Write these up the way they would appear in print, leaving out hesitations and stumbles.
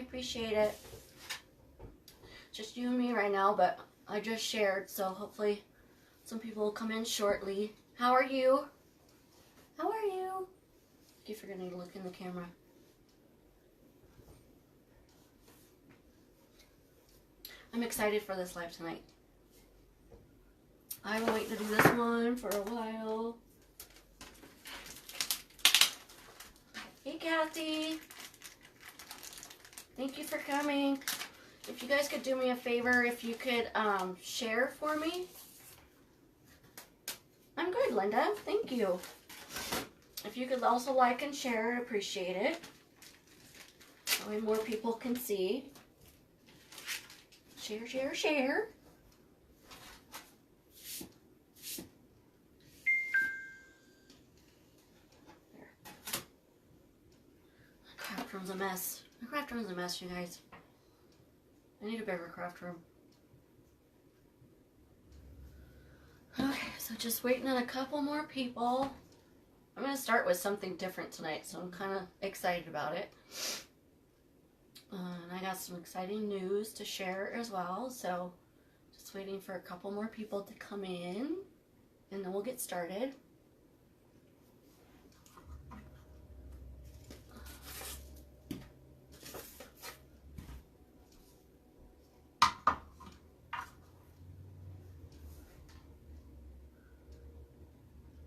appreciate it. Just you and me right now, but I just shared, so hopefully some people will come in shortly. How are you? How are you? I keep forgetting to look in the camera. I'm excited for this live tonight. I've been waiting to do this one for a while. Hey, Kathy. Thank you for coming. If you guys could do me a favor, if you could share for me. I'm good, Linda. Thank you. If you could also like and share, I'd appreciate it. That way more people can see. Share, share, share. There. My craft room's a mess. My craft room's a mess, you guys. I need a bigger craft room. Okay, so just waiting on a couple more people. I'm going to start with something different tonight, so I'm kind of excited about it. And I got some exciting news to share as well, so just waiting for a couple more people to come in, and then we'll get started.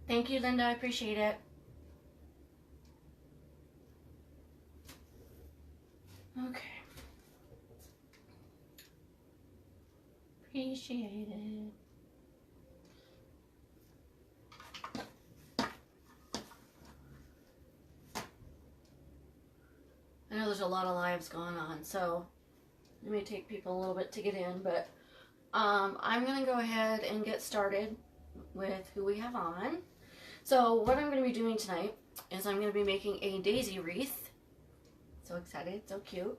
Thank you, Linda. I appreciate it. Okay. Appreciate it. I know there's a lot of lives going on, so it may take people a little bit to get in, but I'm going to go ahead and get started with who we have on. So what I'm going to be doing tonight is I'm going to be making a daisy wreath. So excited, so cute.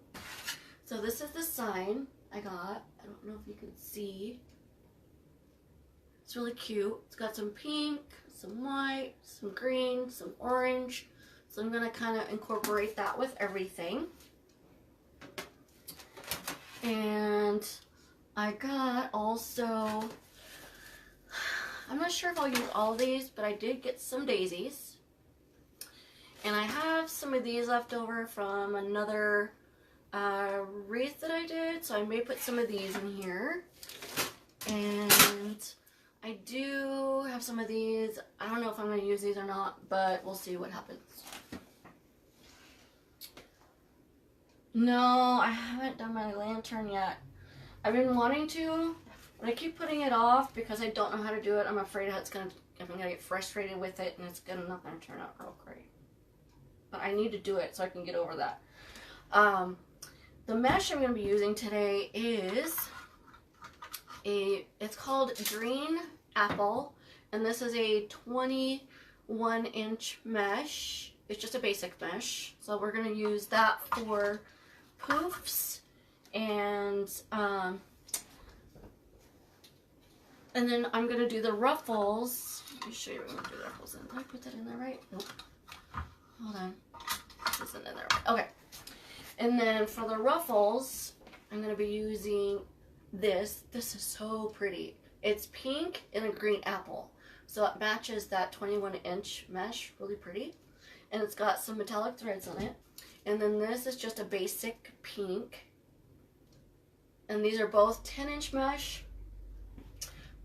So this is the sign I got. I don't know if you can see. It's really cute. It's got some pink, some white, some green, some orange. So I'm going to kind of incorporate that with everything. And I got also, I'm not sure if I'll use all of these, but I did get some daisies. And I have some of these left over from another wreath that I did, so I may put some of these in here. And I do have some of these. I don't know if I'm going to use these or not, but we'll see what happens. No, I haven't done my lantern yet. I've been wanting to, but I keep putting it off because I don't know how to do it. I'm afraid I'm going to get frustrated with it, and it's not going to turn out real great. But I need to do it so I can get over that. The mesh I'm going to be using today is it's called Green Apple, and this is a 21-inch mesh. It's just a basic mesh, so we're going to use that for poofs, and then I'm going to do the ruffles. Let me show you what I'm going to do the ruffles in. Did I put that in there right? Nope. Hold on. This isn't in there. Okay. And then for the ruffles, I'm going to be using this. This is so pretty. It's pink and a green apple. So it matches that 21-inch mesh really pretty. And it's got some metallic threads on it. And then this is just a basic pink. And these are both 10-inch mesh.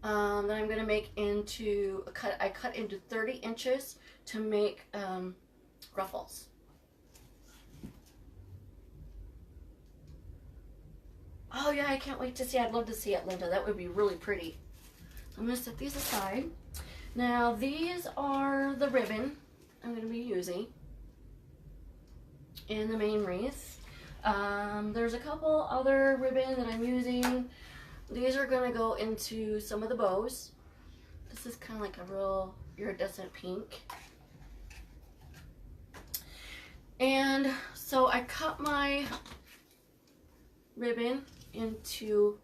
That I'm going to make into, I cut into 30 inches to make ruffles. Oh yeah, I can't wait to see. I'd love to see it, Linda. That would be really pretty. I'm going to set these aside. Now these are the ribbon I'm going to be using in the main wreath. There's a couple other ribbon that I'm using. These are going to go into some of the bows. This is kind of like a real iridescent pink. And so I cut my ribbon into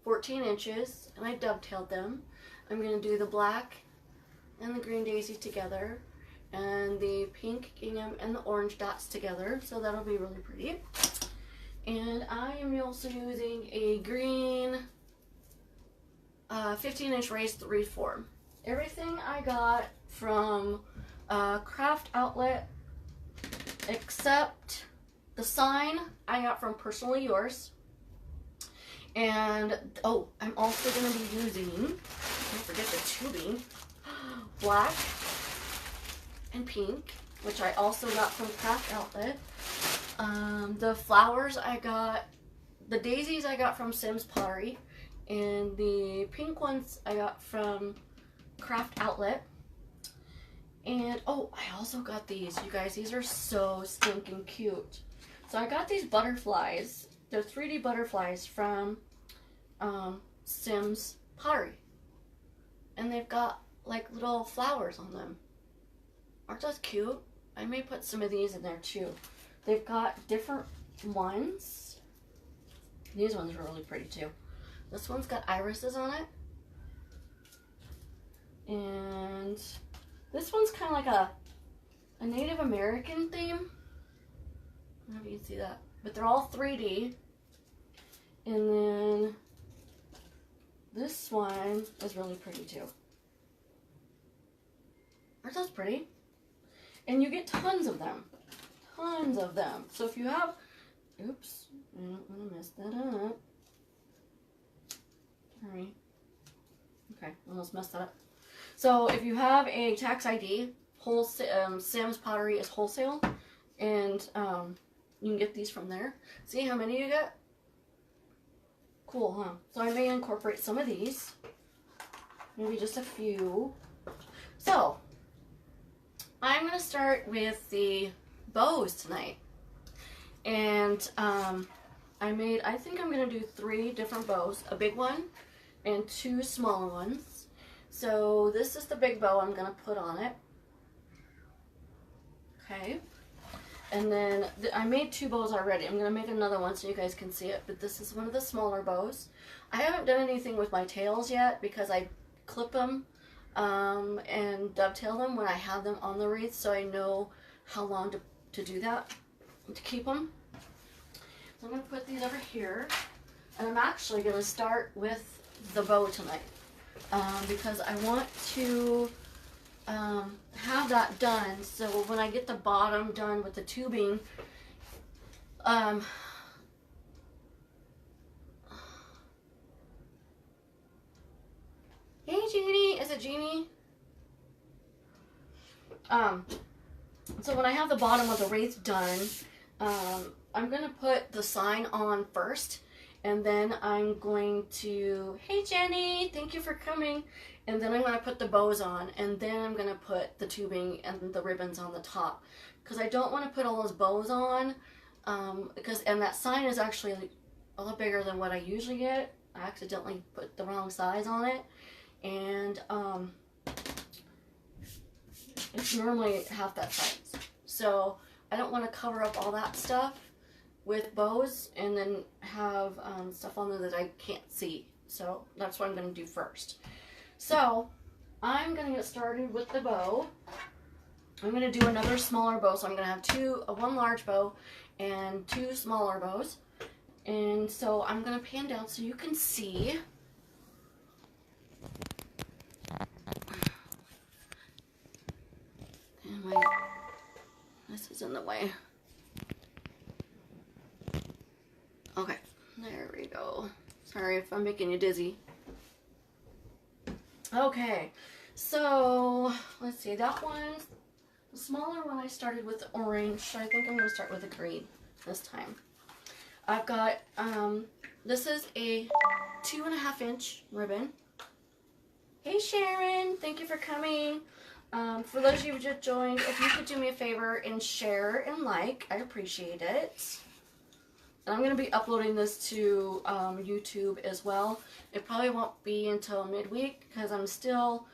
14 inches and I dovetailed them. I'm going to do the black and the green daisy together and the pink gingham and the orange dots together, so that'll be really pretty. And I am also using a green 15-inch raised wreath form. Everything I got from Craft Outlet except the sign I got from PersonaLee Yours. And, oh, I'm also going to be using, don't forget the tubing, black and pink, which I also got from Craft Outlet. The flowers I got, the daisies I got from Pottery, and the pink ones I got from Craft Outlet. And, oh, I also got these, you guys. These are so stinking cute. So I got these butterflies. They're 3D butterflies from Pottery. And they've got, like, little flowers on them. Aren't those cute? I may put some of these in there, too. They've got different ones. These ones are really pretty, too. This one's got irises on it. And this one's kind of like a Native American theme. I don't know if you can see that. But they're all 3D. And then this one is really pretty too. Aren't those pretty? And you get tons of them. Tons of them. So if you have, oops, I don't want to mess that up. Sorry. Okay, almost messed that up. So if you have a tax ID, Sam's Pottery is wholesale, and you can get these from there. See how many you get? Cool, huh? So I may incorporate some of these, maybe just a few. So I'm going to start with the bows tonight, and I think I'm going to do 3 different bows, a big one and 2 smaller ones. So this is the big bow I'm going to put on it. Okay. And then I made 2 bows already. I'm going to make another one so you guys can see it. But this is one of the smaller bows. I haven't done anything with my tails yet because I clip them and dovetail them when I have them on the wreath, so I know how long to do that, to keep them. So I'm going to put these over here. And I'm actually going to start with the bow tonight. Because I want to have that done, so when I get the bottom done with the tubing, hey Jeannie, is it Jeannie? So when I have the bottom of the wreath done, I'm going to put the sign on first. And then I'm going to, hey Jenny, thank you for coming. And then I'm going to put the bows on. And then I'm going to put the tubing and the ribbons on the top. Because I don't want to put all those bows on. And that sign is actually a lot bigger than what I usually get. I accidentally put the wrong size on it. And it's normally half that size. So I don't want to cover up all that stuff with bows and then have stuff on there that I can't see. So that's what I'm going to do first. So I'm going to get started with the bow. I'm going to do another smaller bow. So I'm going to have one large bow and 2 smaller bows. And so I'm going to pan down so you can see. And this is in the way. Okay, there we go. Sorry if I'm making you dizzy. Okay, so let's see, that one, the smaller one I started with the orange, so I think I'm going to start with the green this time. I've got, this is a 2.5-inch ribbon. Hey Sharon, thank you for coming. For those of you who just joined, if you could do me a favor and share and like, I'd appreciate it. And I'm going to be uploading this to YouTube as well. It probably won't be until midweek because I'm still,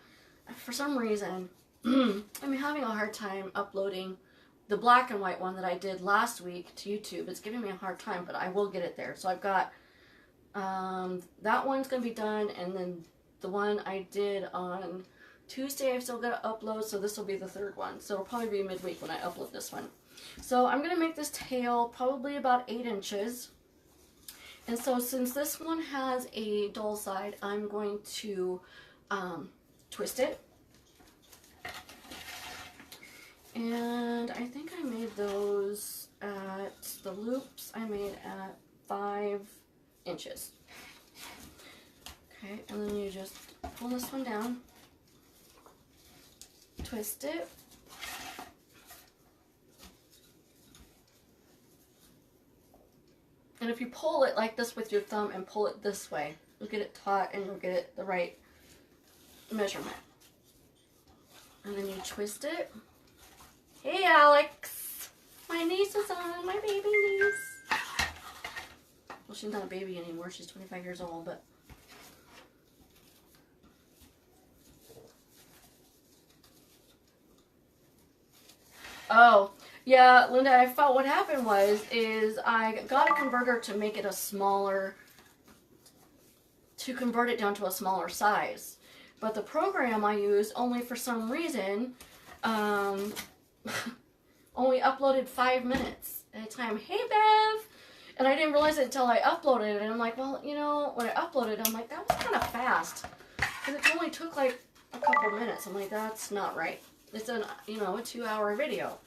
for some reason, I'm having a hard time uploading the black and white one that I did last week to YouTube. It's giving me a hard time, but I will get it there. So I've got, that one's going to be done, and then the one I did on Tuesday I've still got to upload, so this will be the 3rd one. So it'll probably be midweek when I upload this one. So I'm going to make this tail probably about 8 inches. And so since this one has a dull side, I'm going to twist it. And I think I made those at, the loops I made at 5 inches. Okay, and then you just pull this one down, twist it, and if you pull it like this with your thumb and pull it this way, you'll get it taut and you'll get it the right measurement. And then you twist it. Hey Alex! My niece is on, my baby niece. Well, she's not a baby anymore, she's 25 years old, but oh, yeah, Linda, I felt what happened is I got a converter to make it a smaller, to convert it down to a smaller size. But the program I used only for some reason, only uploaded 5 minutes at a time. Hey, Bev! And I didn't realize it until I uploaded it. And I'm like, well, you know, when I uploaded, I'm like, that was kind of fast. Because it only took like a couple minutes. I'm like, that's not right. It's a 2-hour video.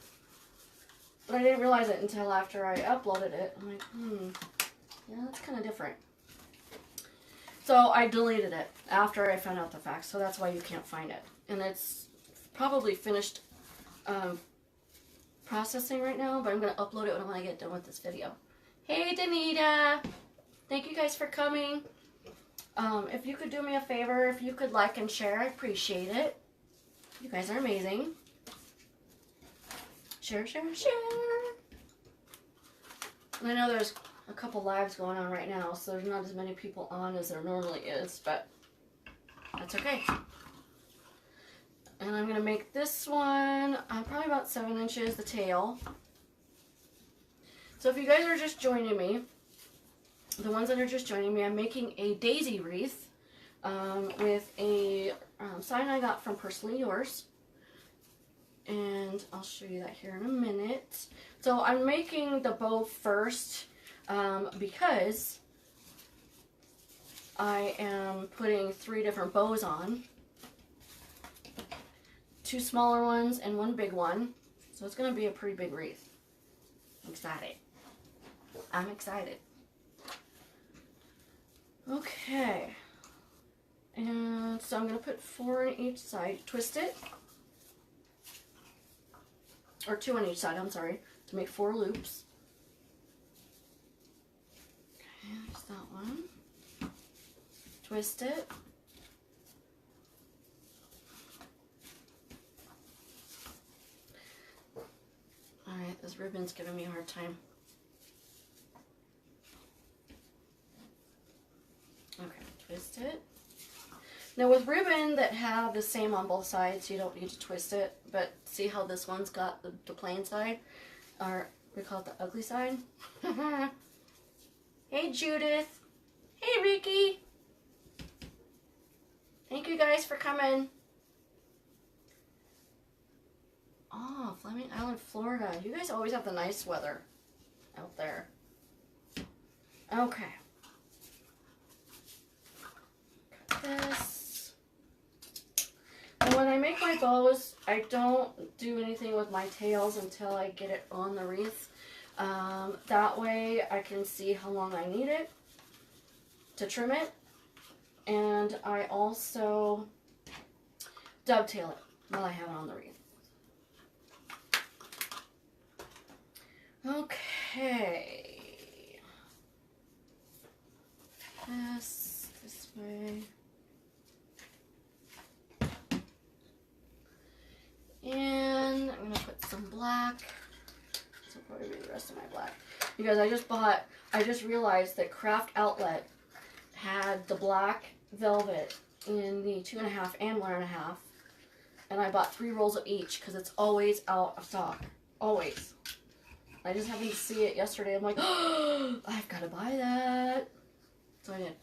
But I didn't realize it until after I uploaded it. I'm like, yeah, that's kind of different. So I deleted it after I found out the facts. So that's why you can't find it. And it's probably finished processing right now, but I'm going to upload it when I get done with this video. Hey, Danita! Thank you guys for coming. If you could do me a favor, if you could like and share, I appreciate it. You guys are amazing. Share, share, share. And I know there's a couple lives going on right now, so there's not as many people on as there normally is, but that's okay. And I'm going to make this one probably about 7 inches, the tail. So if you guys are just joining me, the ones that are just joining me, I'm making a daisy wreath with a sign I got from PersonaLee Yours. And I'll show you that here in a minute. So I'm making the bow first because I am putting 3 different bows on. 2 smaller ones and 1 big one. So it's going to be a pretty big wreath. I'm excited. I'm excited. Okay. And so I'm going to put 4 on each side. Twist it. Or 2 on each side, I'm sorry. To make 4 loops. Okay, there's that one. Twist it. Alright, this ribbon's giving me a hard time. Okay, twist it. Now with ribbon that have the same on both sides, you don't need to twist it, but see how this one's got the plain side, or we call it the ugly side? Hey Judith! Hey Ricky! Thank you guys for coming. Oh, Fleming Island, Florida. You guys always have the nice weather out there. Okay. Cut this. And when I make my bows, I don't do anything with my tails until I get it on the wreath. That way I can see how long I need it to trim it. And I also dovetail it while I have it on the wreath. Okay. This way. And I'm going to put some black. This will probably be the rest of my black. Because I just realized that Craft Outlet had the black velvet in the 2.5 and 1.5. And I bought 3 rolls of each because it's always out of stock. Always. I just happened to see it yesterday. I'm like, oh, I've got to buy that. So I did.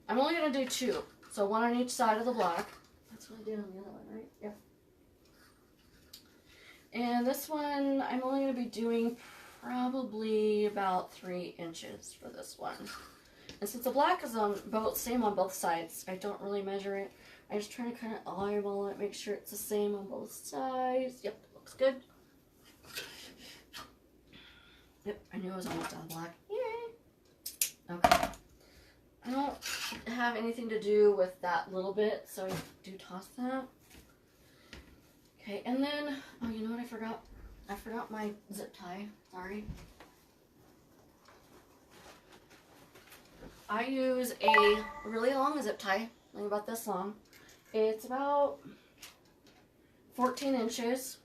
I'm only going to do 2. So 1 on each side of the black. That's what I did on the other one, right? Yeah. And this one, I'm only going to be doing probably about 3 inches for this one. And since the black is on both, same on both sides, I don't really measure it. I just try to kind of eyeball it, make sure it's the same on both sides. Yep, looks good. Yep, I knew I was almost done black. Yay! Okay. I don't have anything to do with that little bit, so I do toss that. Okay, and then, oh, you know what I forgot? I forgot my zip tie. Sorry. I use a really long zip tie, like about this long. It's about 14 inches.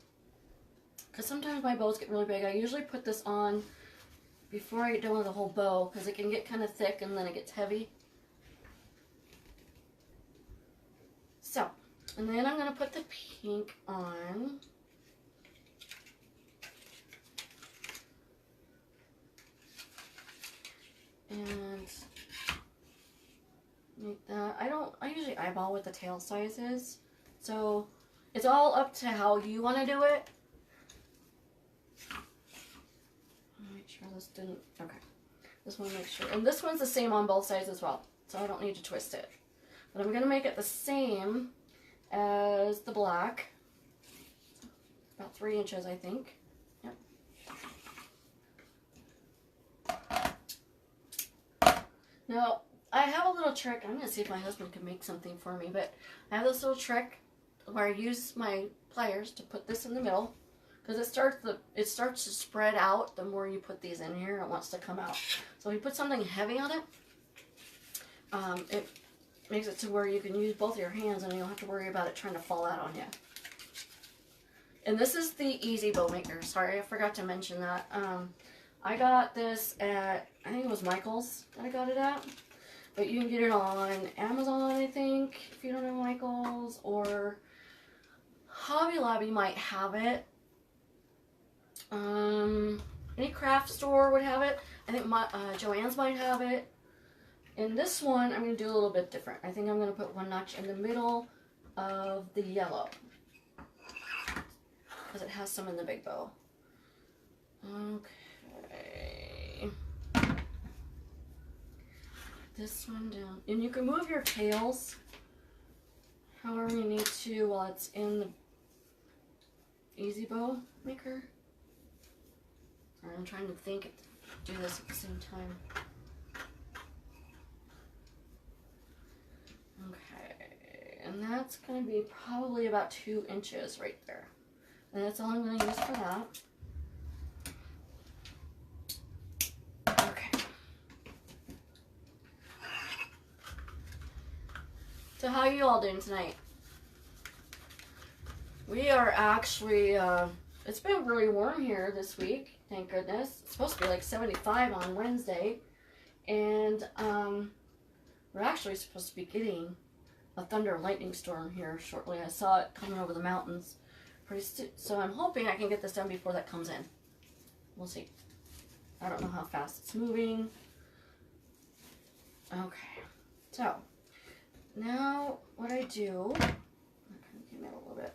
Because sometimes my bows get really big. I usually put this on before I get done with the whole bow, because it can get kind of thick and then it gets heavy. So, and then I'm going to put the pink on. And make that. I usually eyeball what the tail size is. So, it's all up to how you want to do it. Make sure this didn't, okay. This one, make sure, and this one's the same on both sides as well, so I don't need to twist it. But I'm going to make it the same as the black. About 3 inches, I think. Yep. Now, I have a little trick. I'm going to see if my husband can make something for me, but I have this little trick where I use my pliers to put this in the middle. Because it starts to spread out the more you put these in here. It wants to come out. So if you put something heavy on it, it makes it to where you can use both your hands and you don't have to worry about it trying to fall out on you. And this is the Easy Bow Maker. Sorry, I forgot to mention that. I got this at, I think it was Michael's that I got it at. But you can get it on Amazon, I think, if you don't know Michael's. Or Hobby Lobby might have it. Any craft store would have it. I think Joann's might have it. In this one, I'm going to do a little bit different. I think I'm going to put one notch in the middle of the yellow. Because it has some in the big bow. Okay. This one down. And you can move your tails however you need to while it's in the Easy Bow Maker. I'm trying to think, do this at the same time. Okay, and that's going to be probably about 2 inches right there. And that's all I'm going to use for that. Okay. So how are you all doing tonight? We are actually, it's been really warm here this week. Thank goodness. It's supposed to be like 75 on Wednesday. And we're actually supposed to be getting a thunder and lightning storm here shortly. I saw it coming over the mountains pretty soon. So I'm hoping I can get this done before that comes in. We'll see. I don't know how fast it's moving. Okay. So now what I do, I kind of came out a little bit.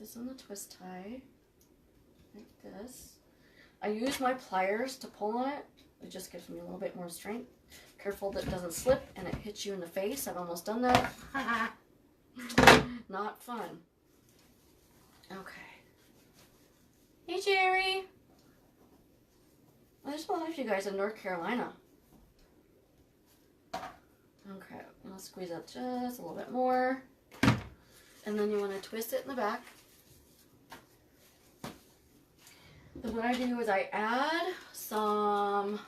This on the twist tie, like this. I use my pliers to pull on it. It just gives me a little bit more strength. Careful that it doesn't slip and it hits you in the face. I've almost done that. Not fun. Okay. Hey, Jerry. Well, there's a lot of you guys in North Carolina. Okay, I'll squeeze up just a little bit more. And then you want to twist it in the back. Then what I do is I add some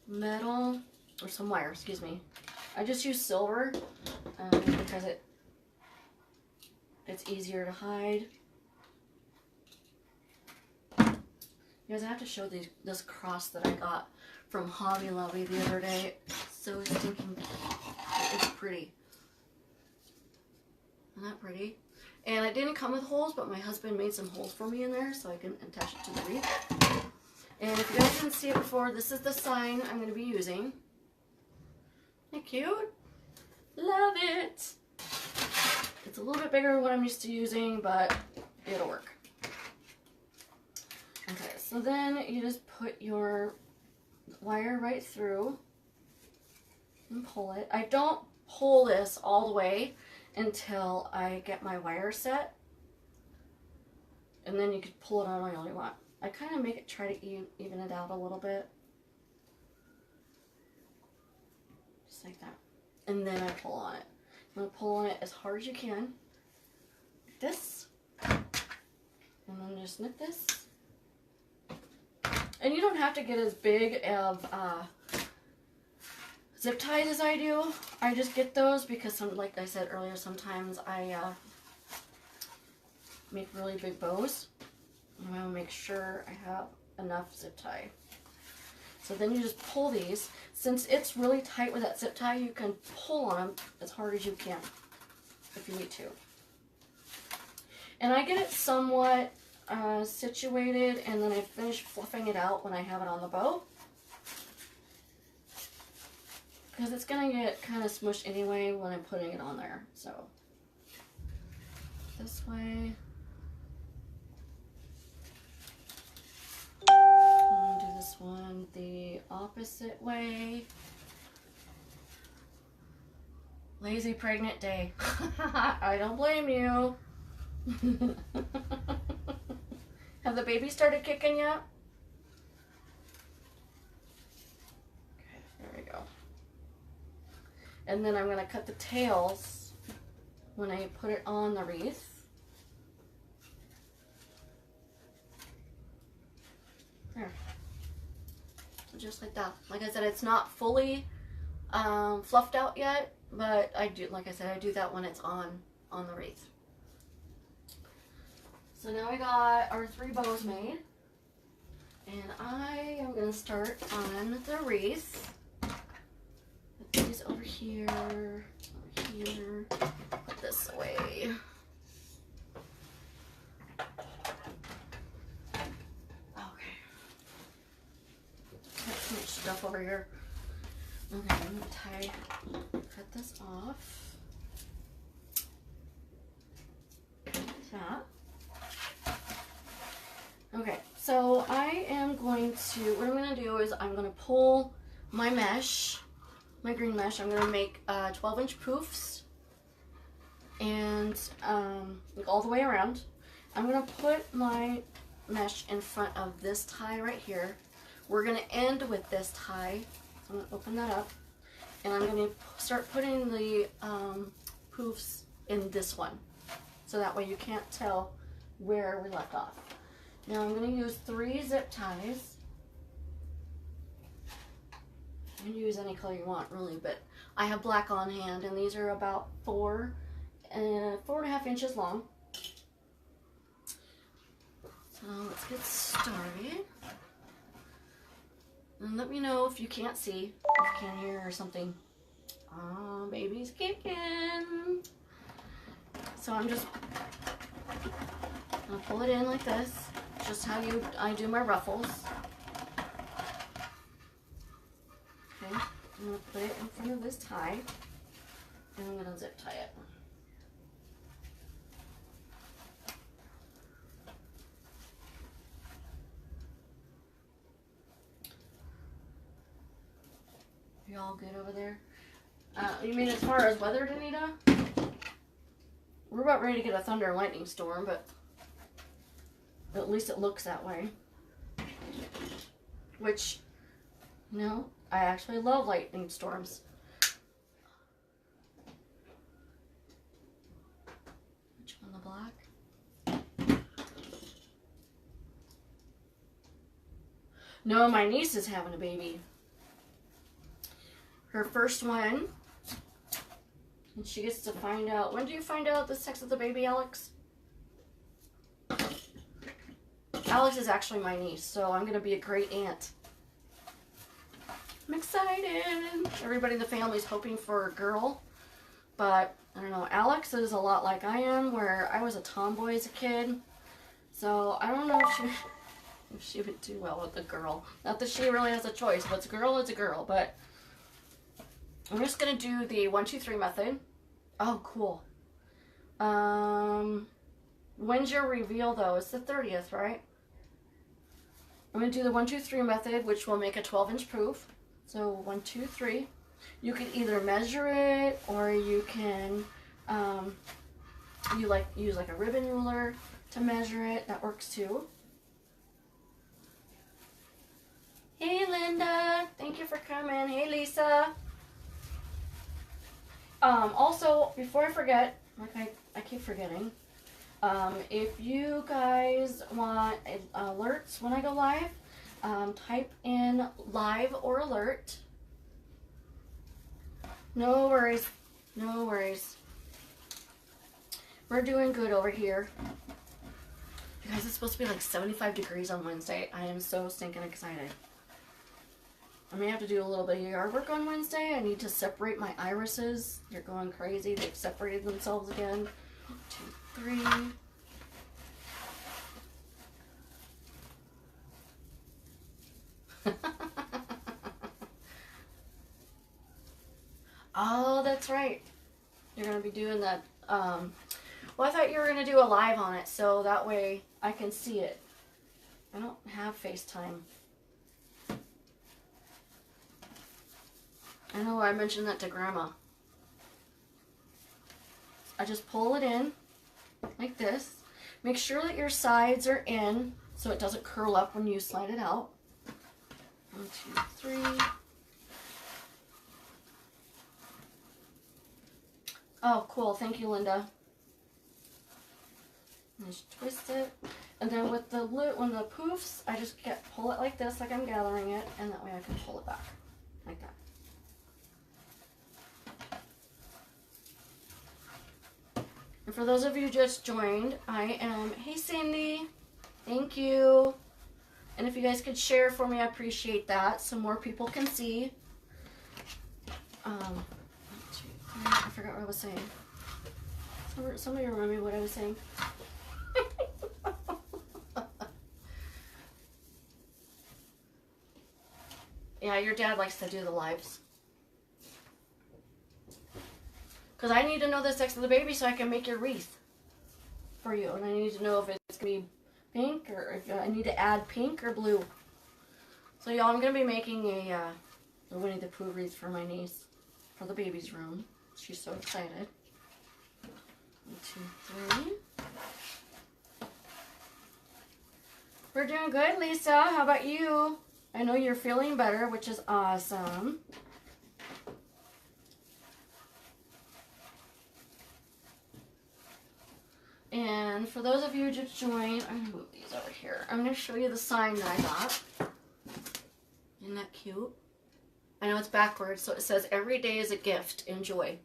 metal, or some wire, excuse me. I just use silver because it's easier to hide. You guys, I have to show this cross that I got from Hobby Lobby the other day. It's so stinking, it's pretty. Isn't that pretty? And it didn't come with holes, but my husband made some holes for me in there so I can attach it to the wreath. And if you guys didn't see it before, this is the sign I'm going to be using. Isn't it cute? Love it! It's a little bit bigger than what I'm used to using, but it'll work. Okay, so then you just put your wire right through and pull it. I don't pull this all the way until I get my wire set. And then you could pull it out all you want. I kind of make it, try to even it out a little bit. Just like that. And then I pull on it. I'm going to pull on it as hard as you can. Like this. And then just snip this. And you don't have to get as big of zip ties as I do. I just get those because, like I said earlier, sometimes I make really big bows. I'm going to make sure I have enough zip tie. So then you just pull these. Since it's really tight with that zip tie, you can pull on them as hard as you can if you need to. And I get it somewhat situated, and then I finish fluffing it out when I have it on the bow. Because it's going to get kind of smushed anyway when I'm putting it on there. So this way. I'm going to do this one the opposite way. Lazy pregnant day. I don't blame you. Have the baby started kicking yet? Okay, there we go. And then I'm going to cut the tails when I put it on the wreath. There. So just like that. Like I said, it's not fully fluffed out yet, but I do, like I said, I do that when it's on the wreath. So now we got our 3 bows made, and I am going to start on the wreath. Put these over here, put this away. Okay. Got too much stuff over here. Okay, I'm going to cut this off. That. Okay, so I am going to, what I'm going to do is I'm going to pull my mesh, my green mesh. I'm going to make 12-inch poofs, and like all the way around. I'm going to put my mesh in front of this tie right here. We're going to end with this tie. So I'm going to open that up, and I'm going to start putting the poofs in this one. So that way you can't tell where we left off. Now I'm going to use 3 zip ties. You can use any color you want, really, but I have black on hand, and these are about 4.5 inches long. So let's get started. And let me know if you can't see, if you can't hear or something. Oh, baby's kicking. So I'm just gonna pull it in like this, just how I do my ruffles. Okay, I'm gonna put it in front of this tie, and I'm gonna zip tie it. You all good over there? You mean as far as weather, Danita? We're about ready to get a thunder and lightning storm, but at least it looks that way. Which, you know, I actually love lightning storms. Which one, the black? No, my niece is having a baby. Her first one. And she gets to find out. When do you find out the sex of the baby, Alex? Alex is actually my niece, so I'm going to be a great aunt. I'm excited. Everybody in the family is hoping for a girl. But, I don't know, Alex is a lot like I am, where I was a tomboy as a kid. So, I don't know if she would do well with a girl. Not that she really has a choice. If it's a girl, it's a girl. But I'm just going to do the 1, 2, 3 method. Oh, cool. When's your reveal though? It's the 30th, right? I'm going to do the 1, 2, 3 method, which will make a 12-inch poof. So 1, 2, 3. You can either measure it, or you can use like a ribbon ruler to measure it. That works too. Hey Linda, thank you for coming. Hey Lisa. Also, before I forget, like I keep forgetting, if you guys want alerts when I go live, type in live or alert. No worries, no worries. We're doing good over here. You guys, it's supposed to be like 75 degrees on Wednesday. I am so stinking excited. I may have to do a little bit of yard work on Wednesday. I need to separate my irises. They're going crazy. They've separated themselves again. 1, 2, 3. Oh, that's right. You're going to be doing that. Well, I thought you were going to do a live on it, so that way I can see it. I don't have FaceTime. I know I mentioned that to Grandma. I just pull it in like this. Make sure that your sides are in so it doesn't curl up when you slide it out. 1, 2, 3. Oh, cool. Thank you, Linda. Just twist it. And then with the poofs, I just pull it like this, like I'm gathering it, and that way I can pull it back. Like that. And for those of you who just joined, I am, hey Cindy, thank you. And if you guys could share for me, I appreciate that, so more people can see. 1, 2, 3, I forgot what I was saying. Somebody remind me what I was saying. Yeah, your dad likes to do the lives. Because I need to know the sex of the baby so I can make your wreath for you. And I need to know if it's going to be pink or if I need to add pink or blue. So y'all, I'm going to be making a Winnie the Pooh wreath for my niece for the baby's room. She's so excited. 1, 2, 3. We're doing good, Lisa. How about you? I know you're feeling better, which is awesome. And for those of you who just joined, I'm going to move these over here. I'm going to show you the sign that I got. Isn't that cute? I know it's backwards, so it says, every day is a gift, enjoy.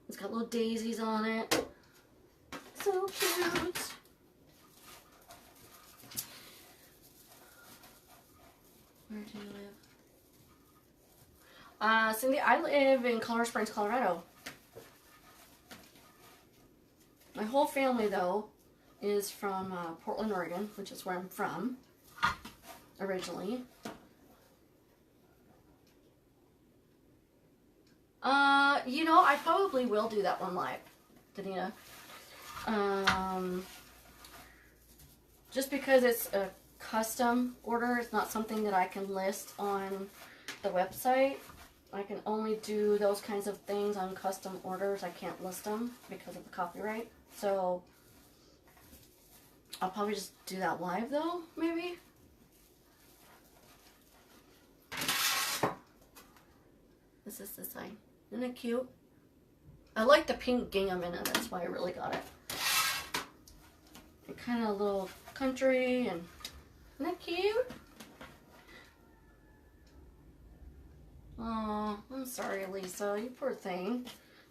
It's got little daisies on it. So cute. Where do you live? Cindy, I live in Colorado Springs, Colorado. My whole family, though, is from Portland, Oregon, which is where I'm from originally. You know, I probably will do that one live, Danita. Just because it's a custom order, it's not something that I can list on the website. I can only do those kinds of things on custom orders. I can't list them because of the copyright. So I'll probably just do that live though, maybe. This is the sign. Isn't it cute? I like the pink gingham in it. That's why I really got it. It kind of a little country and isn't that cute? Oh, I'm sorry, Lisa. You poor thing.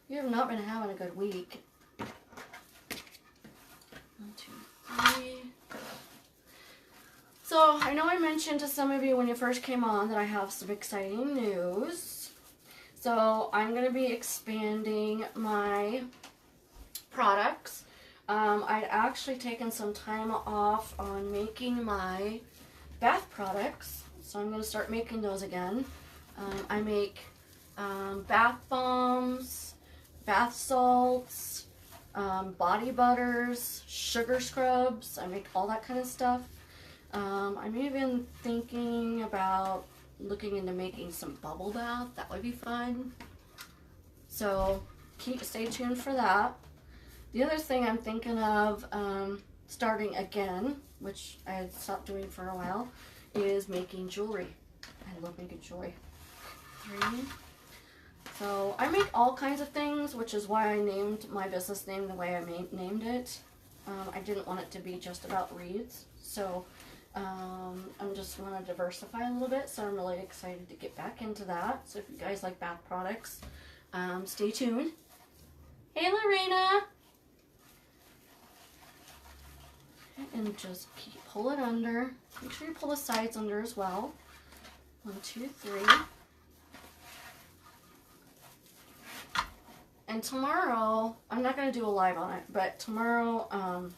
You have not been having a good week. 1, 2, 3. So, I know I mentioned to some of you when you first came on that I have some exciting news. So, I'm going to be expanding my products. I'd actually taken some time off on making my bath products. So, I'm going to start making those again. I make bath bombs, bath salts, body butters, sugar scrubs. I make all that kind of stuff. I'm even thinking about looking into making some bubble bath. That would be fun. So stay tuned for that. The other thing I'm thinking of starting again, which I had stopped doing for a while, is making jewelry. I love making jewelry. 3. So I make all kinds of things, which is why I named my business name the way I named it. I didn't want it to be just about wreaths, so I'm just want to diversify a little bit. So I'm really excited to get back into that. So if you guys like bath products, stay tuned. Hey, Lorena! And just pull it under. Make sure you pull the sides under as well. 1, 2, 3. And tomorrow, I'm not going to do a live on it, but tomorrow, well,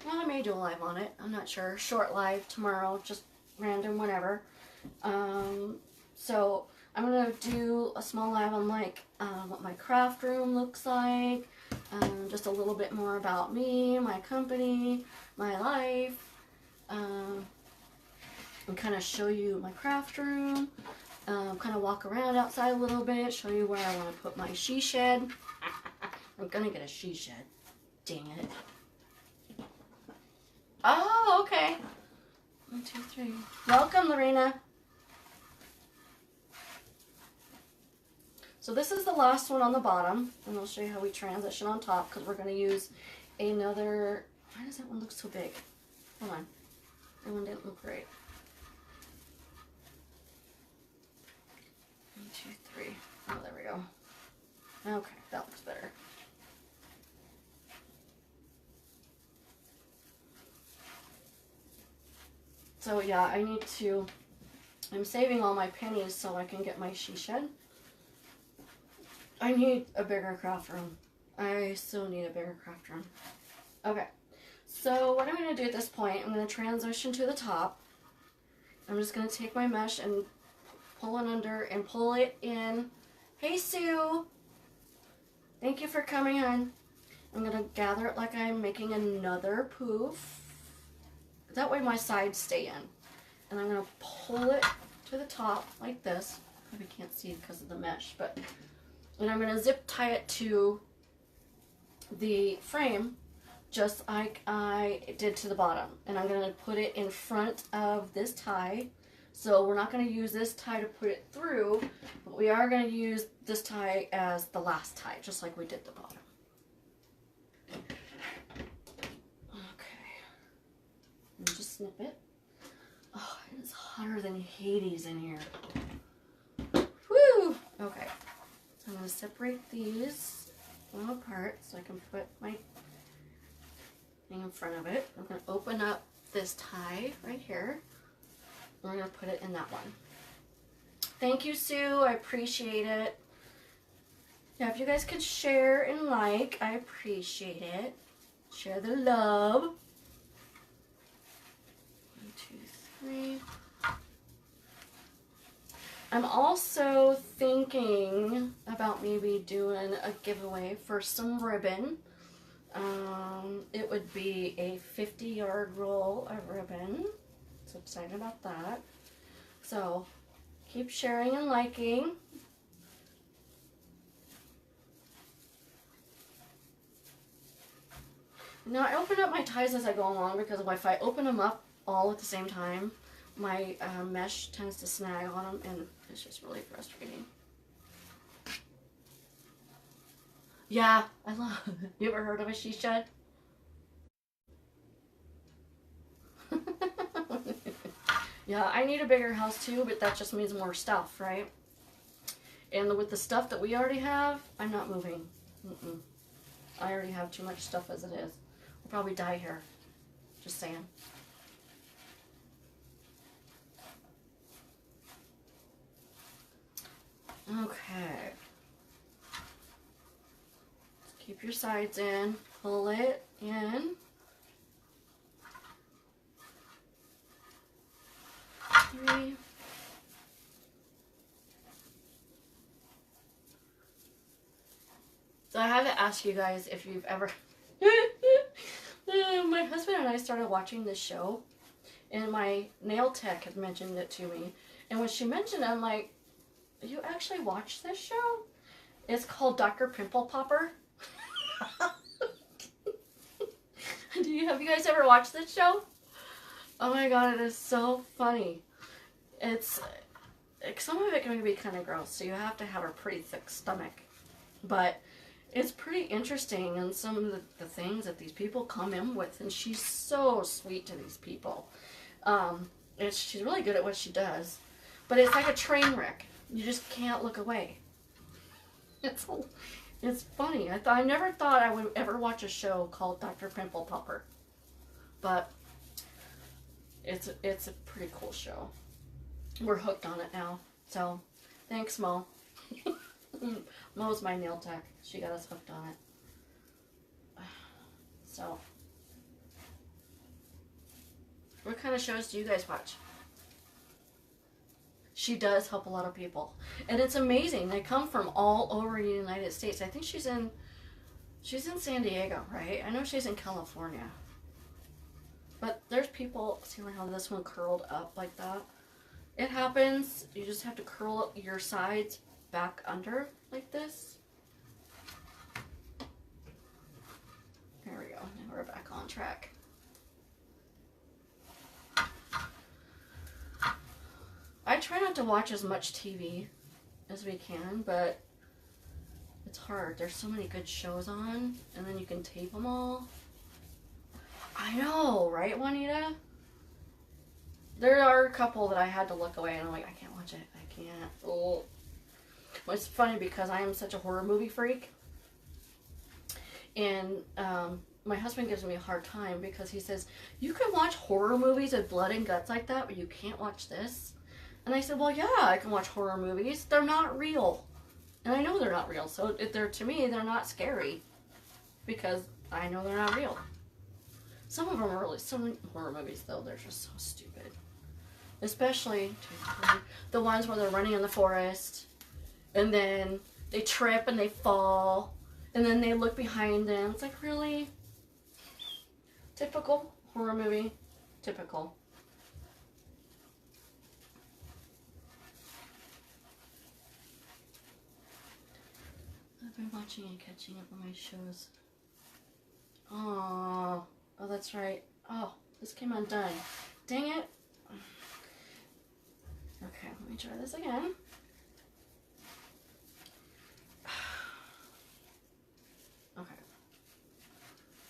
I may do a live on it. I'm not sure. Short live tomorrow, just random, whatever. So I'm going to do a small live on like what my craft room looks like, just a little bit more about me, my company, my life, and kind of show you my craft room. Kind of walk around outside a little bit, show you where I want to put my she shed. I'm gonna get a she shed. Dang it. Oh, okay. 1, 2, 3. Welcome, Lorena. So this is the last one on the bottom, and I'll show you how we transition on top, because we're going to use another... Why does that one look so big? Hold on. That one didn't look right. 1, 2, 3. Oh, there we go. Okay, that looks better. So yeah, I'm saving all my pennies so I can get my she shed. I need a bigger craft room. I still need a bigger craft room. Okay, so what I'm going to do at this point, I'm going to transition to the top. I'm just going to take my mesh and pull it under and pull it in. Hey, Sue! Thank you for coming on. I'm going to gather it like I'm making another poof. That way my sides stay in. And I'm going to pull it to the top like this. Probably can't see because of the mesh, but... And I'm going to zip tie it to the frame just like I did to the bottom. And I'm going to put it in front of this tie. So we're not going to use this tie to put it through, but we are going to use this tie as the last tie, just like we did the bottom. Okay. And just snip it. Oh, it's hotter than Hades in here. Woo! Okay. I'm going to separate these apart so I can put my thing in front of it. I'm going to open up this tie right here. We're going to put it in that one. Thank you, Sue. I appreciate it. Yeah, if you guys could share and like, I appreciate it. Share the love. 1, 2, 3. I'm also thinking about maybe doing a giveaway for some ribbon. It would be a 50-yard roll of ribbon. So excited about that. So keep sharing and liking. Now I open up my ties as I go along because if I open them up all at the same time, my mesh tends to snag on them, and it's just really frustrating. Yeah, I love it. You ever heard of a she shed? Yeah, I need a bigger house too, but that just means more stuff, right? And with the stuff that we already have, I'm not moving. I already have too much stuff as it is. I'll probably die here. Just saying. Okay. Keep your sides in. Pull it in. 3. So I have to ask you guys if you've ever... My husband and I started watching this show, and my nail tech had mentioned it to me. And when she mentioned it, I'm like, you actually watch this show? It's called Dr. Pimple Popper. Have you guys ever watched this show? Oh my god, it is so funny. It's... Some of it can be kind of gross, so you have to have a pretty thick stomach. But it's pretty interesting, and some of the things that these people come in with, and she's so sweet to these people. She's really good at what she does, but it's like a train wreck. You just can't look away. It's funny. I never thought I would ever watch a show called Dr. Pimple Popper, but it's a pretty cool show. We're hooked on it now. So, thanks, Mo. Mo's my nail tech. She got us hooked on it. So, what kind of shows do you guys watch? She does help a lot of people. And it's amazing. They come from all over the United States. I think she's in San Diego, right? I know she's in California. But there's people, see how this one curled up like that? It happens. You just have to curl up your sides back under like this. There we go. Now we're back on track. I try not to watch as much TV as we can, but it's hard. There's so many good shows on, and then you can tape them all. I know, right, Juanita? There are a couple that I had to look away, and I'm like, I can't watch it. I can't. Oh. Well, it's funny because I am such a horror movie freak. And my husband gives me a hard time because he says, you can watch horror movies with blood and guts like that, but you can't watch this. And I said, well, yeah, I can watch horror movies. They're not real. And I know they're not real. So to me, they're not scary because I know they're not real. Some of them are really, some horror movies, though, they're just so stupid. Especially the ones where they're running in the forest, and then they trip and they fall, and then they look behind them. It's like, really? Typical horror movie. Typical. I've been watching and catching up on my shows. Oh, that's right. Oh, this came undone. Dang it. Okay, let me try this again. Okay.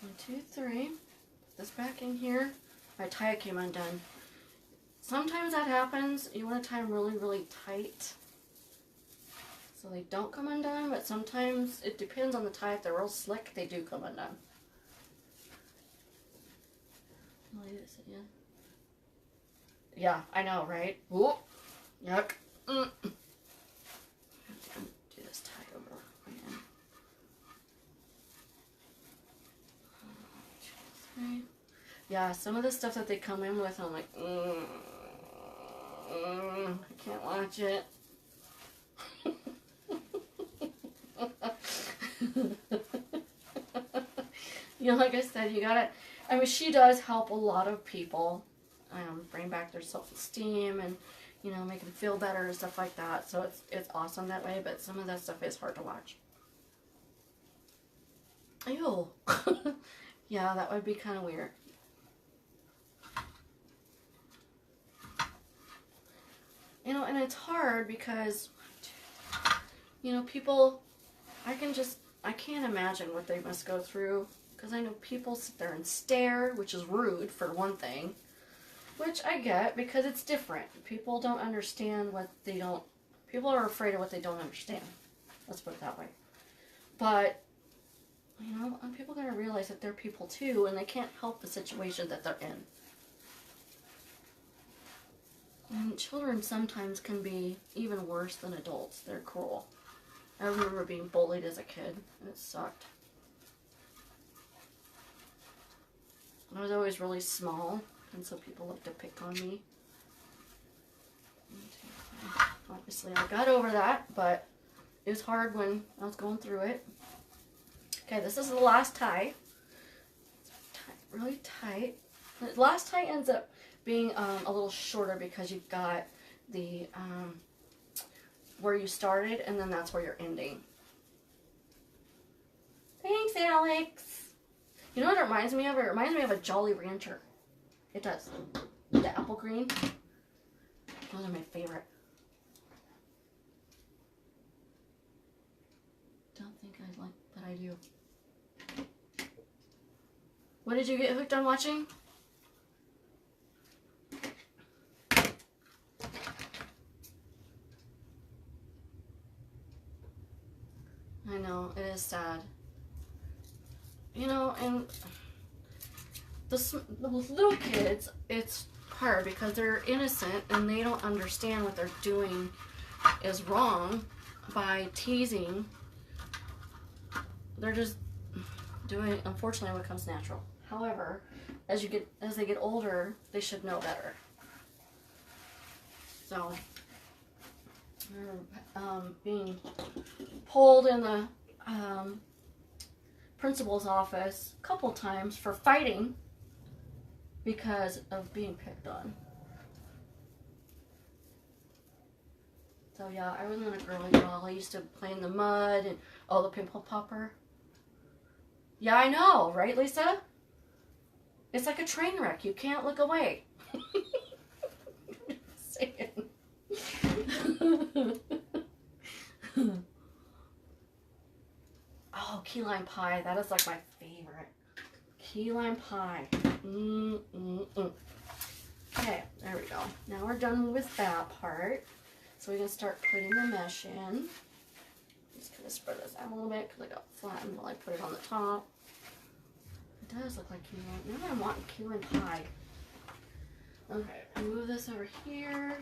1, 2, 3. Put this back in here. My tie came undone. Sometimes that happens. You want to tie them really, really tight so they don't come undone, but sometimes it depends on the tie. If they're real slick, they do come undone. Yeah, I know, right? Ooh. Yuck. I have to do this tie over again. 1, 2, 3. Yeah, some of the stuff that they come in with, I'm like, I can't watch it. You know, like I said, you gotta, I mean, she does help a lot of people bring back their self-esteem and, you know, make them feel better and stuff like that. So it's awesome that way, but some of that stuff is hard to watch. Ew. Yeah, that would be kind of weird. You know, and it's hard because, you know, people, I can't imagine what they must go through. Because I know people sit there and stare, which is rude for one thing. Which I get because it's different. People don't understand what they don't, people are afraid of what they don't understand. Let's put it that way. But, you know, people gotta realize that they're people too, and they can't help the situation that they're in. And children sometimes can be even worse than adults. They're cruel. I remember being bullied as a kid, and it sucked. I was always really small, and so people like to pick on me. Obviously, I got over that, but it was hard when I was going through it. Okay, this is the last tie. Really tight. The last tie ends up being a little shorter because you've got the where you started, and then that's where you're ending. Thanks, Alex. You know what it reminds me of? It reminds me of a Jolly Rancher. It does. The apple green. Those are my favorite. Don't think I like, but I do. What did you get hooked on watching? I know, it is sad. You know, and the little kids, it's hard because they're innocent and they don't understand what they're doing is wrong by teasing. They're just doing, unfortunately, what comes natural. However, as they get older, they should know better. So, being pulled in the principal's office a couple times for fighting because of being picked on. So yeah, I wasn't a girly doll. I used to play in the mud and the pimple popper. Yeah, I know, right, Lisa? It's like a train wreck. You can't look away. Saying. Oh, key lime pie. That is like my favorite. Key lime pie. Okay, there we go. Now we're done with that part. So we're going to start putting the mesh in. Just going to spread this out a little bit because I got flattened while I put it on the top. It does look like key lime. Now I'm wanting key lime pie. Okay, move this over here.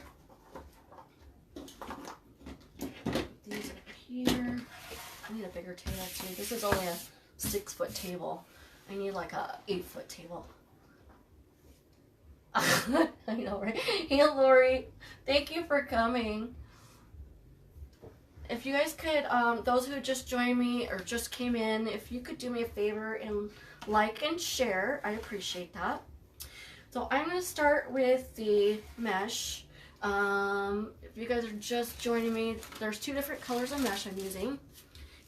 These over here. I need a bigger table too. This is only a 6-foot table. I need like a 8-foot table. I know, right? Hey, Lori. Thank you for coming. If you guys could, those who just joined me or just came in, if you could do me a favor and like and share, I appreciate that. So I'm going to start with the mesh. If you guys are just joining me, there's 2 different colors of mesh I'm using. I'm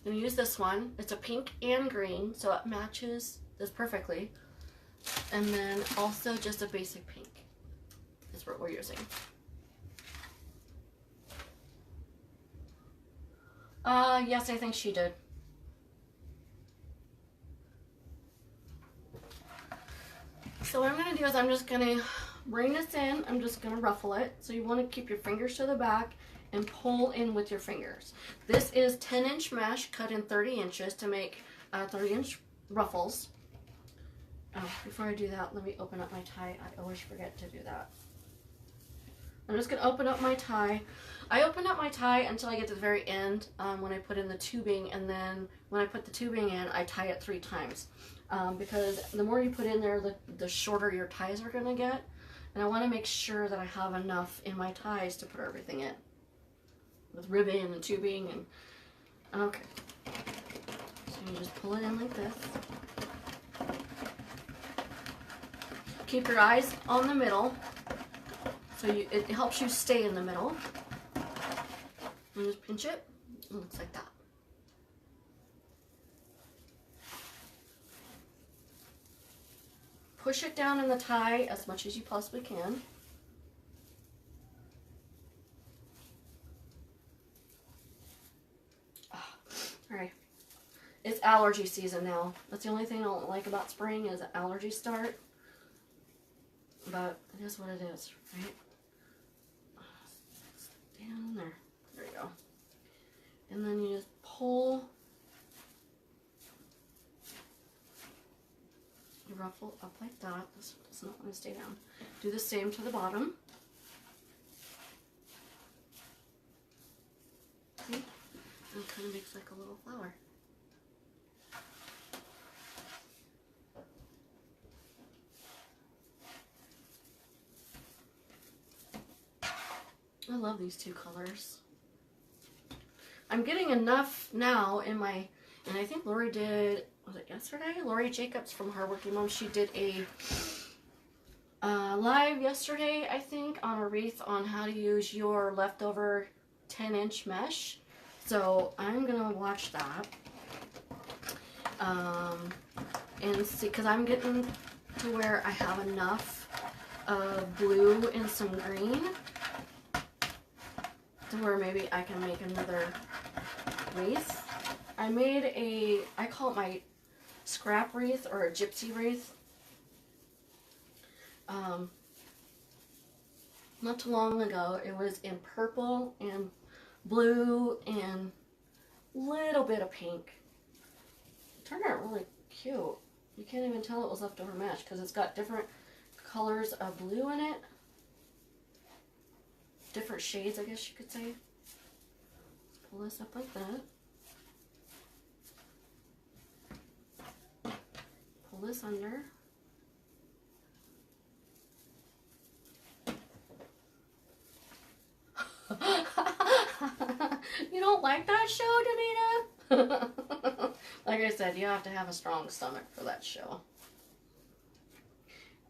going to use this one. It's a pink and green, so it matches this perfectly. And then also just a basic pink is what we're using. Yes, I think she did. So what I'm going to do is I'm just going to bring this in. I'm just going to ruffle it. So you want to keep your fingers to the back and pull in with your fingers. This is 10-inch mesh cut in 30 inches to make 30-inch ruffles. Oh, before I do that, let me open up my tie. I always forget to do that. I'm just going to open up my tie. I open up my tie until I get to the very end when I put in the tubing, and then when I put the tubing in, I tie it 3 times. Because the more you put in there, the shorter your ties are going to get. And I want to make sure that I have enough in my ties to put everything in. With ribbon and tubing and... Okay. So you just pull it in like this. Keep your eyes on the middle. So it helps you stay in the middle. And just pinch it. It looks like that. Push it down in the tie as much as you possibly can. Alright. It's allergy season now. That's the only thing I don't like about spring is allergies start. But it is what it is, right? Down there. There you go. And then you just pull the ruffle up like that. This does not want to stay down. Do the same to the bottom. See? And it kind of makes like a little flower. I love these 2 colors. I'm getting enough now in my And I think Lori did, was it yesterday? Lori Jacobs from Hardworking Mom, she did a live yesterday, I think, on a wreath on how to use your leftover 10-inch mesh. So I'm gonna watch that and see, because I'm getting to where I have enough blue and some green to where maybe I can make another wreath. I made I call it my scrap wreath or a gypsy wreath. Not too long ago. It was in purple and blue and a little bit of pink. It turned out really cute. You can't even tell it was leftover mesh because it's got different colors of blue in it. Different shades, I guess you could say. Pull this up like that. Pull this under. You don't like that show, Danita? Like I said, you have to have a strong stomach for that show.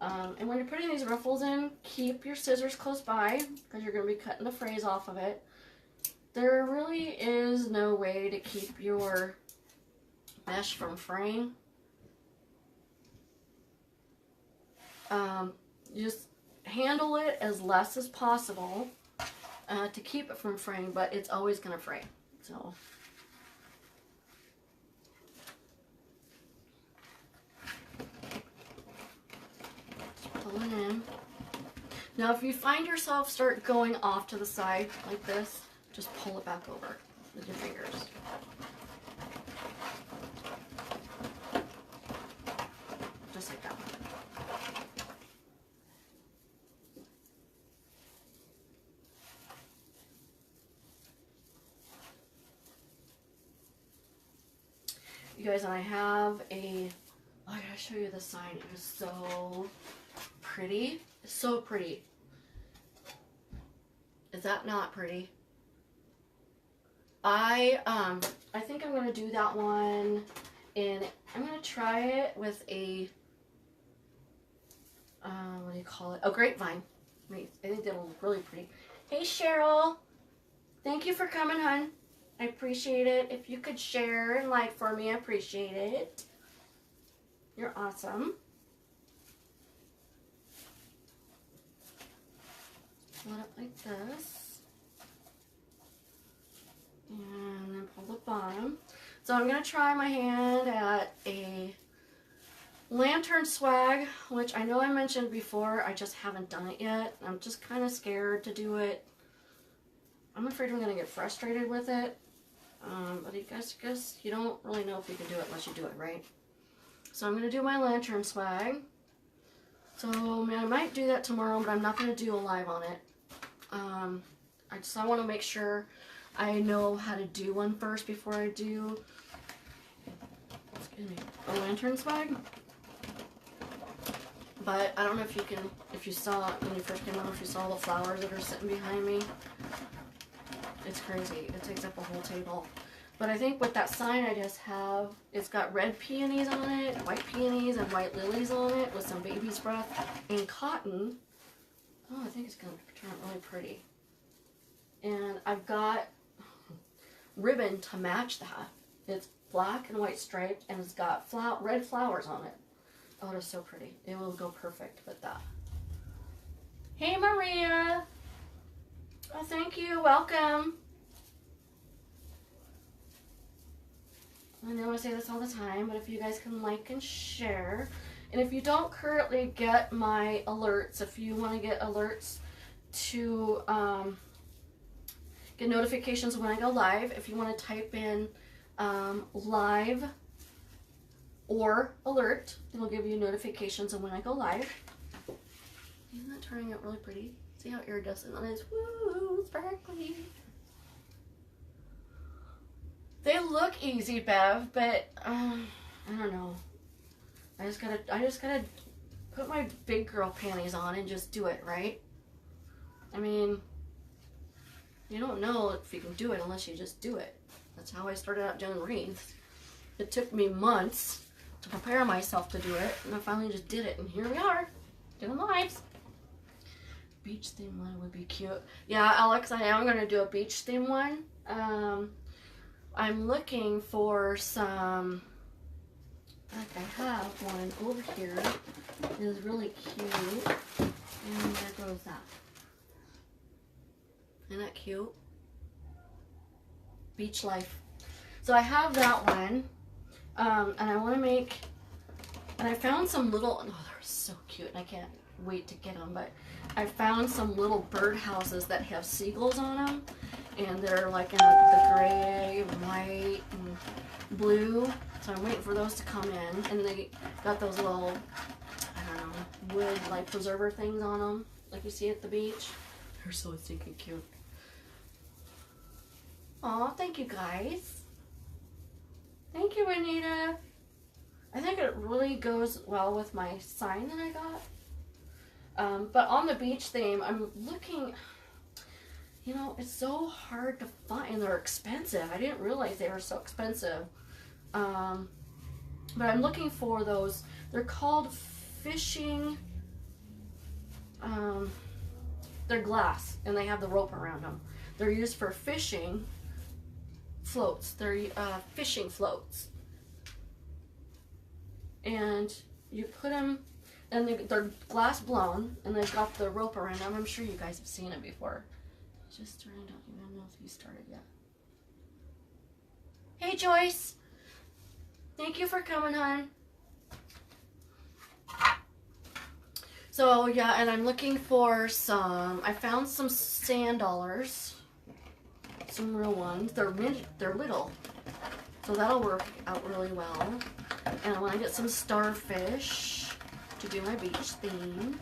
And when you're putting these ruffles in, keep your scissors close by because you're going to be cutting the frays off of it. There really is no way to keep your mesh from fraying. Just handle it as less as possible to keep it from fraying, but it's always going to fray. So just pull it in. Now if you find yourself start going off to the side like this, just pull it back over with your fingers. Just like that. You guys, and I have I gotta show you the sign. It was so pretty. So pretty. Is that not pretty? I think I'm gonna do that one and I'm gonna try it with a what do you call it? A grapevine. I think that'll look really pretty. Hey Cheryl, thank you for coming, hon. I appreciate it. If you could share and like for me, I appreciate it. You're awesome. Pull it up like this. And then pull the bottom. So I'm going to try my hand at a lantern swag, which I know I mentioned before. I just haven't done it yet. I'm just kind of scared to do it. I'm afraid I'm going to get frustrated with it. But I guess you don't really know if you can do it unless you do it, right? So I'm going to do my lantern swag. So I might do that tomorrow, but I'm not going to do a live on it. I want to make sure I know how to do one first before I do, excuse me, a lantern swag. But I don't know if you saw when you first came on, if you saw the flowers that are sitting behind me. It's crazy. It takes up a whole table. But I think with that sign I just have, it's got red peonies on it, white peonies, and white lilies on it with some baby's breath and cotton. Oh, I think it's going to turn out really pretty. And I've got ribbon to match that. It's black and white striped, and it's got red flowers on it. Oh, it is so pretty. It will go perfect with that. Hey, Maria. Oh, thank you. Welcome. I know I say this all the time, but if you guys can like and share. And if you don't currently get my alerts, if you want to get alerts to get notifications when I go live, if you want to type in live or alert, it'll give you notifications of when I go live. Isn't that turning out really pretty? See how iridescent that is? Woo, sparkly. They look easy, Bev, but I don't know. I just gotta put my big girl panties on and just do it, right? I mean, you don't know if you can do it unless you just do it. That's how I started out doing wreaths. It took me months to prepare myself to do it, and I finally just did it, and here we are, doing lives. Beach theme one would be cute. Yeah, Alex, I am going to do a beach theme one. I'm looking for some, like I have one over here. It is really cute. And there goes that. Isn't that cute? Beach life. So I have that one. And I want to make, and I found some little, oh, they're so cute. And I can't wait to get them, but I found some little bird houses that have seagulls on them, and they're like in the gray, white, and blue. So I'm waiting for those to come in, and they got those little, I don't know, wood like preserver things on them, like you see at the beach. They're so stinking cute. Aw, thank you guys. Thank you, Anita. I think it really goes well with my sign that I got. But on the beach theme, I'm looking, you know, it's so hard to find, and they're expensive. I didn't realize they were so expensive. But I'm looking for those, they're called fishing, they're glass, and they have the rope around them. They're used for fishing floats. They're fishing floats. And you put them, and they're glass blown, and they've got the rope around them. I'm sure you guys have seen it before. Just starting, don't even know if you started yet. Hey Joyce! Thank you for coming, hon. So yeah, and I'm looking for some, I found some sand dollars. Some real ones. They're little. So that'll work out really well. And I want to get some starfish to do my beach theme.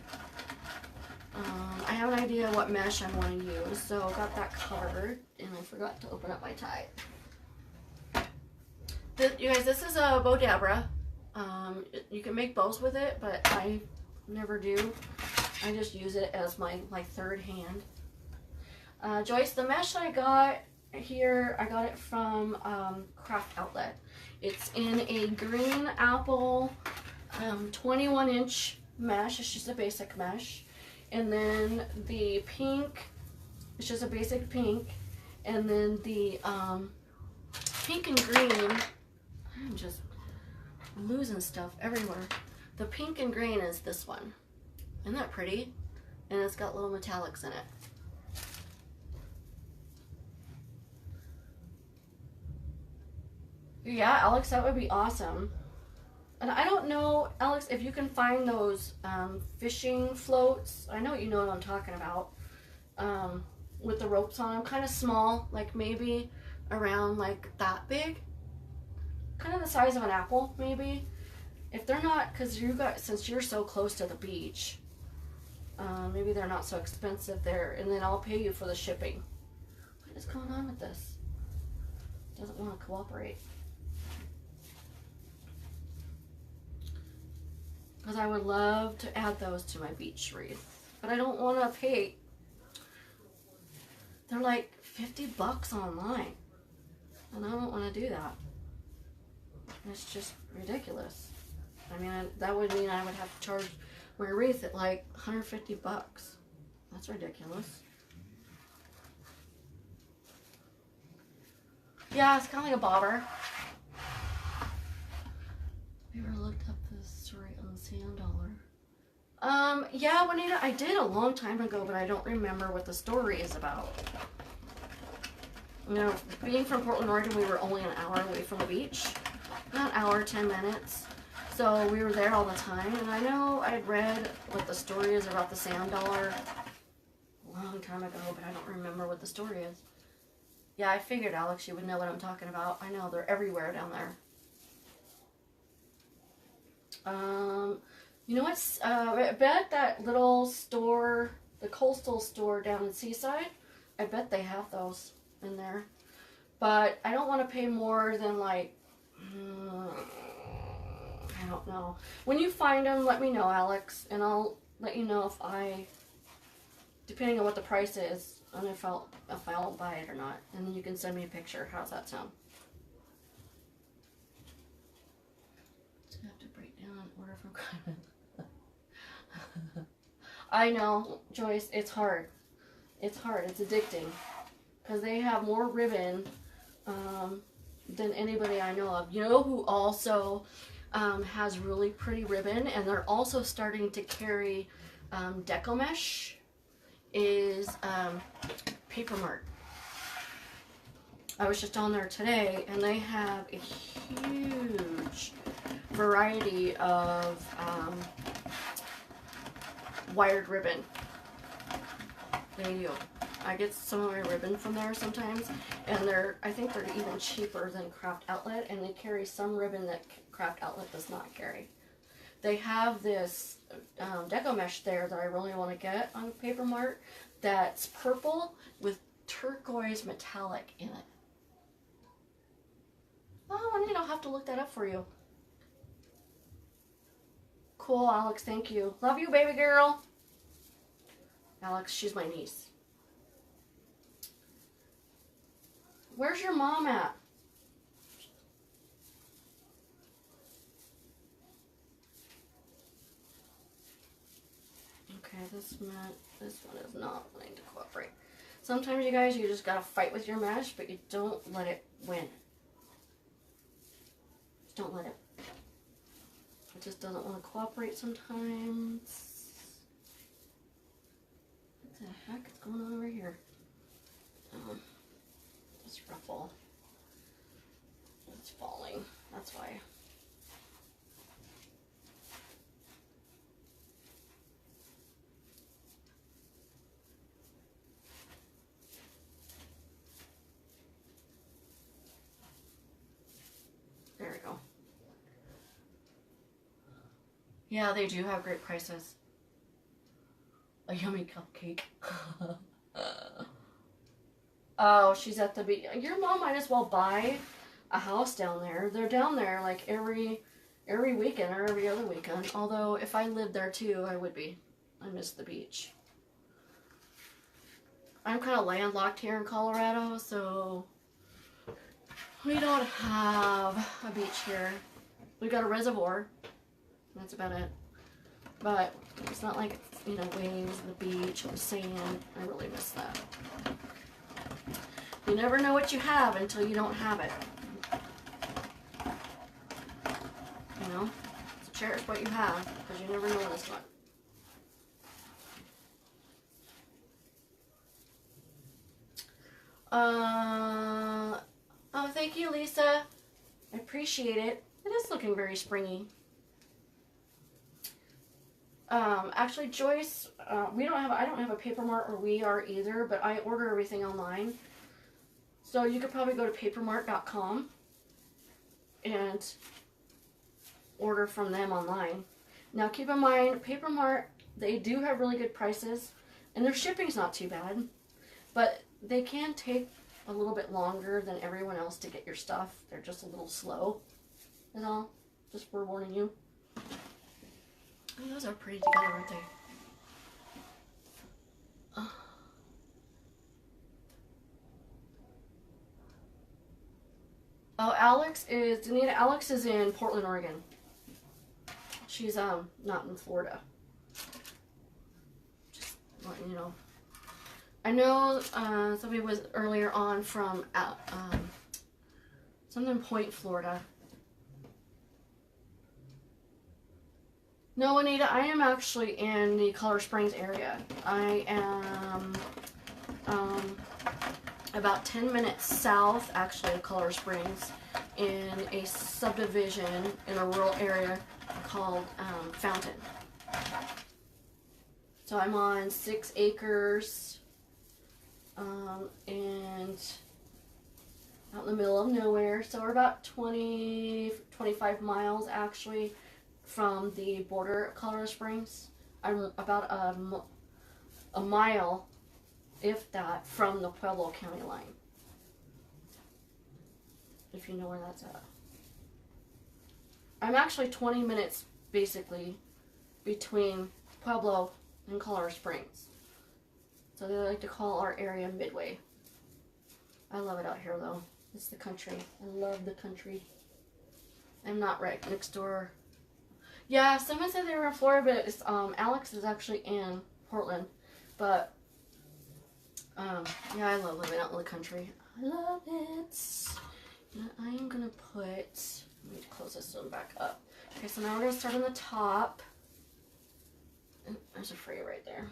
I have an idea what mesh I want to use, so I got that covered, and I forgot to open up my tie. You guys, this is a Bow Dabra. You can make bows with it, but I never do. I just use it as my third hand. Joyce, the mesh I got here, I got it from Craft Outlet. It's in a green apple 21-inch mesh. It's just a basic mesh. And then the pink, it's just a basic pink. And then the pink and green, I'm just losing stuff everywhere. The pink and green is this one. Isn't that pretty? And it's got little metallics in it. Yeah, Alex, that would be awesome. And I don't know, Alex, if you can find those fishing floats. I know you know what I'm talking about. With the ropes on them, kind of small, like maybe around like that big. Kind of the size of an apple, maybe. If they're not, because since you're so close to the beach, maybe they're not so expensive there. And then I'll pay you for the shipping. What is going on with this? It doesn't want to cooperate. Because I would love to add those to my beach wreath. But I don't want to pay. They're like $50 online. And I don't want to do that. It's just ridiculous. I mean, that would mean I would have to charge my wreath at like $150. That's ridiculous. Yeah, it's kind of like a bobber. Have you ever looked up this story on Sand Dollar? Yeah, Juanita, I did a long time ago, but I don't remember what the story is about. You know, being from Portland, Oregon, we were only an hour away from the beach. Not an hour, 10 minutes. So we were there all the time, and I know I'd read what the story is about the Sand Dollar a long time ago, but I don't remember what the story is. Yeah, I figured, Alex, you would know what I'm talking about. I know, they're everywhere down there. You know what? I bet that little store, the coastal store down in Seaside, I bet they have those in there. But I don't want to pay more than like, I don't know. When you find them, let me know, Alex, and I'll let you know if depending on what the price is, and if I'll buy it or not. And then you can send me a picture. How's that sound? Order from I know, Joyce, it's hard. It's hard. It's addicting. Because they have more ribbon than anybody I know of. You know who also has really pretty ribbon, and they're also starting to carry deco mesh, is Paper Mart. I was just on there today, and they have a huge variety of wired ribbon. They do. I get some of my ribbon from there sometimes, and I think they're even cheaper than Craft Outlet, and they carry some ribbon that Craft Outlet does not carry. They have this deco mesh there that I really want to get on Paper Mart that's purple with turquoise metallic in it. Oh, I don't have to look that up for you. Cool, Alex, thank you. Love you, baby girl. Alex, she's my niece. Where's your mom at? Okay, this one is not wanting to cooperate. Sometimes, you guys, you just gotta fight with your mesh, but you don't let it win. Just don't let it. It just doesn't want to cooperate sometimes. What the heck is going on over here? This ruffle. It's falling. That's why. There we go. Yeah, they do have great prices. A yummy cupcake. Oh, she's at the beach. Your mom might as well buy a house down there. They're down there like every weekend or every other weekend. Although if I lived there too, I would be. I miss the beach. I'm kind of landlocked here in Colorado, so we don't have a beach here. We got a reservoir. That's about it. But it's not like, you know, waves, the beach, the sand. I really miss that. You never know what you have until you don't have it. You know? So cherish what you have, because you never know when it's gone. Oh, thank you, Lisa. I appreciate it. It is looking very springy. Actually, Joyce, I don't have a Paper Mart, or we are either, but I order everything online. So you could probably go to papermart.com and order from them online. Now keep in mind, Paper Mart, they do have really good prices, and their shipping's not too bad, but they can take a little bit longer than everyone else to get your stuff. They're just a little slow, is all. Just forewarning you. Oh, those are pretty together, aren't they? Oh, Alex is in Portland, Oregon. She's not in Florida. Just letting you know. I know somebody was earlier on from something Point, Florida. No, Anita, I am actually in the Colorado Springs area. I am about 10 minutes south, actually, of Colorado Springs, in a subdivision in a rural area called Fountain. So I'm on 6 acres and out in the middle of nowhere. So we're about 25 miles, actually, from the border of Colorado Springs. I'm about a mile, if that, from the Pueblo County line. If you know where that's at. I'm actually 20 minutes, basically, between Pueblo and Colorado Springs. So they like to call our area Midway. I love it out here, though. It's the country. I love the country. I'm not right next door. Yeah, someone said they were in Florida, but it's, Alex is actually in Portland. But, yeah, I love living out in the country. I love it. And I am going to put, let me close this one back up. Okay, so now we're going to start on the top. And there's a fray right there.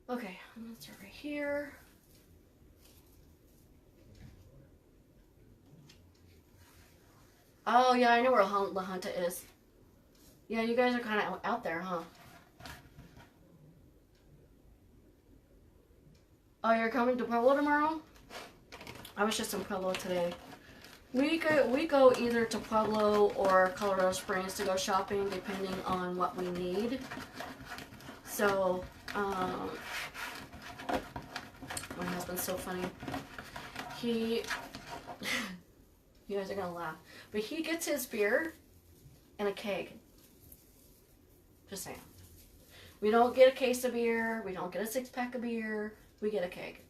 Okay, I'm going to start right here. Oh, yeah, I know where La Junta is. Yeah, you guys are kind of out there, huh? Oh, you're coming to Pueblo tomorrow? I was just in Pueblo today. We go either to Pueblo or Colorado Springs to go shopping, depending on what we need. So, my husband's so funny. He, you guys are gonna laugh, but he gets his beer in a keg. Just saying. We don't get a case of beer. We don't get a 6-pack of beer. We get a keg.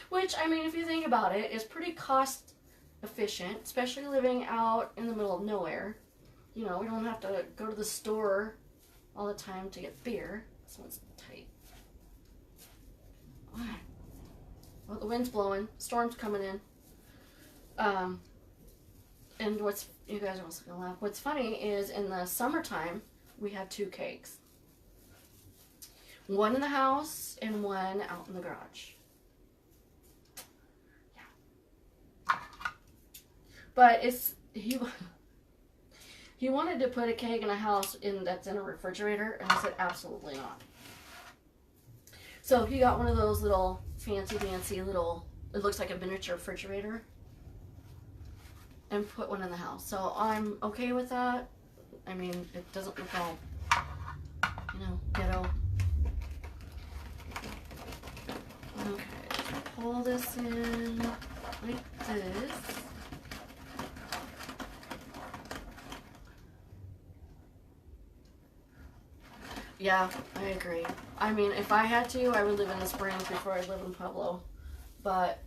Which, I mean, if you think about it, is pretty cost efficient, especially living out in the middle of nowhere. You know, we don't have to go to the store all the time to get beer. This one's tight. Well, the wind's blowing. Storm's coming in. And you guys are also gonna laugh. What's funny is in the summertime, we have 2 kegs. One in the house and one out in the garage. Yeah. But he wanted to put a keg in a house that's in a refrigerator, and I said absolutely not. So he got one of those little fancy little, it looks like a miniature refrigerator, and put one in the house. So I'm okay with that. I mean, it doesn't look all, you know, ghetto. Okay, pull this in like this. Yeah, I agree. I mean, if I had to, I would live in the Springs before I live in Pueblo. But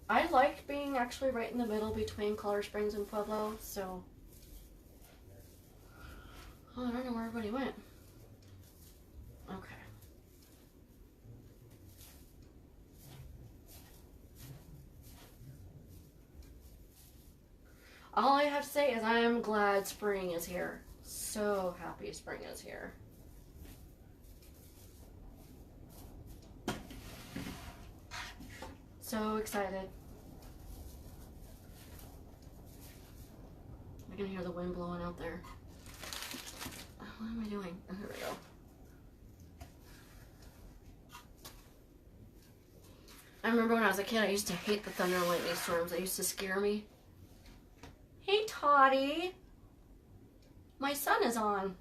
I like being actually right in the middle between Colorado Springs and Pueblo, so. Oh, I don't know where everybody went. Okay. All I have to say is I am glad spring is here. So happy spring is here. So excited. I can hear the wind blowing out there. What am I doing? Oh, here we go. I remember when I was a kid, I used to hate the thunder and lightning storms. They used to scare me. Hey, Toddy. My son is on.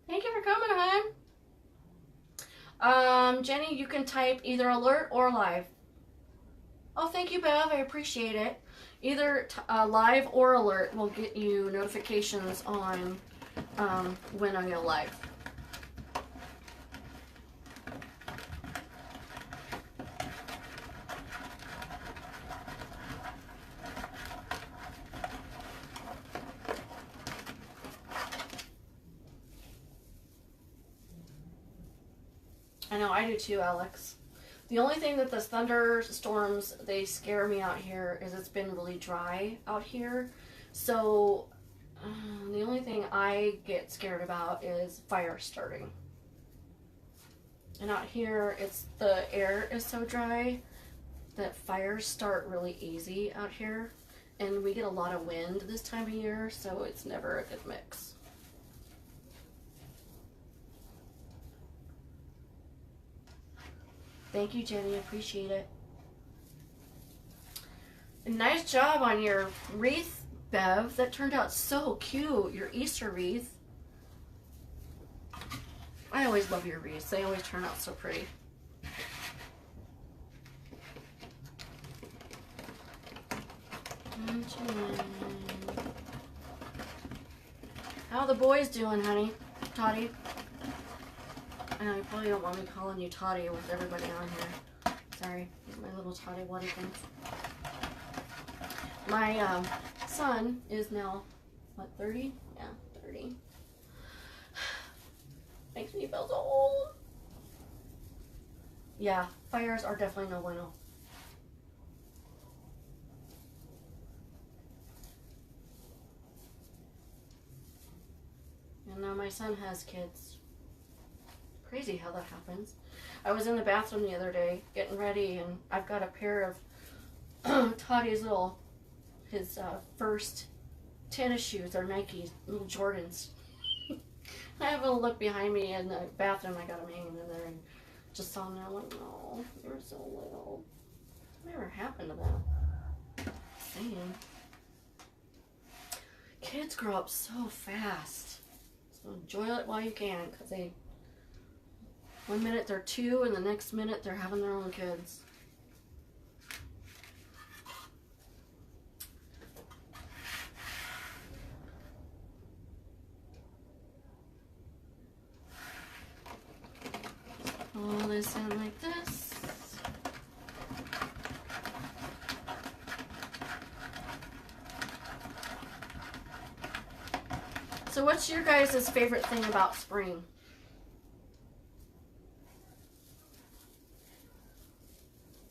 Thank you for coming, hon. Jenny, you can type either alert or live. Oh, thank you, Bev. I appreciate it. Either live or alert will get you notifications on when I go live. I know, I do too, Alex. The only thing that the thunderstorms, they scare me out here is it's been really dry out here. So the only thing I get scared about is fire starting. And out here, the air is so dry that fires start really easy out here. And we get a lot of wind this time of year, so it's never a good mix. Thank you, Jenny. Appreciate it. And nice job on your wreath, Bev. That turned out so cute. Your Easter wreath. I always love your wreaths. They always turn out so pretty. How are the boys doing, honey? Toddy? And I probably don't want me calling you Toddy with everybody on here. Sorry, my little Toddy Waddykins. My son is now, what, 30? Yeah, 30. Makes me feel so old. Yeah, fires are definitely no bueno. And now my son has kids. Crazy how that happens. I was in the bathroom the other day getting ready, and I've got a pair of Toddy's his first tennis shoes. They're Nike, little Jordans. I have a look behind me in the bathroom. I got them hanging in there and just saw them there. I'm like, no, they were so little. Whatever happened to them? Saying. Kids grow up so fast. So enjoy it while you can, because they, one minute they're 2 and the next minute they're having their own kids. Pull this in like this. So what's your guys' favorite thing about spring?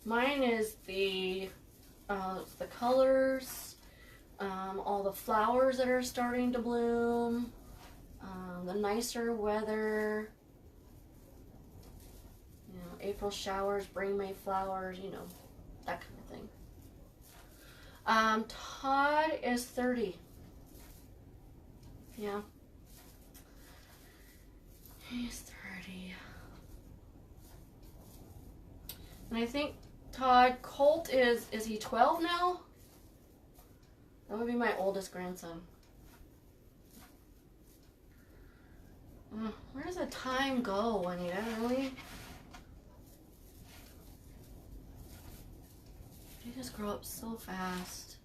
Mine is the colors, all the flowers that are starting to bloom, the nicer weather, you know, April showers, bring May flowers, you know, that kind of thing. Todd is 30. Yeah. He's 30. And I think Colt is he 12 now? That would be my oldest grandson. Where does the time go, Anita? Really? They just grow up so fast.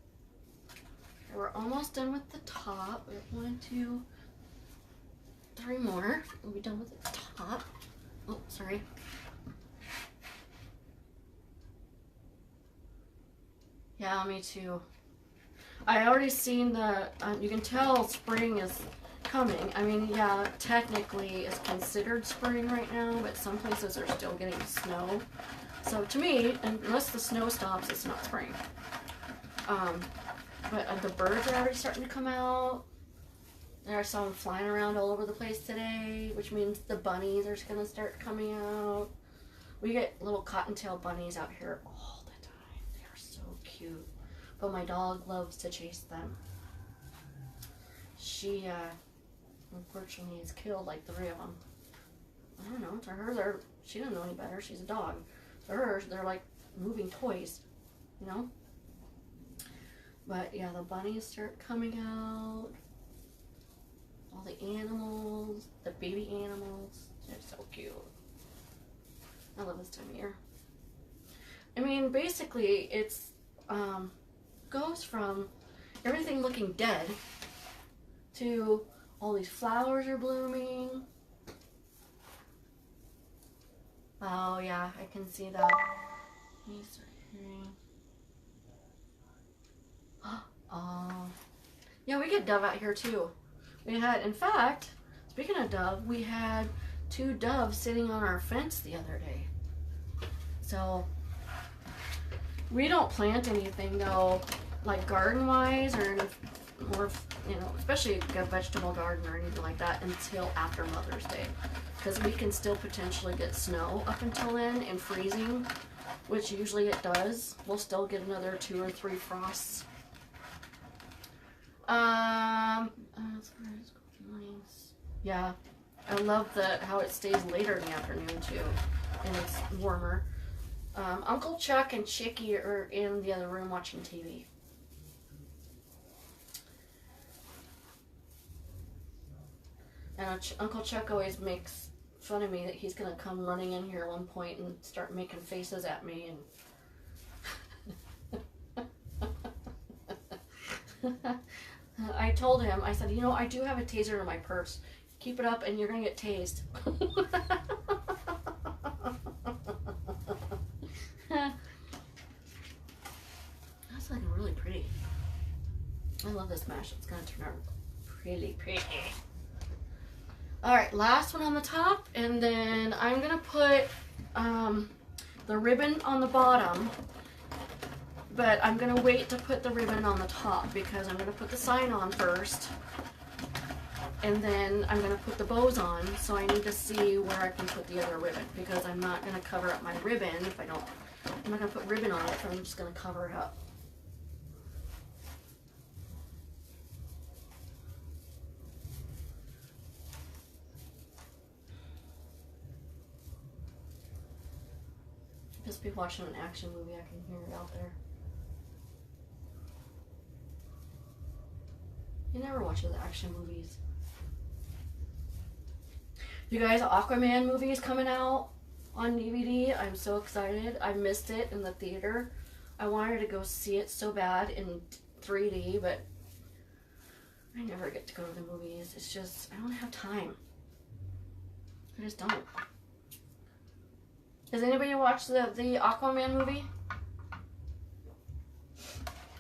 Okay, we're almost done with the top. We have 1, 2, 3 more. We'll be done with the top. Oh, sorry. Yeah, me too. I already seen the, you can tell spring is coming. I mean, yeah, technically it's considered spring right now, but some places are still getting snow. So to me, unless the snow stops, it's not spring. But the birds are already starting to come out. I saw them flying around all over the place today, which means the bunnies are going to start coming out. We get little cottontail bunnies out here all the time. They are so cute. But my dog loves to chase them. She, unfortunately, has killed like 3 of them. I don't know. To her, she doesn't know any better. She's a dog. To her, they're like moving toys, you know? But yeah, the bunnies start coming out. All the animals, the baby animals. They're so cute. I love this time of year. I mean, basically, it's goes from everything looking dead to all these flowers are blooming. Oh yeah, I can see that. These are here. Oh, yeah, we get dove out here too. We had, in fact, speaking of dove, we had 2 doves sitting on our fence the other day. So we don't plant anything though, like garden-wise or more, you know, especially a vegetable garden or anything like that until after Mother's Day, because we can still potentially get snow up until then and freezing, which usually it does. We'll still get another 2 or 3 frosts. Yeah, I love how it stays later in the afternoon too, and it's warmer. Uncle Chuck and Chicky are in the other room watching TV. And Uncle Chuck always makes fun of me that he's gonna come running in here at one point and start making faces at me and I told him, I said, you know, I do have a taser in my purse. Keep it up and you're gonna get tased. I love this mesh. It's going to turn out really pretty. Alright, last one on the top, and then I'm going to put the ribbon on the bottom, but I'm going to wait to put the ribbon on the top because I'm going to put the sign on first, and then I'm going to put the bows on, so I need to see where I can put the other ribbon because I'm not going to cover up my ribbon if I don't, I'm not going to put ribbon on it, so I'm just going to cover it up. Just be watching an action movie, I can hear it out there. You never watch the action movies. You guys, Aquaman movie is coming out on DVD. I'm so excited. I missed it in the theater. I wanted to go see it so bad in 3D, but I never get to go to the movies. It's just, I don't have time. I just don't. Has anybody watched the Aquaman movie?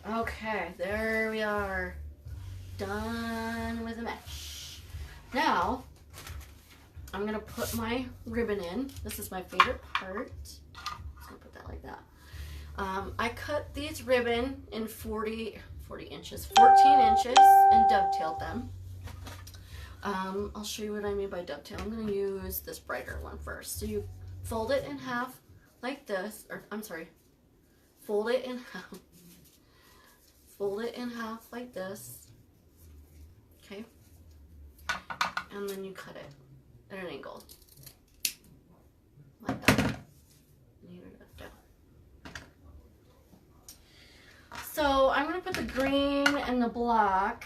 Okay, there we are. Done with the mesh. Now, I'm going to put my ribbon in. This is my favorite part. Just going to put that like that. I cut these ribbon in 14 inches, and dovetailed them. I'll show you what I mean by dovetail. I'm going to use this brighter one first. So you fold it in half like this, or I'm sorry, fold it in half. Fold it in half like this. Okay. And then you cut it at an angle. Like that. So I'm going to put the green and the black.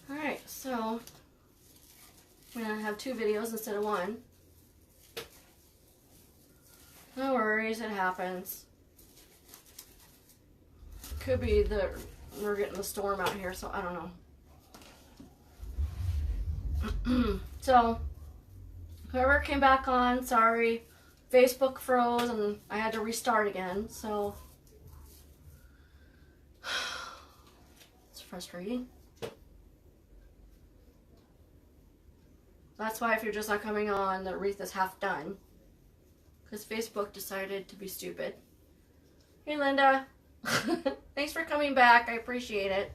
Alright, so I'm going to have 2 videos instead of 1. No worries, it happens. Could be that we're getting the storm out here, so I don't know. So, whoever came back on, sorry. Facebook froze and I had to restart again, so it's frustrating. That's why if you're just not coming on, the wreath is half done. Because Facebook decided to be stupid. Hey Linda. Thanks for coming back. I appreciate it.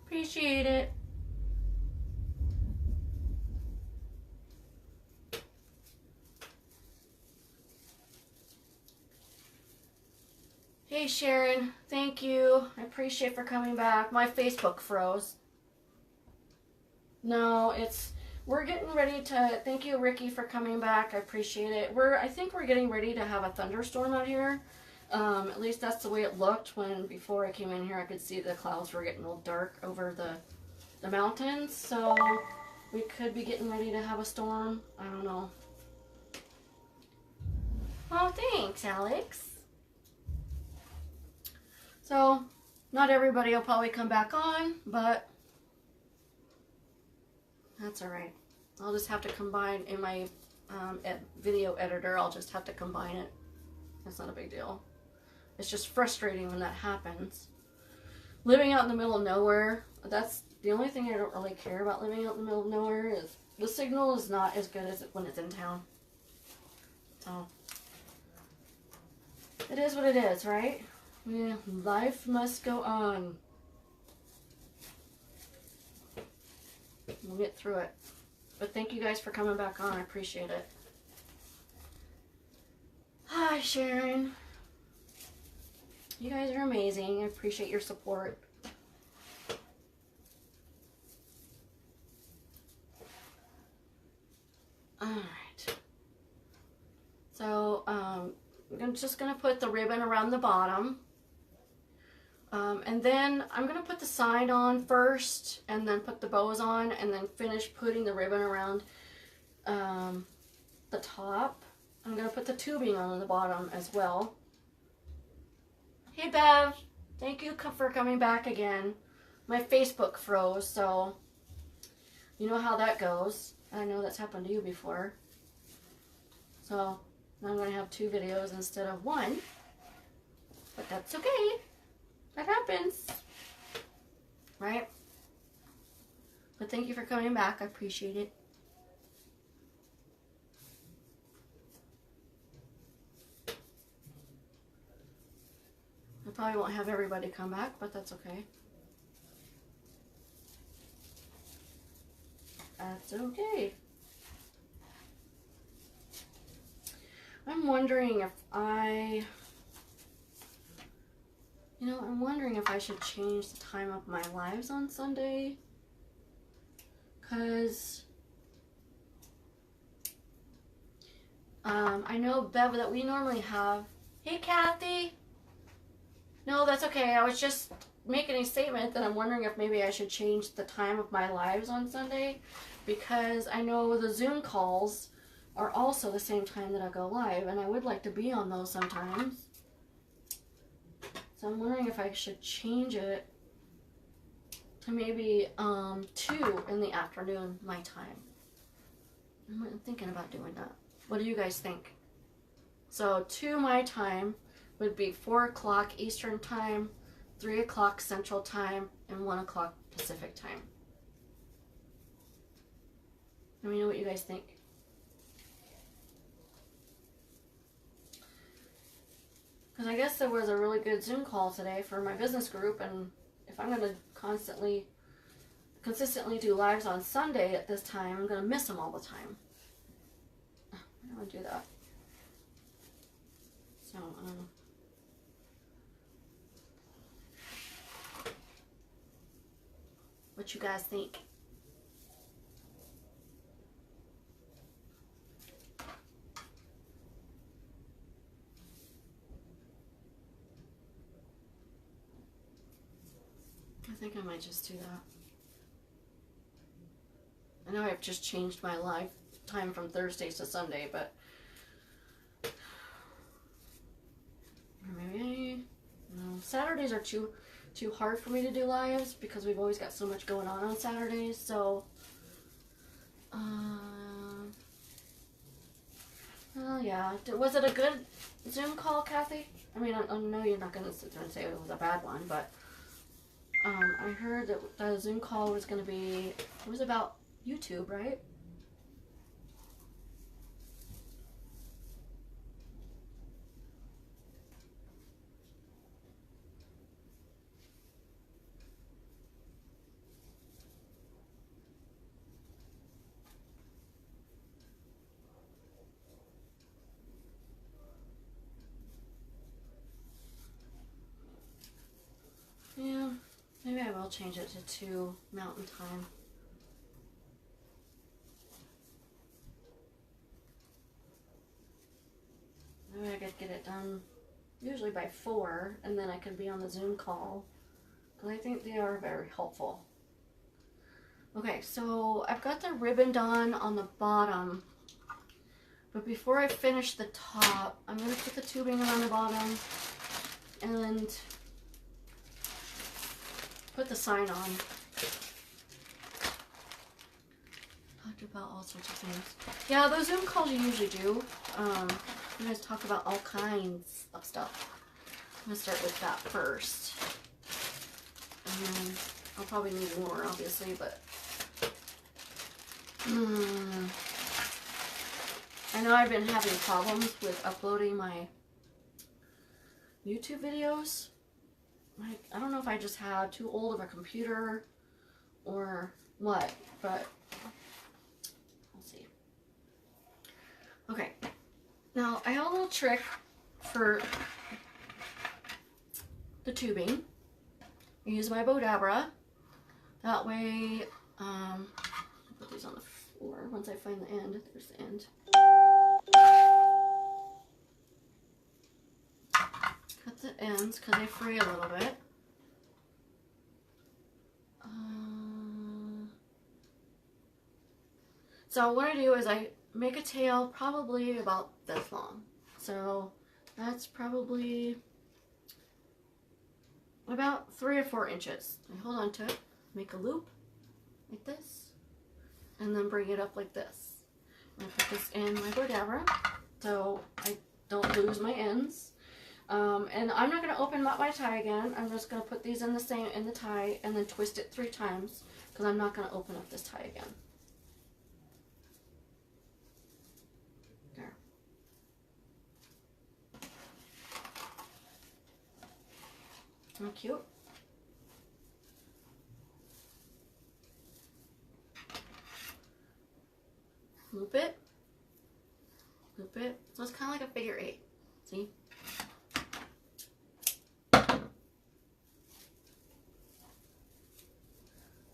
Appreciate it. Hey Sharon. Thank you. I appreciate for coming back. My Facebook froze. No, we're getting ready to, thank you Ricky for coming back, I appreciate it. I think we're getting ready to have a thunderstorm out here. At least that's the way it looked before I came in here. I could see the clouds were getting a little dark over the mountains, so we could be getting ready to have a storm. I don't know. Oh, thanks Alex. So, not everybody will probably come back on, but that's alright. I'll just have to combine in my video editor. I'll just have to combine it. That's not a big deal. It's just frustrating when that happens. Living out in the middle of nowhere, that's the only thing I don't really care about living out in the middle of nowhere is the signal is not as good as when it's in town. So, it is what it is, right? Yeah, life must go on. We'll get through it. But thank you guys for coming back on. I appreciate it. Hi, Sharon. You guys are amazing. I appreciate your support. Alright. So, I'm just going to put the ribbon around the bottom. And then I'm going to put the sign on first, and then put the bows on, and then finish putting the ribbon around the top. I'm going to put the tubing on the bottom as well. Hey Bev, thank you for coming back again. my Facebook froze, so you know how that goes. I know that's happened to you before. So now I'm going to have 2 videos instead of 1. But that's okay. That happens. Right? But thank you for coming back. I appreciate it. I probably won't have everybody come back, but that's okay. That's okay. I'm wondering if I'm wondering if I should change the time of my lives on Sunday. Because I know, Bev, that we normally have... Hey, Kathy! No, that's okay. I was just making a statement that I'm wondering if maybe I should change the time of my lives on Sunday. Because I know the Zoom calls are also the same time that I go live. And I would like to be on those sometimes. So I'm wondering if I should change it to maybe 2 in the afternoon, my time. I'm thinking about doing that. What do you guys think? So 2 my time would be 4 o'clock Eastern time, 3 o'clock Central time, and 1 o'clock Pacific time. Let me know what you guys think. Because I guess there was a really good Zoom call today for my business group, and if I'm going to consistently do lives on Sunday at this time, I'm going to miss them all the time. I don't want to do that. So, what you guys think? I think I might just do that. I know I've just changed my live time from Thursdays to Sunday, but maybe Saturdays are too hard for me to do lives because we've always got so much going on Saturdays. So, well, yeah. Was it a good Zoom call, Kathy? I mean, I know you're not going to sit there and say it was a bad one, but I heard that the Zoom call was going to be, it was about YouTube, right? Yeah, maybe I will change it to 2 Mountain Time. Maybe I could get it done usually by 4, and then I could be on the Zoom call. Because I think they are very helpful. Okay, so I've got the ribbon done on the bottom. But before I finish the top, I'm going to put the tubing around the bottom and put the sign on. Talked about all sorts of things. Yeah, those Zoom calls you usually do. You guys talk about all kinds of stuff. I'm going to start with that first. And then I'll probably need more, obviously, but... I know I've been having problems with uploading my YouTube videos. I don't know if I just have too old of a computer or what, but we'll see. Okay, now I have a little trick for the tubing. I use my Bodabra. That way, I'll put these on the floor once I find the end. There's the end. Cut the ends because they fray a little bit. So what I do is I make a tail probably about this long. So that's probably about 3 or 4 inches. I hold on to it, make a loop like this, and then bring it up like this. I put this in my Gordabra so I don't lose my ends. And I'm not going to open up my tie again. I'm just going to put these in the tie and then twist it 3 times because I'm not going to open up this tie again. There. Isn't that cute? Loop it. Loop it. So it's kind of like a figure 8. See?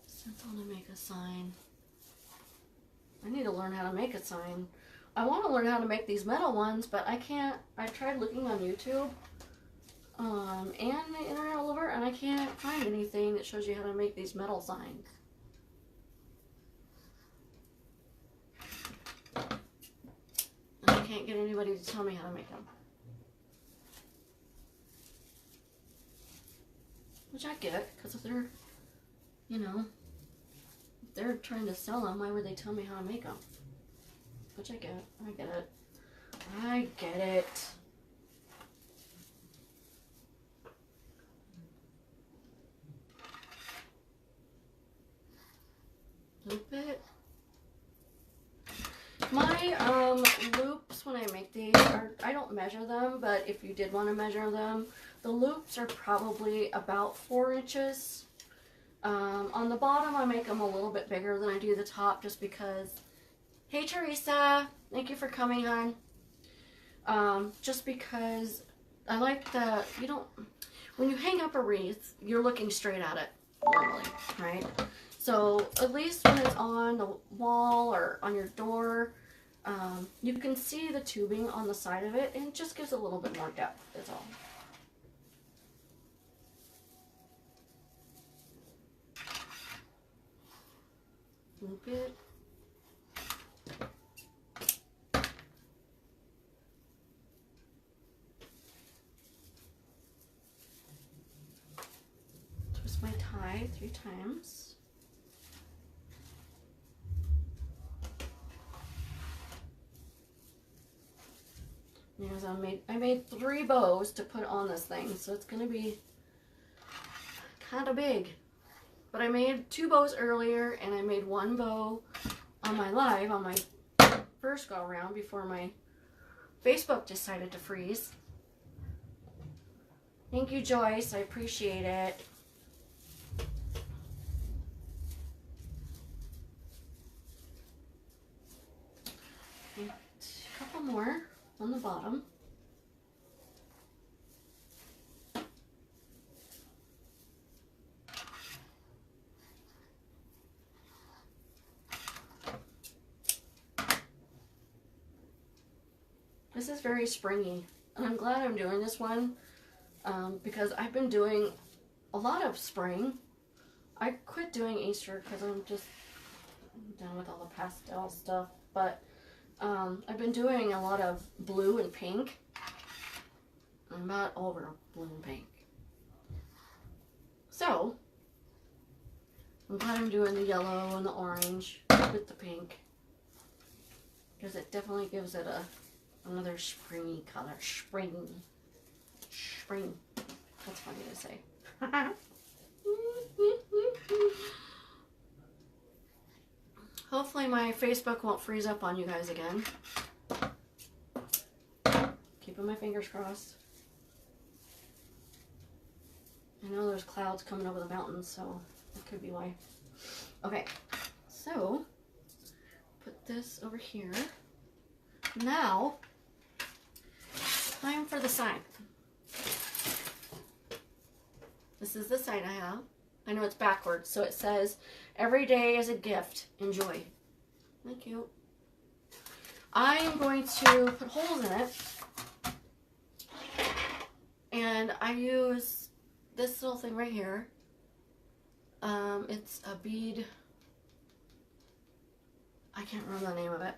Simple to make a sign. I need to learn how to make a sign. I want to learn how to make these metal ones, but I can't. I tried looking on YouTube and the internet all over, and I can't find anything that shows you how to make these metal signs. And I can't get anybody to tell me how to make them. Which I get, because if they're, you know, if they're trying to sell them, why would they tell me how to make them? Which I get. I get it. I get it. Loop it. My loops when I make these are, I don't measure them, but if you did want to measure them, the loops are probably about 4 inches. On the bottom I make them a little bit bigger than I do the top just because, hey Teresa, thank you for coming on. Just because I like the, you don't, when you hang up a wreath, you're looking straight at it normally, right? So at least when it's on the wall or on your door, you can see the tubing on the side of it, and it just gives a little bit more depth, is all. Loop it. Twist my tie 3 times. Because I made 3 bows to put on this thing, so it's gonna be kind of big. But I made 2 bows earlier, and I made 1 bow on my live on my first go around before my Facebook decided to freeze. Thank you, Joyce. I appreciate it. And a couple more on the bottom. This is very springy, and I'm glad I'm doing this one because I've been doing a lot of spring. I quit doing Easter because I'm just done with all the pastel stuff, but I've been doing a lot of blue and pink. I'm not over blue and pink. So, I'm glad I'm doing the yellow and the orange with the pink, because it definitely gives it another springy color. Spring. That's funny to say. Hopefully my Facebook won't freeze up on you guys again. Keeping my fingers crossed. I know there's clouds coming over the mountains, so that could be why. Okay, so put this over here. Now, time for the sign. This is the sign I have. I know it's backwards, so it says, "Every day is a gift. Enjoy." Thank you. I am going to put holes in it, and I use this little thing right here. It's a bead. I can't remember the name of it.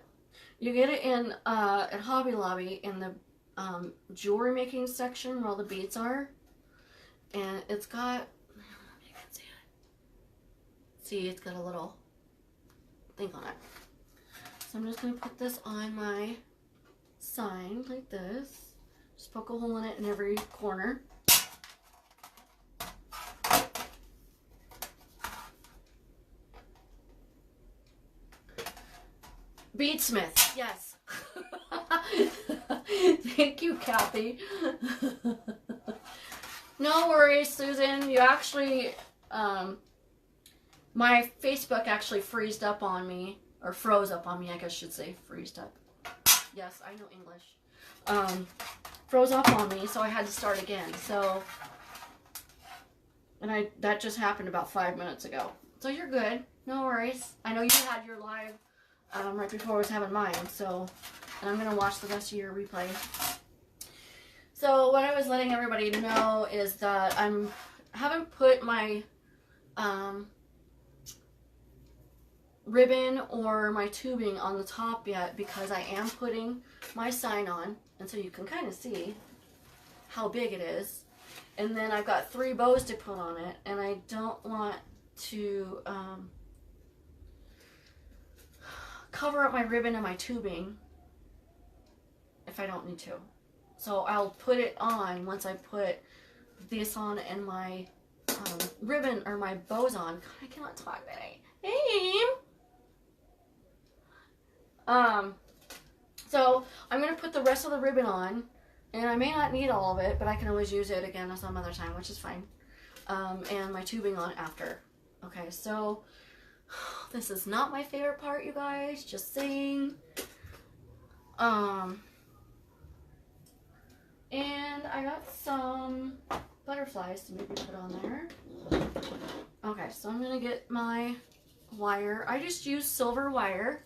You get it in at Hobby Lobby in the jewelry making section where all the beads are. And it's got, I don't know if you can see it. See, it's got a little thing on it. So I'm just going to put this on my sign like this. Just poke a hole in it in every corner. Beadsmith, yes. Thank you, Kathy. No worries, Susan. You actually, my Facebook actually froze up on me, or froze up on me, I guess I should say, freezed up. Yes, I know English. Froze up on me, so I had to start again. So, and that just happened about 5 minutes ago. So you're good. No worries. I know you had your live right before I was having mine. So, and I'm gonna watch the rest of your replay. So what I was letting everybody know is that haven't put my ribbon or my tubing on the top yet because I am putting my sign on, and so you can kind of see how big it is. And then I've got 3 bows to put on it, and I don't want to cover up my ribbon and my tubing if I don't need to. So I'll put it on once I put this on and my ribbon or my bows on. God, I cannot talk today. Hey. So I'm going to put the rest of the ribbon on, and I may not need all of it, but I can always use it again some other time, which is fine. And my tubing on after. Okay, so this is not my favorite part, you guys, just saying. And I got some butterflies to maybe put on there. Okay, so I'm going to get my wire. I just use silver wire.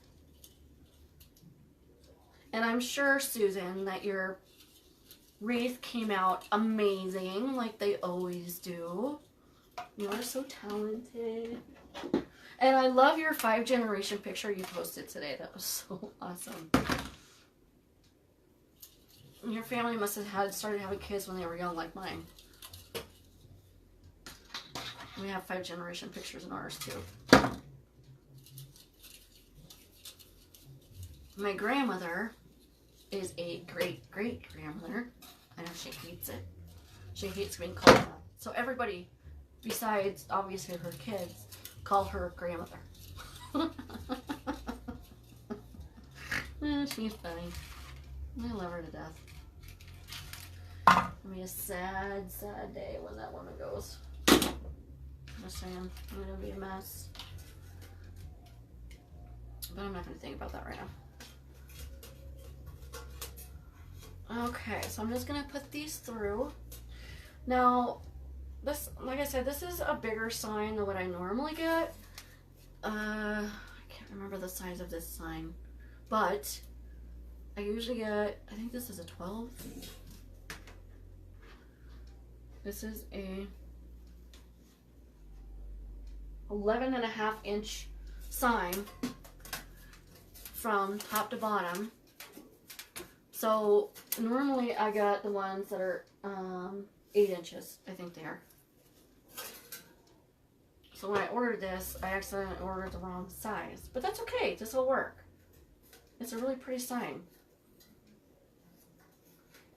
And I'm sure, Susan, that your wreath came out amazing, like they always do. You are so talented. And I love your 5-generation picture you posted today. That was so awesome. Your family must have started having kids when they were young, like mine. We have 5-generation pictures in ours, too. My grandmother is a great-great-grandmother. I know she hates it. She hates being called that. So everybody, besides obviously her kids, call her grandmother. She's funny. I love her to death. It'll be a sad, sad day when that woman goes. Just saying, I'm gonna be a mess. But I'm not gonna think about that right now. Okay, so I'm just gonna put these through. Now, this, like I said, this is a bigger sign than what I normally get. I can't remember the size of this sign, but I usually get, I think this is a 12. This is a 11.5-inch sign from top to bottom. So normally I got the ones that are 8 inches, I think they are. So when I ordered this, I accidentally ordered the wrong size. But that's okay, this will work. It's a really pretty sign.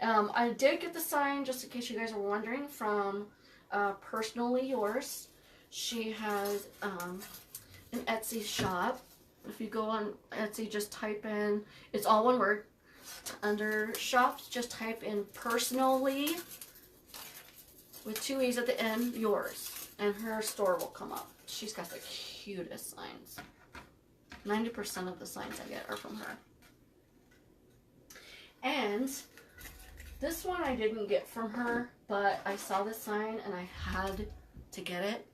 I did get the sign, just in case you guys are wondering, from PersonaLee Yours. She has an Etsy shop. If you go on Etsy, just type in, it's all one word. Under shops, just type in PersonaLee with 2 E's at the end, Yours, and her store will come up. She's got the cutest signs. 90% of the signs I get are from her. And this one I didn't get from her, but I saw this sign and I had to get it.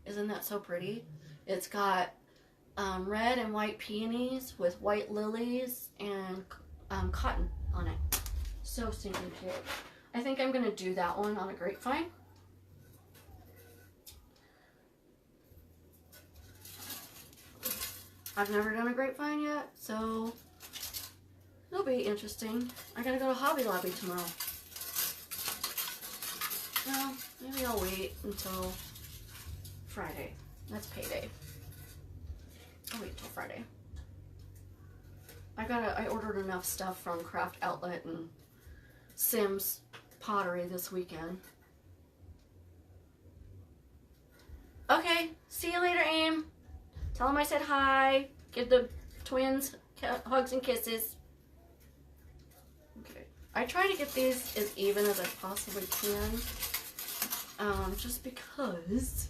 Isn't that so pretty? It's got red and white peonies with white lilies and cotton on it. So stinking cute. I think I'm going to do that one on a grapevine. I've never done a grapevine yet, so it'll be interesting. I gotta go to Hobby Lobby tomorrow. Well, maybe I'll wait until Friday. That's payday. I'll wait until Friday. I ordered enough stuff from Craft Outlet and Sims Pottery this weekend. Okay, see you later, Aim. Tell them I said hi. Give the twins hugs and kisses. Okay, I try to get these as even as I possibly can, just because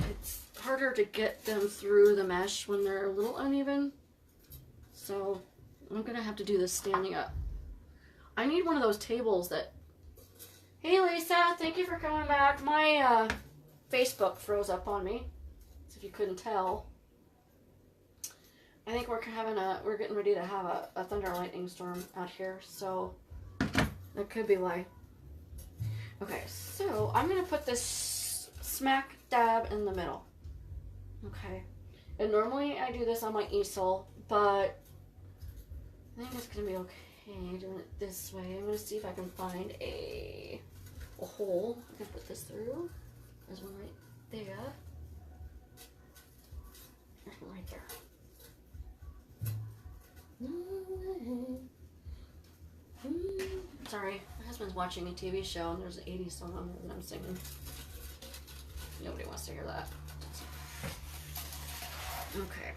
it's harder to get them through the mesh when they're a little uneven. So I'm gonna have to do this standing up. I need one of those tables that... Hey Lisa, thank you for coming back. My Facebook froze up on me, so if you couldn't tell. I think we're getting ready to have a thunder and lightning storm out here, so that could be why. Okay, so I'm gonna put this smack dab in the middle. Okay, and normally I do this on my easel, but I think it's gonna be okay doing it this way. I'm gonna see if I can find a hole I can put this through. There's one right there. There's one right there. Sorry, my husband's watching a TV show and there's an 80s song on there that I'm singing. Nobody wants to hear that. Okay.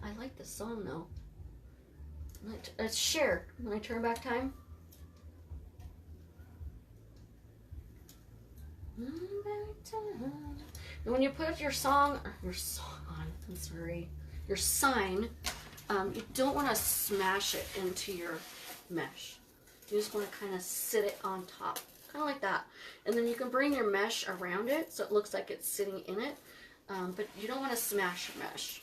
I like this song though. It's Cher. When I turn back time. And when you put your sign you don't want to smash it into your mesh. You just want to kind of sit it on top, kind of like that. And then you can bring your mesh around it so it looks like it's sitting in it, but you don't want to smash your mesh.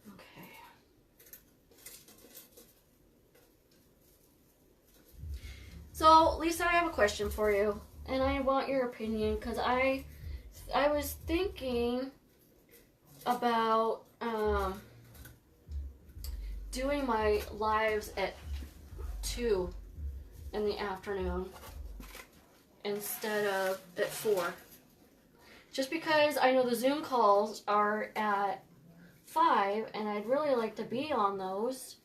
Okay. So, Lisa, I have a question for you, and I want your opinion because I was thinking about doing my lives at 2 in the afternoon instead of at 4. Just because I know the Zoom calls are at 5 and I'd really like to be on those.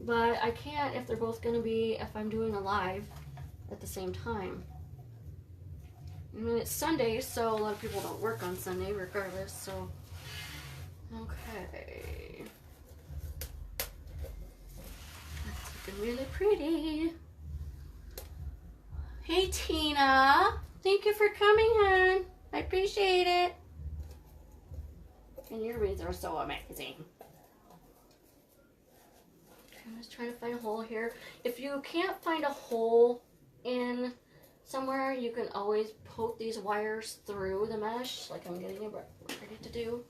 But I can't if they're both going to be, if I'm doing a live at the same time. I mean, it's Sunday, so a lot of people don't work on Sunday regardless, so. Okay. That's looking really pretty. Hey, Tina. Thank you for coming, hon. I appreciate it. And your wreaths are so amazing. I'm just trying to find a hole here. If you can't find a hole in somewhere, you can always poke these wires through the mesh, like I'm getting it ready to do.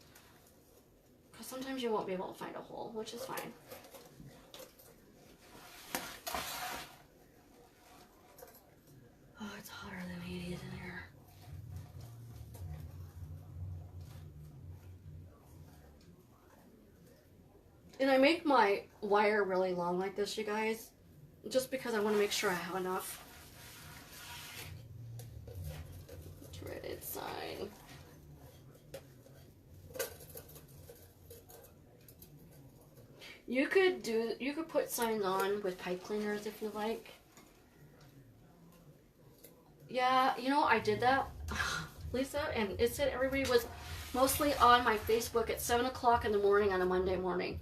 Because sometimes you won't be able to find a hole, which is fine. Oh, it's hotter than 80s in here. And I make my wire really long like this, you guys, just because I want to make sure I have enough. Threaded sign. You could put signs on with pipe cleaners if you like. Yeah, you know, I did that, Lisa, and it said everybody was mostly on my Facebook at 7 o'clock in the morning on a Monday morning.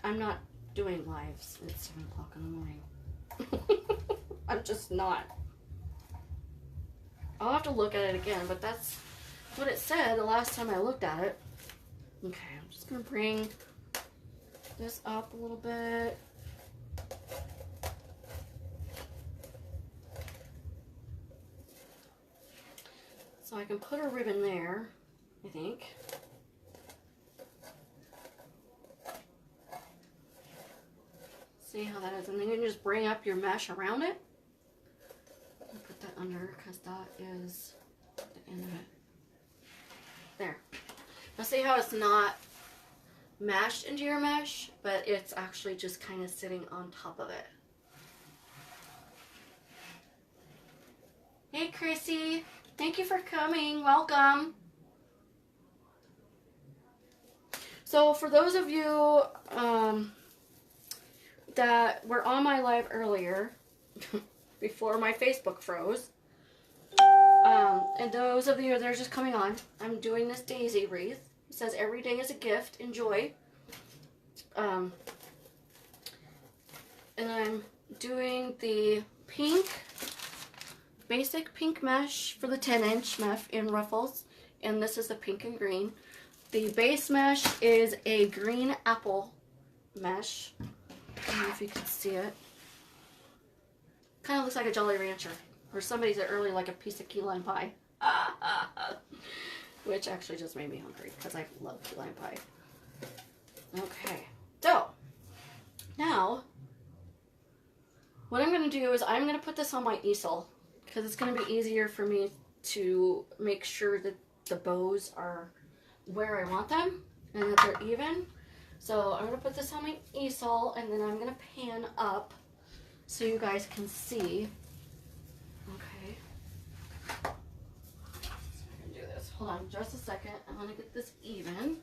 I'm not doing lives at 7 o'clock in the morning. I'm just not. I'll have to look at it again, but that's what it said the last time I looked at it. Okay, I'm just going to bring this up a little bit. So I can put a ribbon there, I think. See how that is, and then you can just bring up your mesh around it. I'll put that under because that is the end of it. There. Now see how it's not mashed into your mesh, but it's actually just kind of sitting on top of it. Hey Chrissy, thank you for coming. Welcome. So for those of you that were on my live earlier, before my Facebook froze, and those of you that are just coming on, I'm doing this daisy wreath. It says every day is a gift. Enjoy. And I'm doing the pink, basic pink mesh for the 10-inch mesh in ruffles. And this is the pink and green. The base mesh is a green apple mesh. I don't know if you can see it. Kind of looks like a Jolly Rancher. Or somebody said earlier like a piece of key lime pie. Which actually just made me hungry because I love key lime pie. Okay. So, now, what I'm going to do is I'm going to put this on my easel. Because it's going to be easier for me to make sure that the bows are where I want them. And that they're even. So I'm going to put this on my easel. And then I'm going to pan up so you guys can see. Okay. So I'm going to do this. Hold on just a second. I want to get this even.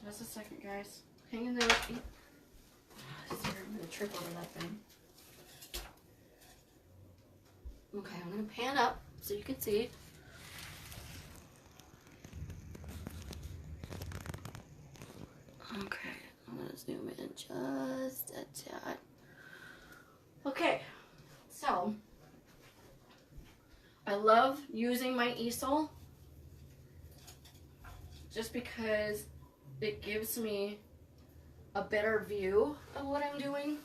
Just a second, guys. Hang in there with me. I'm going to trip over that thing. Okay, I'm going to pan up so you can see. Okay, I'm going to zoom in just a tad. Okay, so I love using my easel just because it gives me a better view of what I'm doing.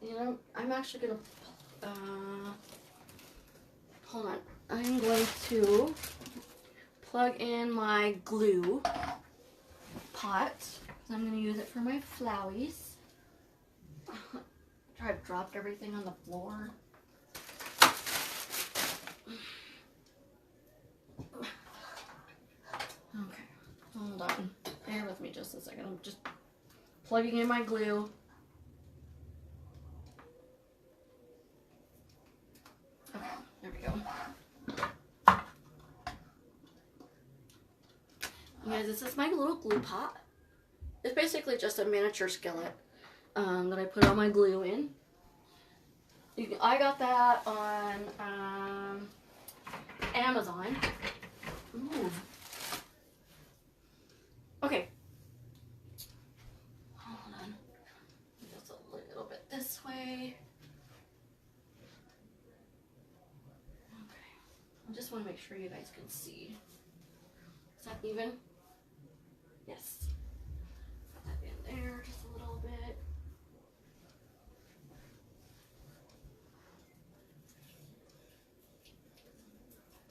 You know, I'm actually going to, hold on, I'm going to plug in my glue pot. I'm going to use it for my flowies. I've dropped everything on the floor. Okay, hold on. Bear with me just a second. I'm just plugging in my glue. Okay, there we go. Guys, this is my little glue pot. It's basically just a miniature skillet that I put all my glue in. I got that on Amazon. Ooh. Okay. Hold on. Just a little bit this way. Okay. I just want to make sure you guys can see. Is that even? Yes. Put that in there just a little bit.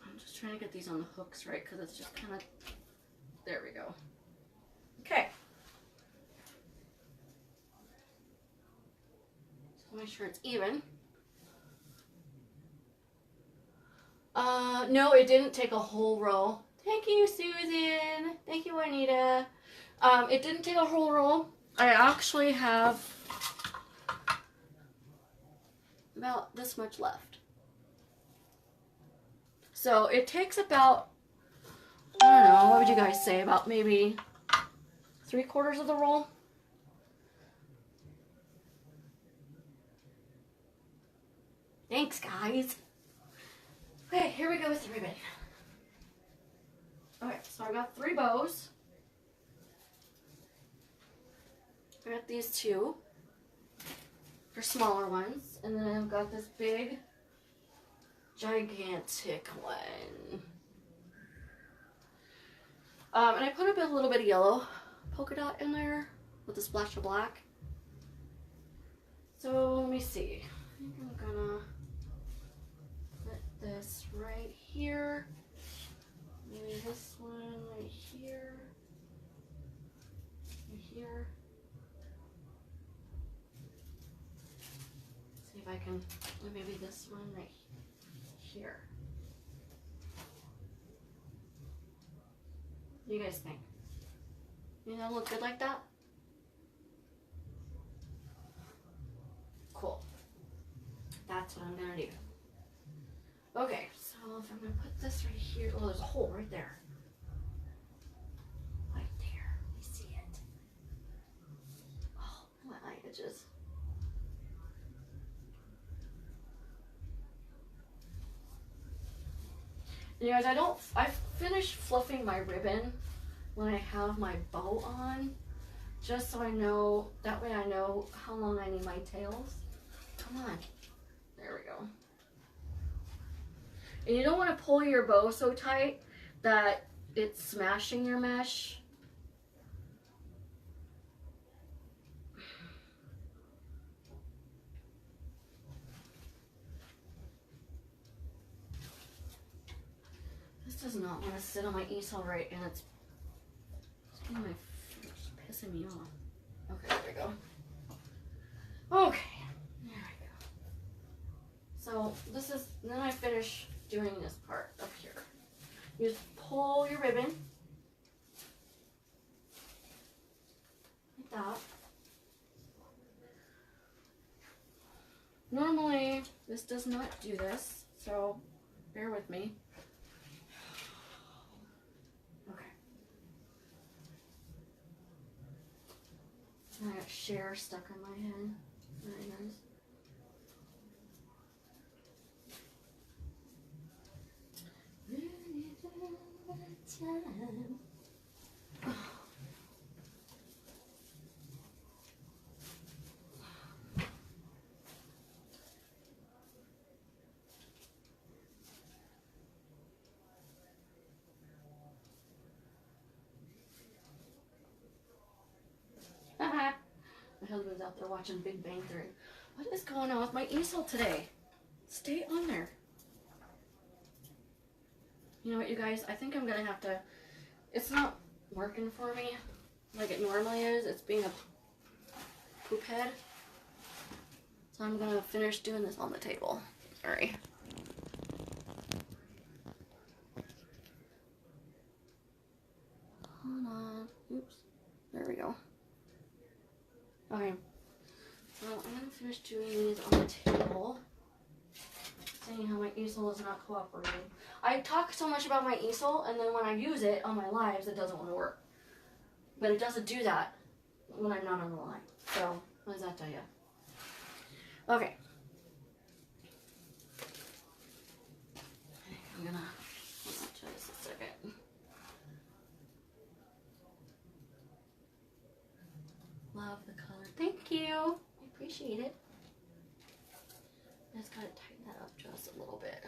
I'm just trying to get these on the hooks right because it's just kind of, there we go. Okay. So make sure it's even. No, it didn't take a whole row. Thank you, Susan. Thank you, Juanita. It didn't take a whole roll. I actually have about this much left. So it takes about, I don't know, what would you guys say? About maybe 3/4 of the roll. Thanks, guys. Okay, here we go with the ribbon. Alright, so I got 3 bows. I got these 2. They're smaller ones. And then I've got this big, gigantic one. And I put a little bit of yellow polka dot in there with a splash of black. So let me see. I think I'm gonna put this right here. Maybe this one right here. Right here. See if I can, maybe this one right here. What do you guys think? You know, look good like that? Cool. That's what I'm gonna do. Okay, so if I'm gonna put this right here, oh, there's a hole right there. Right there. You see it? Oh, my eye edges. You guys, I finished fluffing my ribbon when I have my bow on, just so I know, that way I know how long I need my tails. Come on. There we go. And you don't want to pull your bow so tight that it's smashing your mesh. This does not want to sit on my easel right, and it's getting it's pissing me off. Okay, there we go. Okay, there we go. So this is, then I finish doing this part up here. You just pull your ribbon like that. Normally this does not do this, so bear with me. Okay. I got share stuck on my head. Very nice. Time. My husband's out there watching Big Bang Theory. What is going on with my easel today? Stay on there. You know what, you guys? I think I'm going to have to... It's not working for me like it normally is. It's being a poop head. So I'm going to finish doing this on the table. Sorry. Hold on. Oops. There we go. Okay. So I'm going to finish doing these on the table. Saying how my easel is not cooperating. I talk so much about my easel, and then when I use it on my lives, it doesn't want to work. But it doesn't do that when I'm not on the line. So, what does that tell you? Okay. I'm gonna, hold on just a second. Love the color. Thank you. I appreciate it. I just gotta tighten that up just a little bit.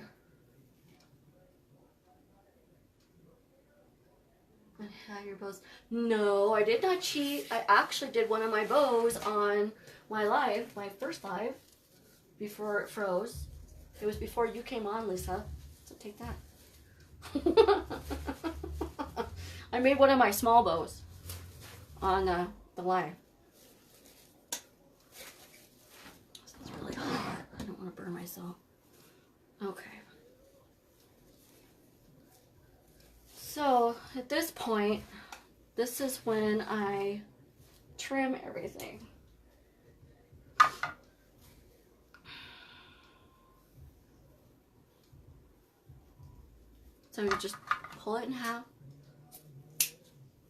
And have your bows. No, I did not cheat. I actually did one of my bows on my live, my first live, before it froze. It was before you came on, Lisa. So take that. I made one of my small bows on the live. This is really hot. I don't want to burn myself. Okay. So at this point, this is when I trim everything. So you just pull it in half,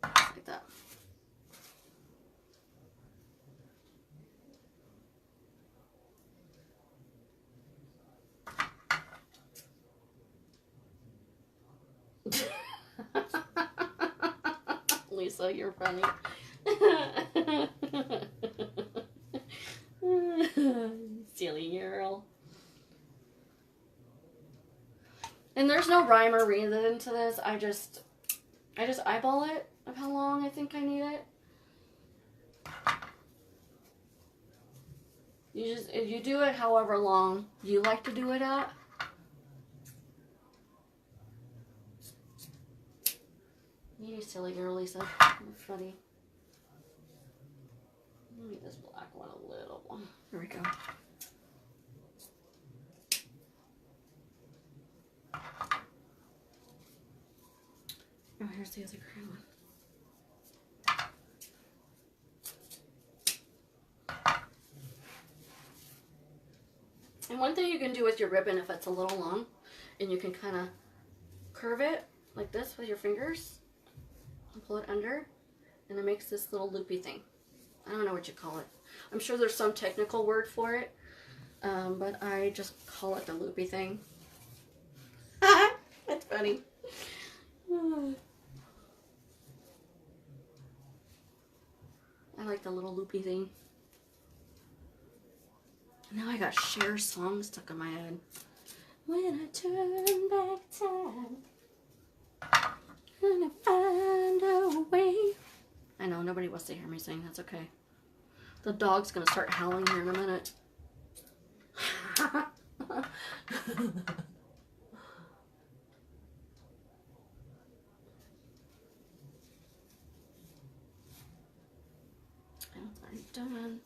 like that. Lisa, you're funny. Silly girl. And there's no rhyme or reason to this. I just eyeball it of how long I think I need it. You do it however long you like to do it at. You silly girl, Lisa. You're funny. Let me this black one a little one. There we go. Oh, here's Where's the other green one? And one thing you can do with your ribbon, if it's a little long, and you can kind of curve it like this with your fingers and pull it under, and it makes this little loopy thing. I don't know what you call it. I'm sure there's some technical word for it, but I just call it the loopy thing. That's funny. I like the little loopy thing. Now I got Cher's song stuck in my head. When I turn back time, and I find a way. I know, nobody wants to hear me sing. That's okay. The dog's gonna start howling here in a minute. I already done.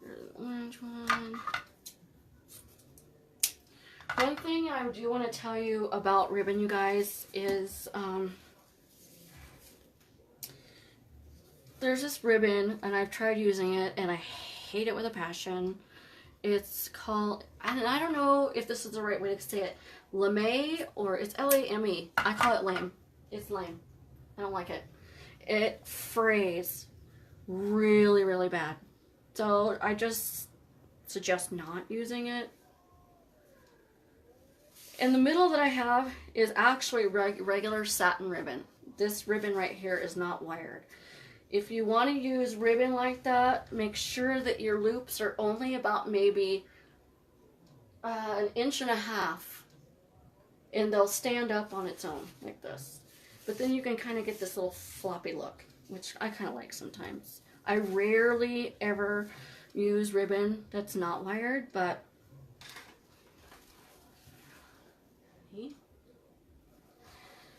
Here's the orange one. One thing I do want to tell you about ribbon, you guys, is there's this ribbon, and I've tried using it, and I hate it with a passion. It's called, and I don't know if this is the right way to say it, lame, or it's L-A-M-E. I call it lame. It's lame. I don't like it. It frays really, really bad. So I just suggest not using it. In the middle that I have is actually regular satin ribbon. This ribbon right here is not wired. If you want to use ribbon like that, make sure that your loops are only about maybe an inch and a half, and they'll stand up on its own like this. But then you can kind of get this little floppy look, which I kind of like sometimes. I rarely ever use ribbon that's not wired, but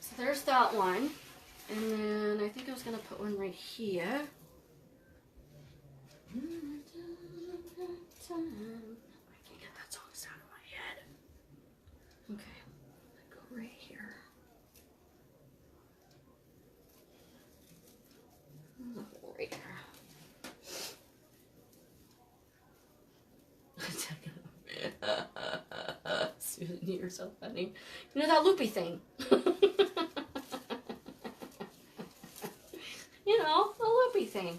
so there's that one. And then I think I was going to put one right here. I can't get that song out of my head. Okay, go right here. Right here. Susan, you're so funny. You know that loopy thing? You know, the loopy thing.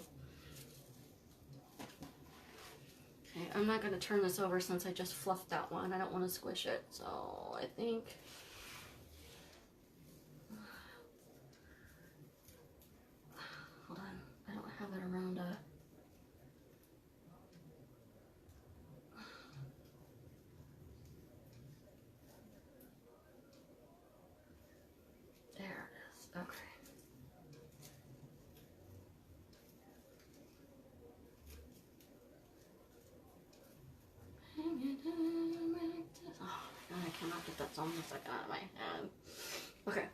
Okay, I'm not going to turn this over since I just fluffed that one. I don't want to squish it, so I think... Hold on, I don't have it around a... There it is, okay. Oh, I cannot get that song a second out of my head. Okay.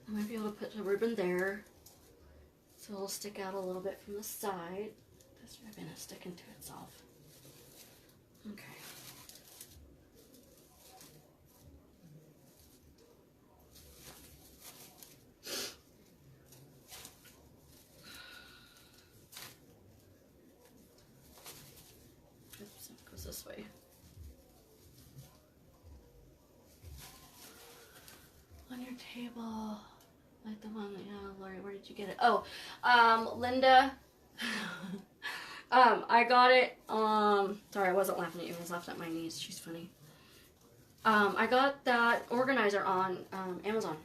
I might be able to put the ribbon there, so it'll stick out a little bit from the side. This ribbon is sticking to itself. Okay. Oops, it goes this way. On your table, like the one that, yeah, Lori, where did you get it? Oh, Linda. I got it, sorry, I wasn't laughing at you, I was laughing at my niece, she's funny. I got that organizer on, Amazon.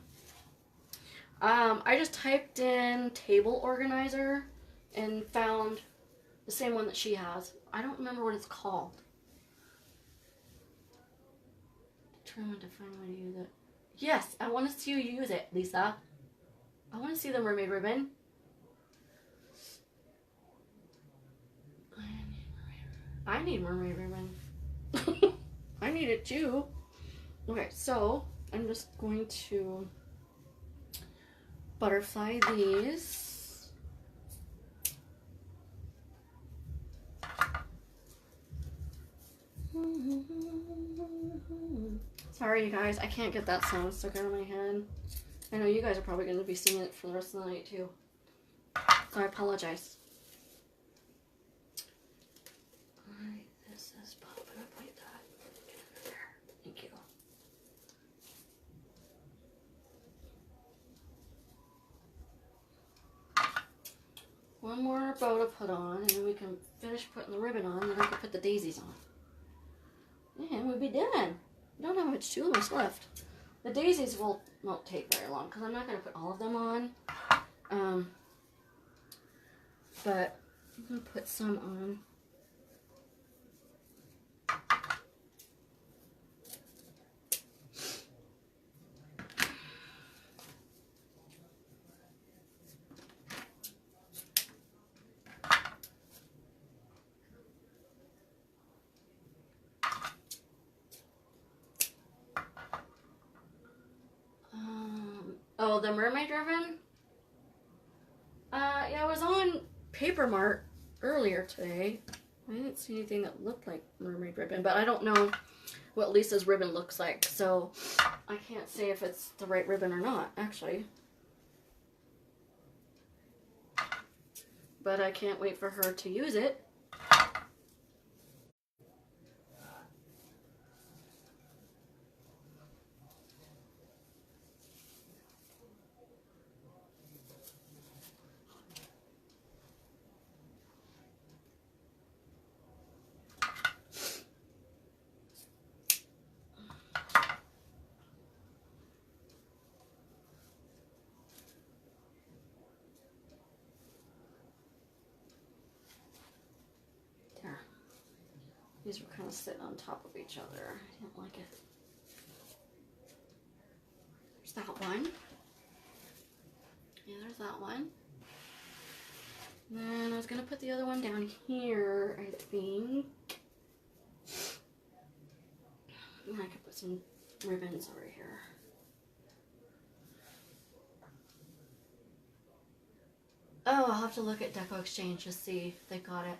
I just typed in table organizer and found the same one that she has. I don't remember what it's called. Determined to find a way to use it. Yes, I want to see you use it, Lisa. I want to see the mermaid ribbon. I need mermaid ribbon. I need it too. Okay, so I'm just going to butterfly these. Sorry, you guys. I can't get that song stuck out of my head. I know you guys are probably going to be singing it for the rest of the night, too. So I apologize. Alright, this is popping up like that. Get under there. Thank you. One more bow to put on, and then we can finish putting the ribbon on, and then I can put the daisies on. And we'll be done. We don't have much too much left. The daisies won't take very long, because I'm not going to put all of them on. But I'm going to put some on. Oh, the mermaid ribbon? Yeah, I was on Paper Mart earlier today. I didn't see anything that looked like mermaid ribbon, but I don't know what Lisa's ribbon looks like, so I can't say if it's the right ribbon or not, actually. But I can't wait for her to use it. These were kind of sitting on top of each other. I didn't like it. There's that one. Yeah, there's that one. And then I was going to put the other one down here, I think. And I could put some ribbons over here. Oh, I'll have to look at Deco Exchange to see if they got it.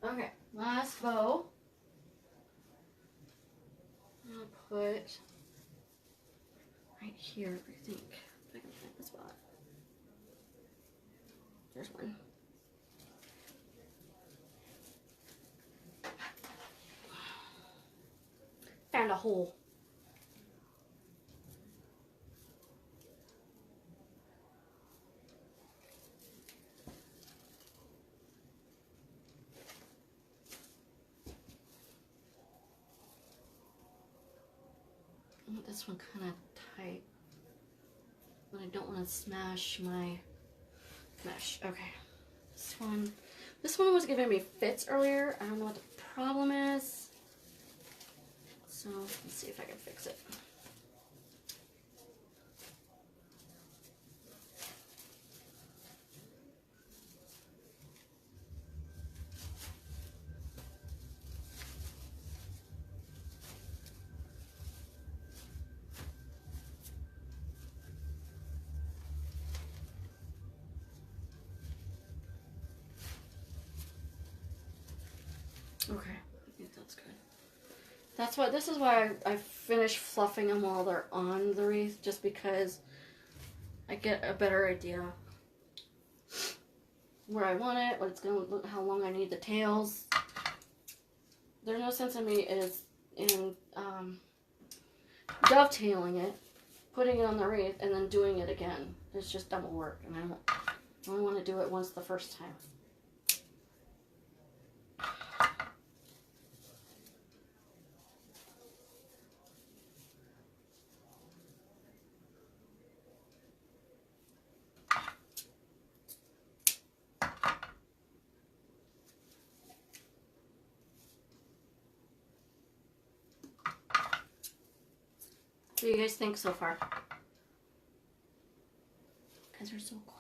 Okay, last bow. I'll put right here, I think. If I can find the spot. There's one. Found a hole. This one kind of tight, but I don't want to smash my mesh. Okay, this one was giving me fits earlier. I don't know what the problem is, so let's see if I can fix it. Okay, I think that's good. This is why I finish fluffing them while they're on the wreath, just because I get a better idea where I want it, what it's going to look, how long I need the tails. There's no sense in me in dovetailing it, putting it on the wreath, and then doing it again. It's just double work, and I only want to do it once the first time. What do you guys think so far? Because they're so quiet.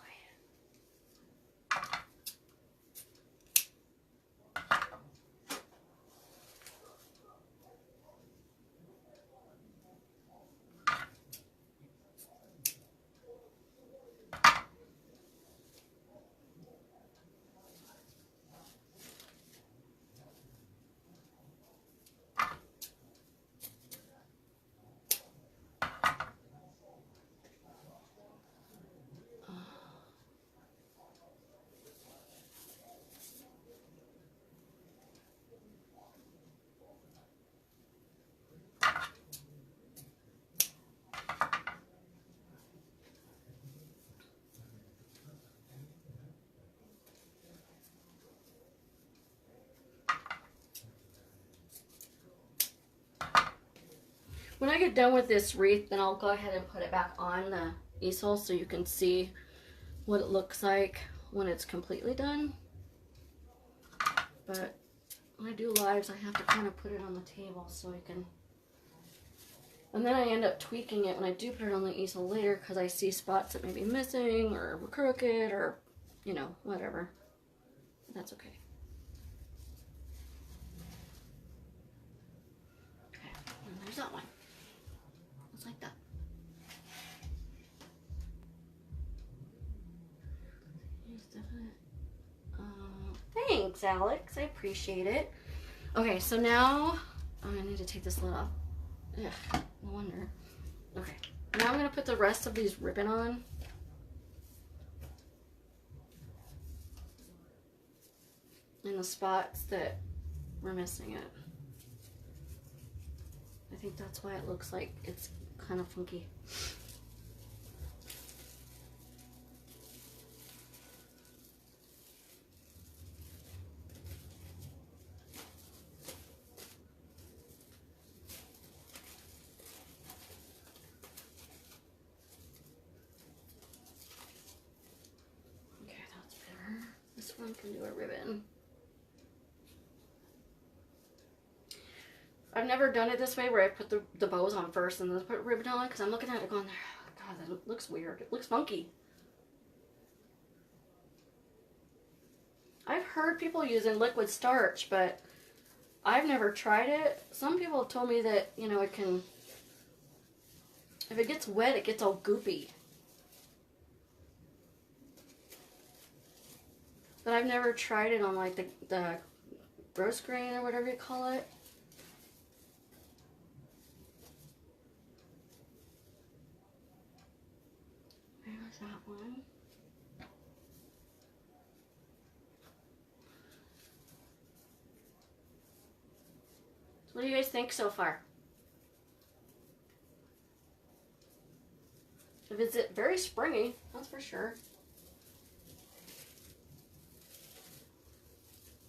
When I get done with this wreath, then I'll go ahead and put it back on the easel so you can see what it looks like when it's completely done. But when I do lives, I have to kind of put it on the table so I can... And then I end up tweaking it when I do put it on the easel later because I see spots that may be missing or crooked or, you know, whatever. That's okay. Okay, and there's that one. Just like that. Thanks, Alex. I appreciate it. Okay, so now I need to take this lid off. Ugh, no wonder. Okay, now I'm going to put the rest of these ribbon on. In the spots that we're missing it. I think that's why it looks like it's kind of funky. One can do a ribbon. I've never done it this way where I put the bows on first and then put ribbon on because I'm looking at it going, God, that looks weird. It looks funky. I've heard people using liquid starch, but I've never tried it. Some people have told me that, you know, it can, if it gets wet, it gets all goopy. But I've never tried it on like the gross grain or whatever you call it. There's that one. So what do you guys think so far? If it's very springy, that's for sure.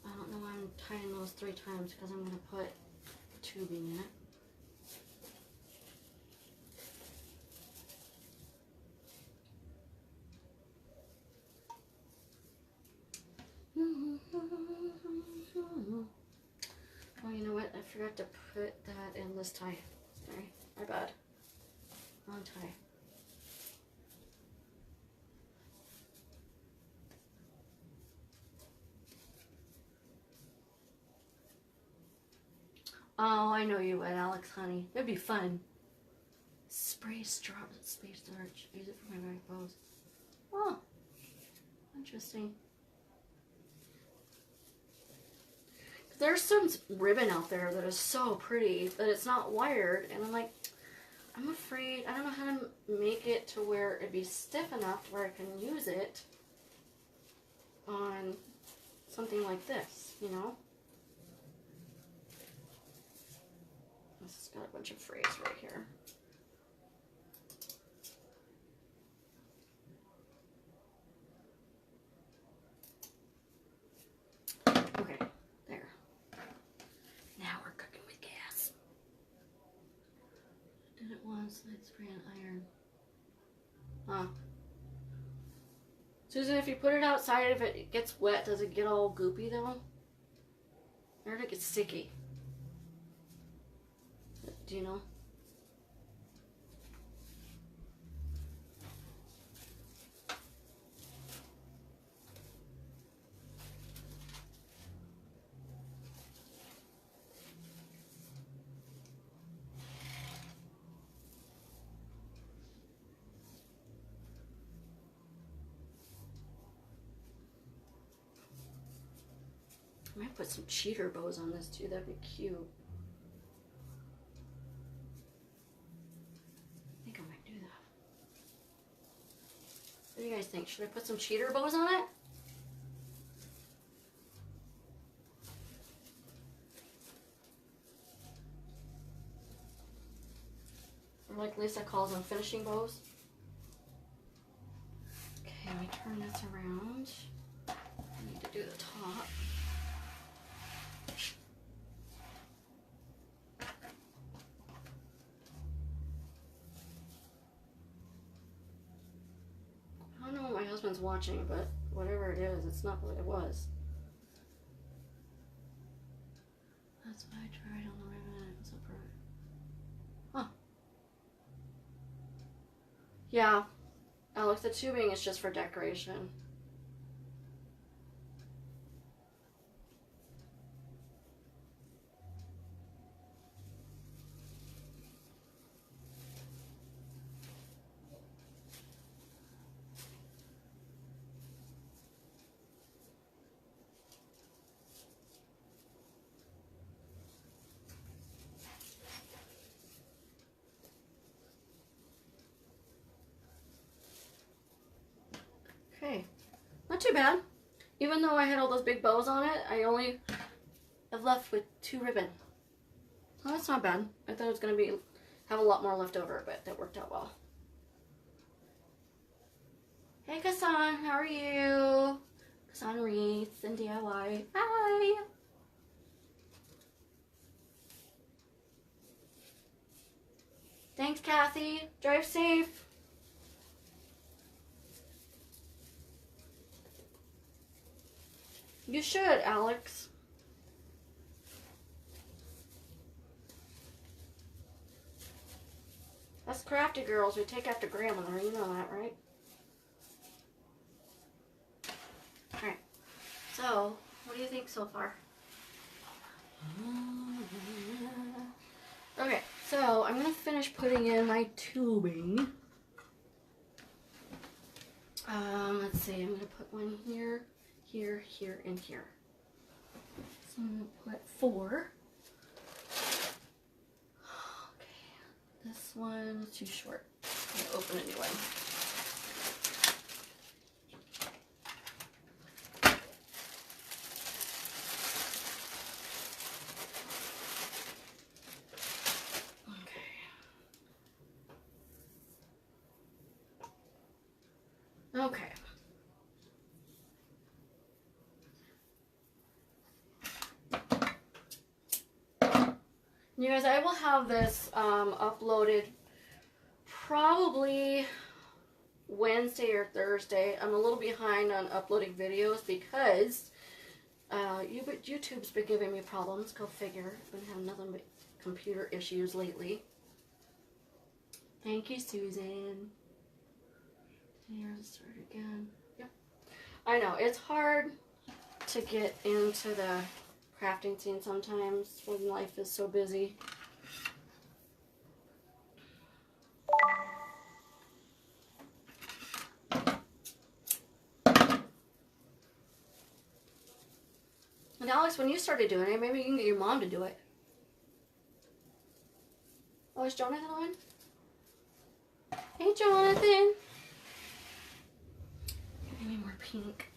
I don't know why I'm tying those 3 times because I'm going to put tubing in it. Oh, you know what? I forgot to put that in this tie. Sorry, my bad. Wrong tie. Oh, I know you would, Alex, honey. It'd be fun. Spray space starch. Use it for my back bows. Oh, interesting. There's some ribbon out there that is so pretty, but it's not wired, and I'm like, I'm afraid, I don't know how to make it to where it'd be stiff enough to where I can use it on something like this, you know? This has got a bunch of frays right here. Okay, there. Now we're cooking with gas. Did it once, let's spray an iron. Huh. Susan, if you put it outside, if it gets wet, does it get all goopy though? Or does it get sticky? Do you know? I might put some cheater bows on this too, that'd be cute. I think I might do that. What do you guys think? Should I put some cheater bows on it? Or like Lisa calls them, finishing bows. Okay, let me turn this around. I need to do the top. husband's watching, but whatever it is, it's not what it was. That's what I tried on the ribbon. It was so perfect. Huh. Yeah, Alex, the tubing is just for decoration. Okay, not too bad. Even though I had all those big bows on it, I only have left with 2 ribbon. Well, that's not bad. I thought it was going to have a lot more left over, but that worked out well. Hey, Kassan, how are you? Kassan Wreath and DIY. Hi! Thanks, Kathy. Drive safe. You should, Alex. Us crafty girls, we take after grandmother. You know that, right? Alright. So, what do you think so far? Okay, so I'm going to finish putting in my tubing. Let's see, I'm going to put one here, here, here, and here. So I'm going to put 4. Okay, this one is too short. I'm going to open a new one. Okay. You guys, I will have this uploaded probably Wednesday or Thursday. I'm a little behind on uploading videos because YouTube's been giving me problems. Go figure. I've been having nothing but computer issues lately. Thank you, Susan. Here's start again. Yep. I know, it's hard to get into the crafting scene sometimes when life is so busy. And Alex, when you started doing it, maybe you can get your mom to do it. Oh, is Jonathan on? Hey, Jonathan. Give me more pink.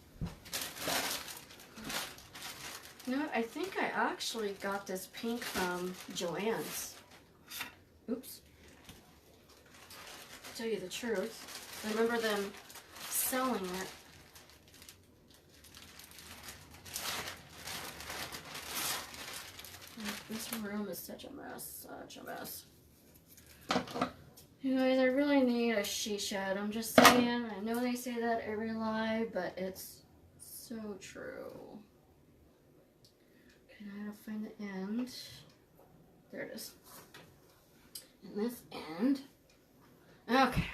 You know what? I think I actually got this pink from Joann's. Oops. To tell you the truth, I remember them selling it. This room is such a mess, such a mess. You guys, I really need a she shed. I'm just saying. I know they say that every live, but it's so true. Okay, now I gotta find the end. There it is. And this end. Okay.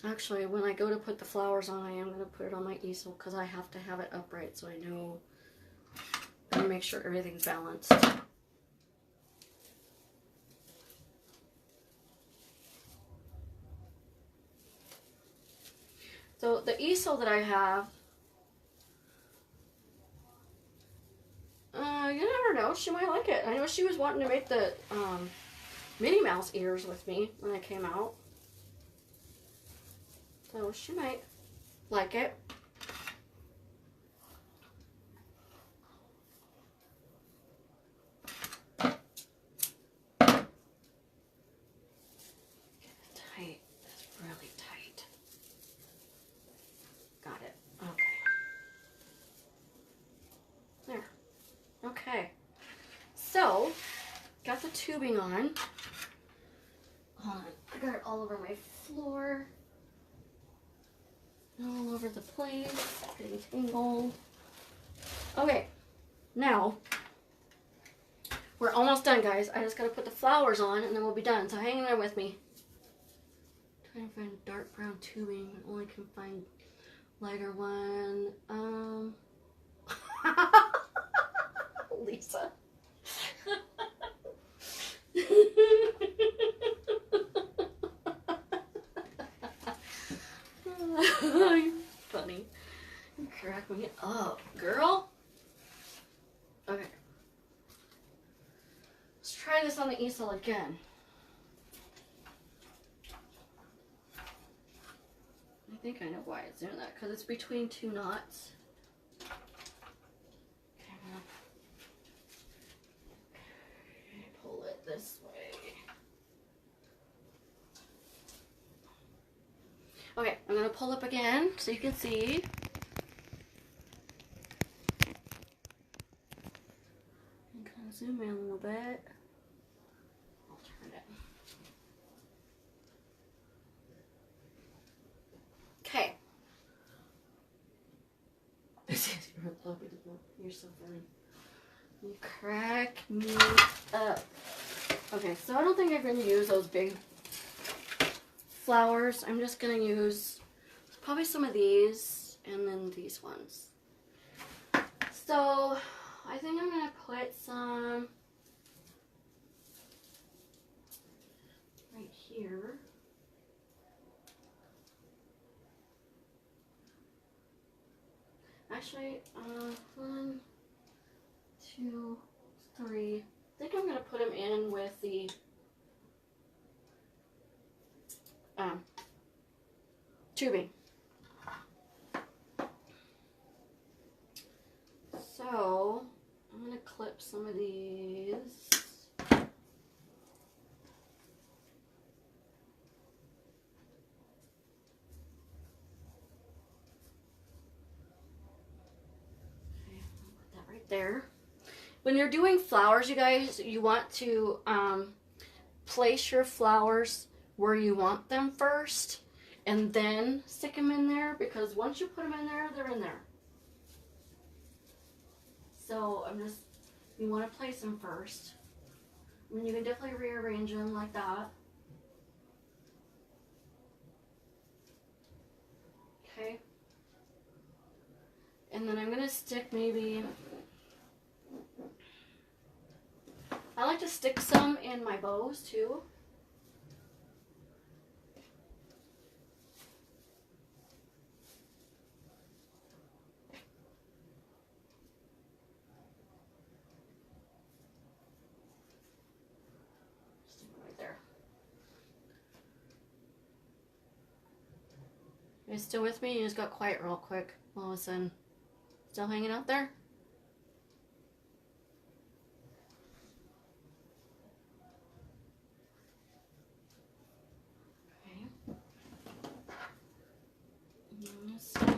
Actually, when I go to put the flowers on, I am going to put it on my easel because I have to have it upright so I know and make sure everything's balanced. So the easel that I have, you never know, she might like it. I know she was wanting to make the Minnie Mouse ears with me when I came out. So she might like it. Tight. That's really tight. Got it. Okay. There. Okay. So, got the tubing on. Hold on, I got it all over my floor. All over the place, getting tangled. Okay, now we're almost done, guys. I just gotta put the flowers on and then we'll be done. So hang in there with me. Trying to find dark brown tubing. I only can find lighter one. Lisa. You're funny. You crack me up, girl. Okay. Let's try this on the easel again. I think I know why it's doing that, because it's between two knots. Okay, I'm gonna pull it this way. Okay, I'm gonna pull up again so you can see. And kind of zoom in a little bit. I'll turn it. Okay. You're so funny. You crack me up. Okay, so I don't think I'm going to use those big flowers. I'm just going to use probably some of these and then these ones. So I think I'm going to put some right here. Actually, 1, 2, 3. I think I'm going to put them in with the tubing. So I'm going to clip some of these. There. When you're doing flowers, you guys, you want to place your flowers where you want them first and then stick them in there, because once you put them in there, they're in there. So you want to place them first. I mean, you can definitely rearrange them like that. Okay. And then I'm going to stick maybe... I like to stick some in my bows too. Stick it right there. You guys still with me? You just got quiet real quick. All of a sudden. Still hanging out there? This one, a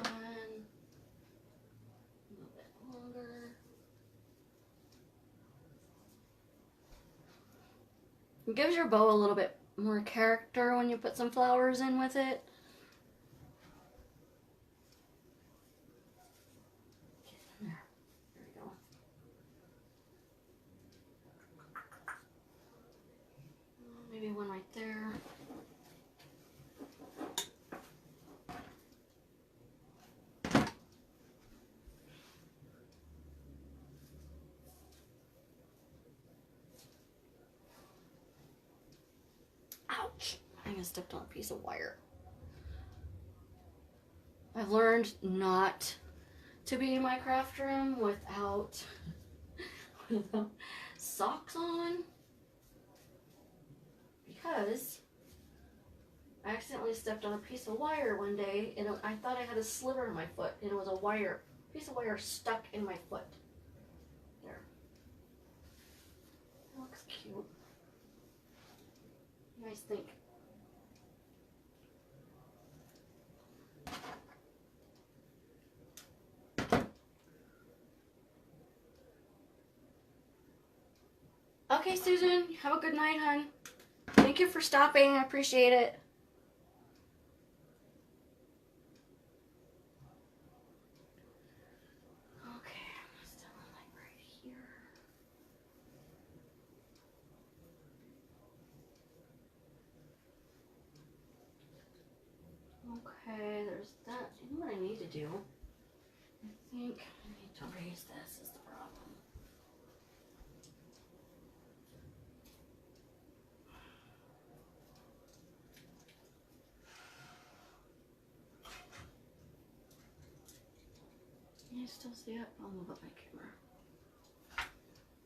little bit longer. It gives your bow a little bit more character when you put some flowers in with it. Get in there. There we go. Maybe one right there. Ouch! I just stepped on a piece of wire. I've learned not to be in my craft room without socks on, because I accidentally stepped on a piece of wire one day and I thought I had a sliver in my foot, and it was a piece of wire stuck in my foot. There. That looks cute. What do you guys think? Okay, Susan, have a good night, hon. Thank you for stopping. I appreciate it. Okay, I'm still like right here. Okay, there's that. You know what I need to do? I think I need to raise this is the problem. Can you still see it? I'll move up my camera.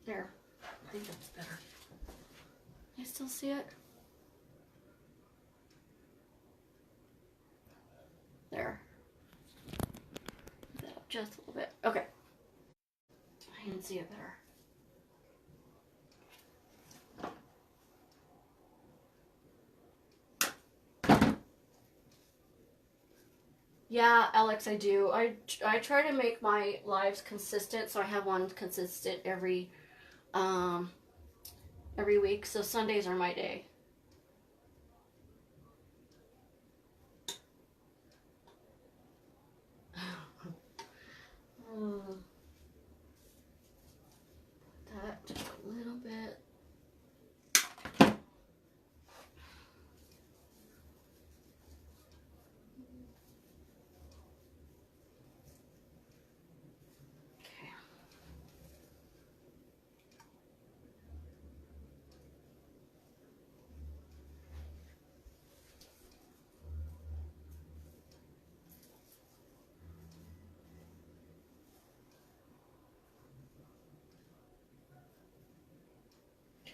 There. I think that's better. Can you still see it? There. Move that up just a little bit. Okay. I can see it better. Yeah, Alex, I do. I try to make my lives consistent, so I have one consistent every week. So Sundays are my day. That just a little bit.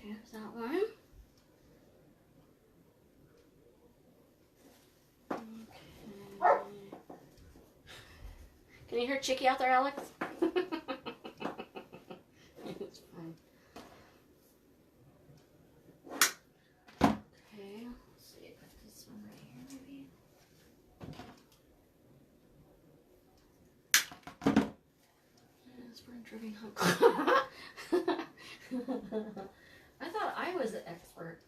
There's that one. Okay. Can you hear Chicky out there, Alex? It's fine. Okay, let's see. Put this one right here, maybe. Spring dripping hunk. I thought I was an expert.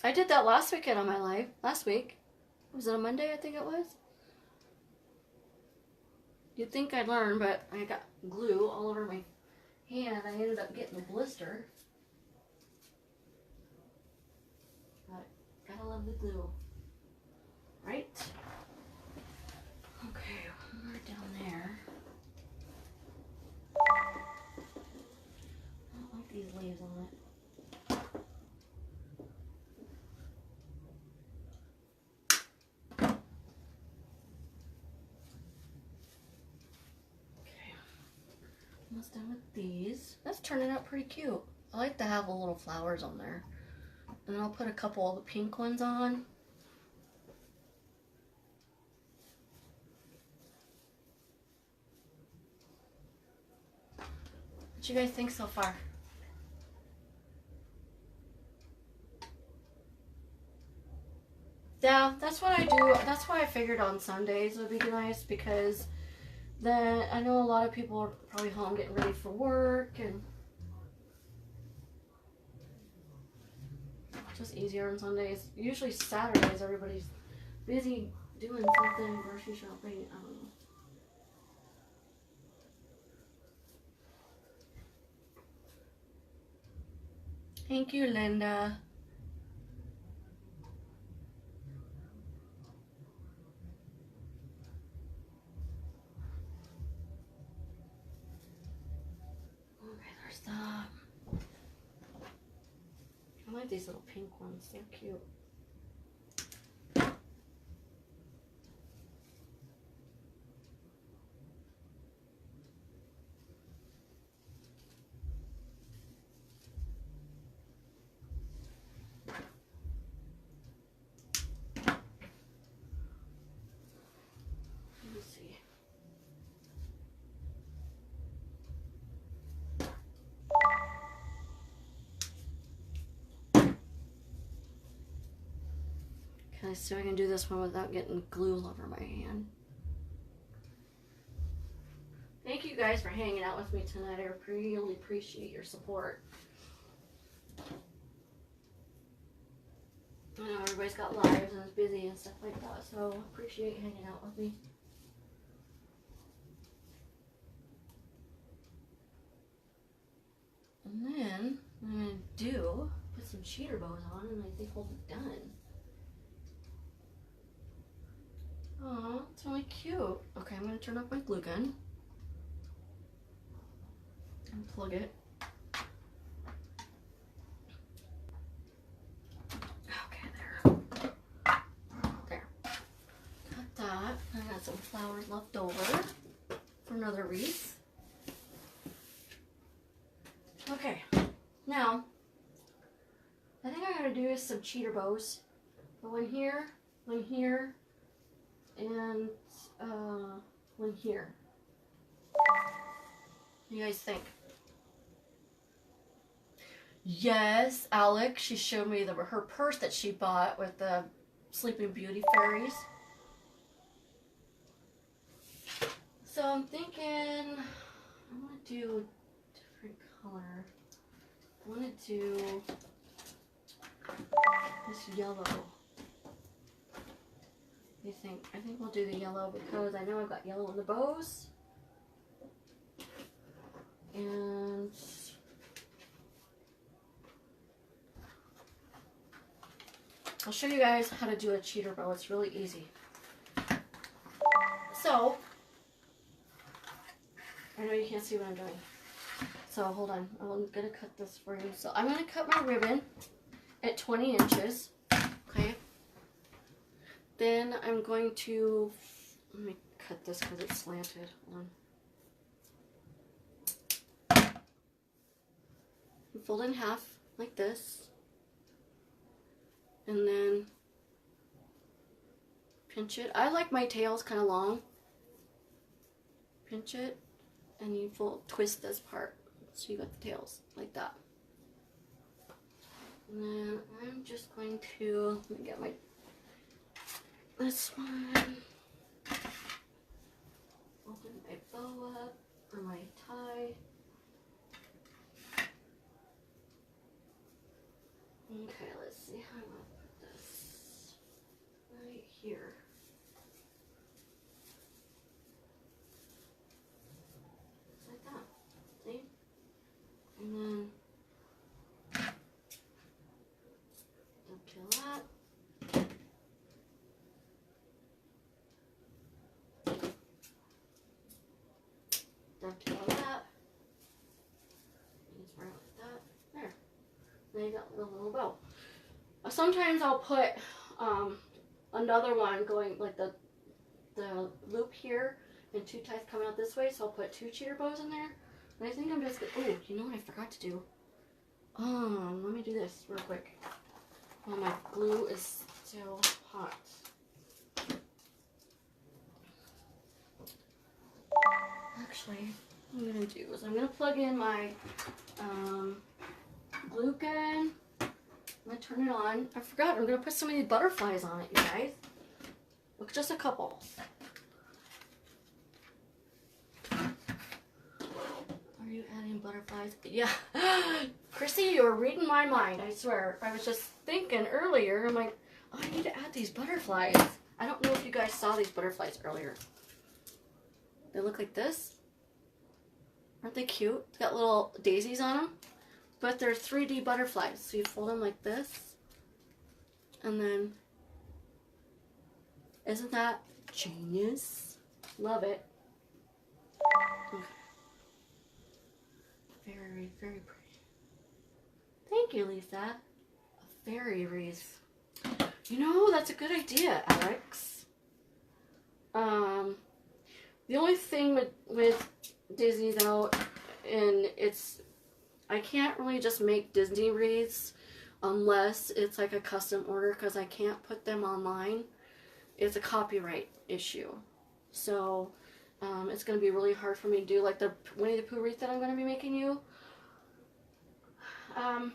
I did that last weekend on my live. Last week. Was it a Monday? I think it was. You'd think I'd learn, but I got glue all over my hand. I ended up getting a blister. But gotta love the glue. Right? Okay, we're down there. I don't like these leaves on it. Almost done with these. That's turning out pretty cute. I like to have the little flowers on there. And then I'll put a couple of the pink ones on. What you guys think so far? Yeah, that's what I do. That's why I figured on Sundays would be nice, because then I know a lot of people are probably home getting ready for work, and it's just easier on Sundays. Usually Saturdays everybody's busy doing something, grocery shopping, I don't know. Thank you, Linda. Okay, there's that. I like these little pink ones, they're cute. Okay, so I can do this one without getting glue all over my hand. Thank you guys for hanging out with me tonight. I really appreciate your support. I know everybody's got lives and is busy and stuff like that, so appreciate hanging out with me. And then what I'm going to do, put some cheater bows on, and I think we'll be done. Oh, it's really cute. Okay, I'm going to turn off my glue gun. And plug it. Okay, there. There. Got that. I got some flowers left over for another wreath. Okay, now, I think I'm going to do some cheater bows. One here, and one here. What do you guys think? Yes, Alex, she showed me her purse that she bought with the Sleeping Beauty fairies. So I'm thinking I want to do a different color. I want to do this yellow. What do you think? I think we'll do the yellow because I know I've got yellow in the bows. And I'll show you guys how to do a cheater bow. It's really easy. So, I know you can't see what I'm doing. So hold on, I'm going to cut this for you. So I'm going to cut my ribbon at 20 inches. Okay. Then I'm going to, let me cut this because it's slanted. Hold on. Fold in half like this. And then pinch it. I like my tails kind of long. Pinch it and you twist this part so you got the tails like that. And then I'm just going to, let me get this one. Open my bow up or my tie. Okay, let's see how I'm going to put this right here. Just like that. See? And then dovetail that. Dovetail that. Just right like that. There. Now you got a little bow. Sometimes I'll put another one going like the loop here and two ties coming out this way, so I'll put two cheater bows in there. And I think I'm just gonna, oh, you know what I forgot to do? Let me do this real quick while my glue is still hot. Actually, what I'm gonna do is I'm gonna plug in my glue gun. I'm gonna turn it on. I forgot, I'm gonna put some of these butterflies on it, you guys. Look, just a couple. Are you adding butterflies? Yeah. Chrissy, you were reading my mind, I swear. I was just thinking earlier, I'm like, oh, I need to add these butterflies. I don't know if you guys saw these butterflies earlier. They look like this. Aren't they cute? It's got little daisies on them. But they're 3D butterflies. So you fold them like this. And then, isn't that genius? Love it. Okay. Very, very pretty. Thank you, Lisa. A fairy wreath. You know, that's a good idea, Alex. The only thing with Disney though, and I can't really just make Disney wreaths unless it's like a custom order because I can't put them online. It's a copyright issue. So it's going to be really hard for me to do like the Winnie the Pooh wreath that I'm going to be making you. I'm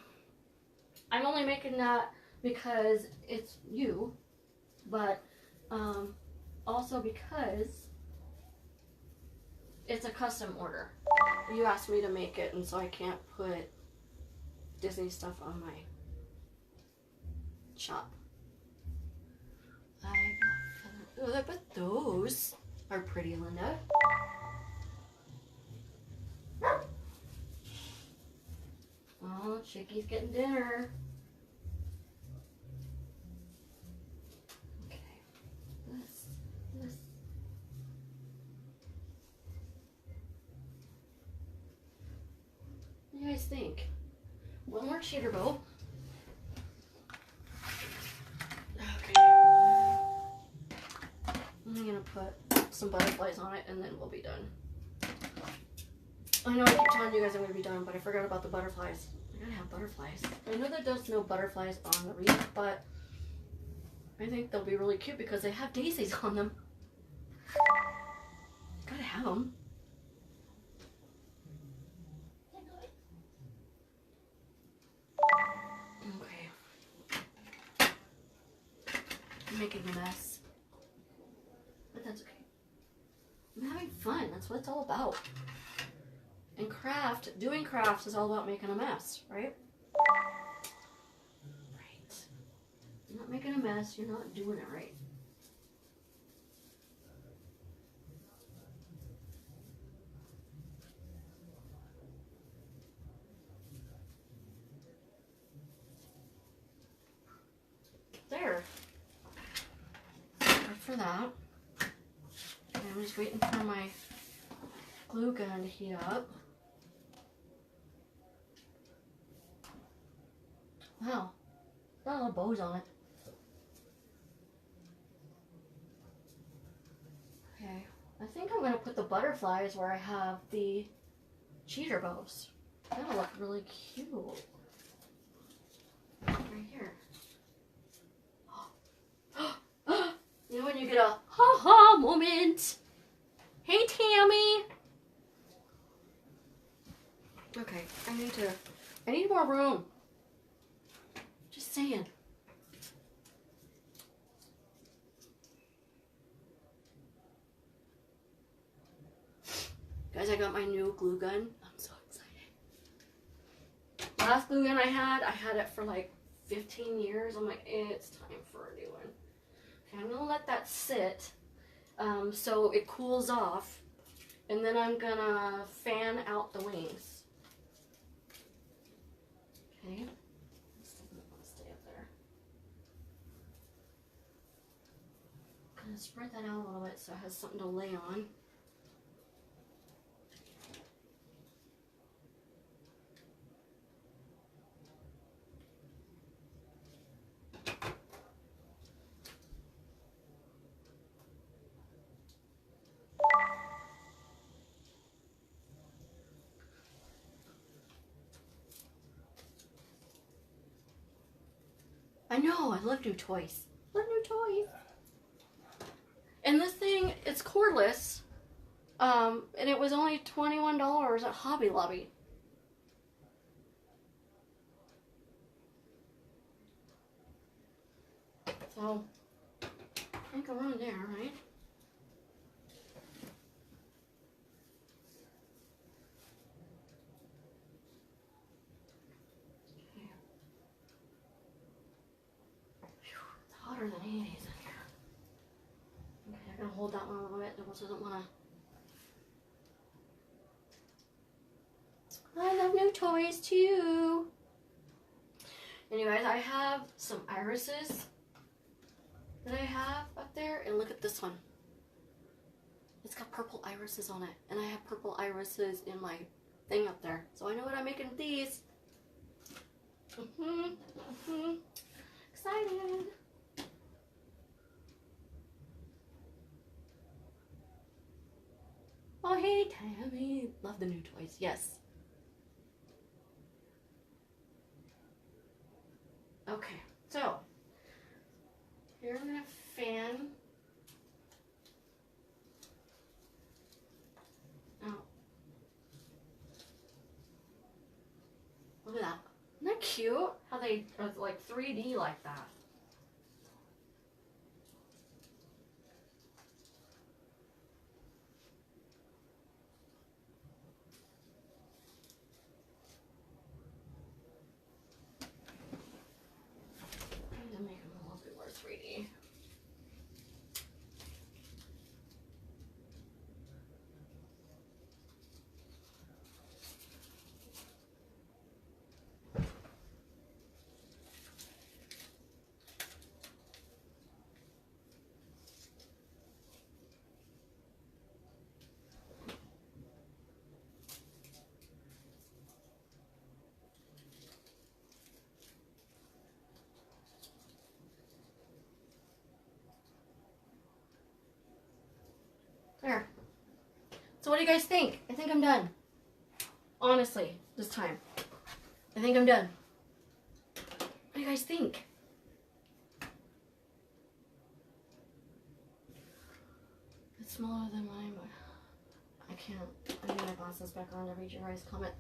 only making that because it's you, but also because it's a custom order. You asked me to make it, and so I can't put Disney stuff on my shop. Oh, but those are pretty, Linda. Oh, Chicky's getting dinner. Okay. This. What do you guys think? One more cheater bow. Okay. I'm gonna put some butterflies on it and then we'll be done. I know I keep telling you guys I'm gonna be done, but I forgot about the butterflies. I gotta have butterflies. I know that there's no butterflies on the wreath, but I think they'll be really cute because they have daisies on them. Gotta have them. Okay. I'm making a mess. But that's okay. I'm having fun. That's what it's all about. And doing crafts is all about making a mess, right? Right. You're not making a mess, you're not doing it right. There. Good for that. And I'm just waiting for my glue gun to heat up. Wow, got a lot of bows on it. Okay, I think I'm gonna put the butterflies where I have the cheater bows. That'll look really cute. Right here. You know when you get a ha-ha moment? Hey, Tammy! Okay, I need more room. Just saying. Guys, I got my new glue gun. I'm so excited. Last glue gun I had it for like 15 years. I'm like, it's time for a new one. Okay, I'm gonna let that sit so it cools off, and then I'm gonna fan out the wings. Okay. I'm gonna spread that out a little bit so it has something to lay on. I know, I love new toys. Love new toys. And this thing, it's cordless, and it was only $21 at Hobby Lobby. So, I think I'm running there, right? Okay. Whew, it's hotter than 80s in here. Okay, I'm gonna hold that one a little bit. It doesn't wanna. I love new toys too. Anyways, I have some irises that I have up there, and look at this one. It's got purple irises on it, and I have purple irises in my thing up there. So I know what I'm making with these. Excited. Oh, hey, Tammy. Love the new toys. Yes. Okay, so here I'm going to fan out. Look at that. Isn't that cute? How they are like 3D like that. There. So what do you guys think? I think I'm done. Honestly, this time. I think I'm done. What do you guys think? It's smaller than mine, but I can't. I need my glasses back on to read your guys' comment.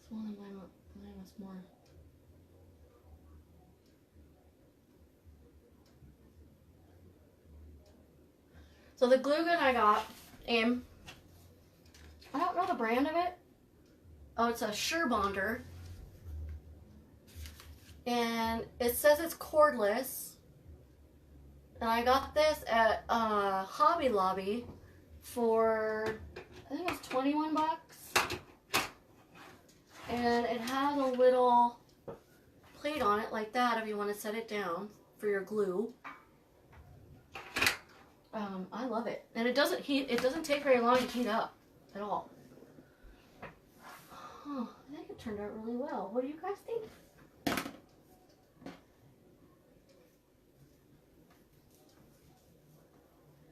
Smaller than mine was more. So the glue gun I got, I don't know the brand of it. Oh, it's a Surebonder. And it says it's cordless. And I got this at Hobby Lobby for, I think it was 21 bucks. And it has a little plate on it like that if you want to set it down for your glue. I love it. And it doesn't take very long to heat up at all. Oh, I think it turned out really well. What do you guys think?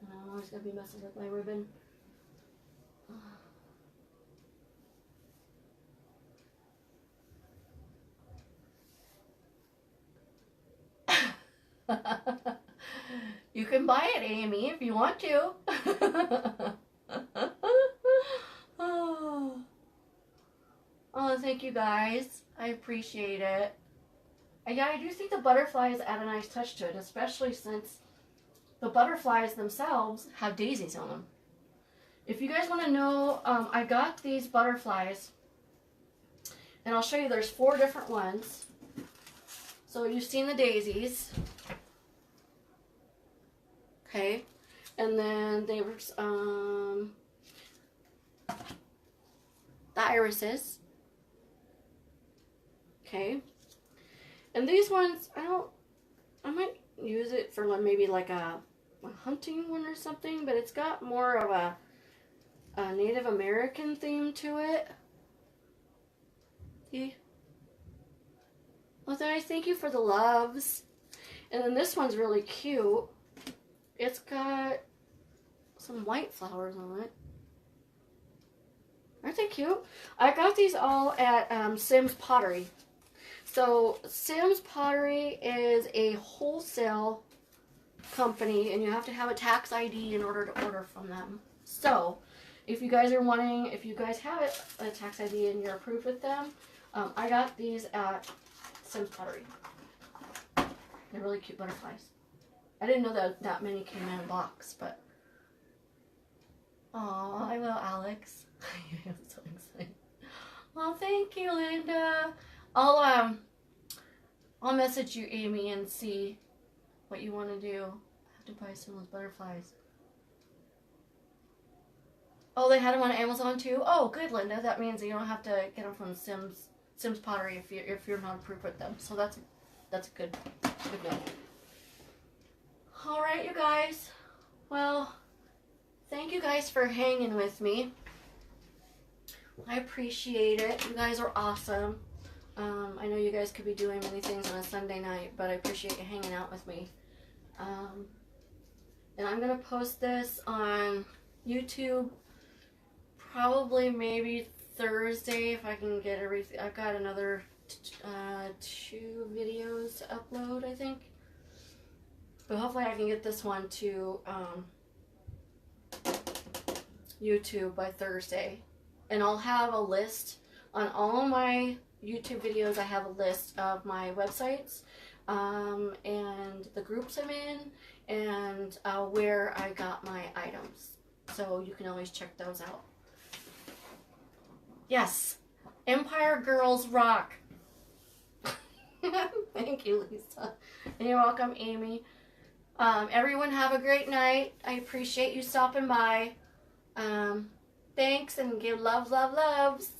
I'm always going to be messing with my ribbon. You can buy it, Amy, if you want to. Oh, thank you guys. I appreciate it. Yeah, I do think the butterflies add a nice touch to it, especially since the butterflies themselves have daisies on them. If you guys want to know, I got these butterflies, and I'll show you there's 4 different ones. So you've seen the daisies. Okay, and then there's the irises. Okay, and these ones I might use it for maybe like a hunting one or something, but it's got more of a Native American theme to it. See? Well, guys, thank you for the loves. And then this one's really cute. It's got some white flowers on it. Aren't they cute? I got these all at Sim's Pottery. So Sim's Pottery is a wholesale company, and you have to have a tax ID in order to order from them. So if you guys are wanting, if you guys have a tax ID and you're approved with them, I got these at Sim's Pottery. They're really cute butterflies. I didn't know that many came in a box, but aw, I will, Alex. I'm so excited. Well, thank you, Linda. I'll message you, Amy, and see what you want to do. I have to buy some of those butterflies. Oh, they had them on Amazon too? Oh, good, Linda. That means you don't have to get them from Sim's Pottery if you're not approved with them. So that's good note. All right, you guys. Well, thank you guys for hanging with me. I appreciate it. You guys are awesome. I know you guys could be doing many things on a Sunday night, but I appreciate you hanging out with me. And I'm going to post this on YouTube probably maybe Thursday if I can get everything. I've got another 2 videos to upload, I think. But hopefully I can get this one to YouTube by Thursday. And I'll have a list on all of my YouTube videos. I have a list of my websites and the groups I'm in and where I got my items. So you can always check those out. Yes, Empire Girls rock. Thank you, Lisa. And you're welcome, Amy. Everyone have a great night. I appreciate you stopping by. Thanks and give love, love, loves.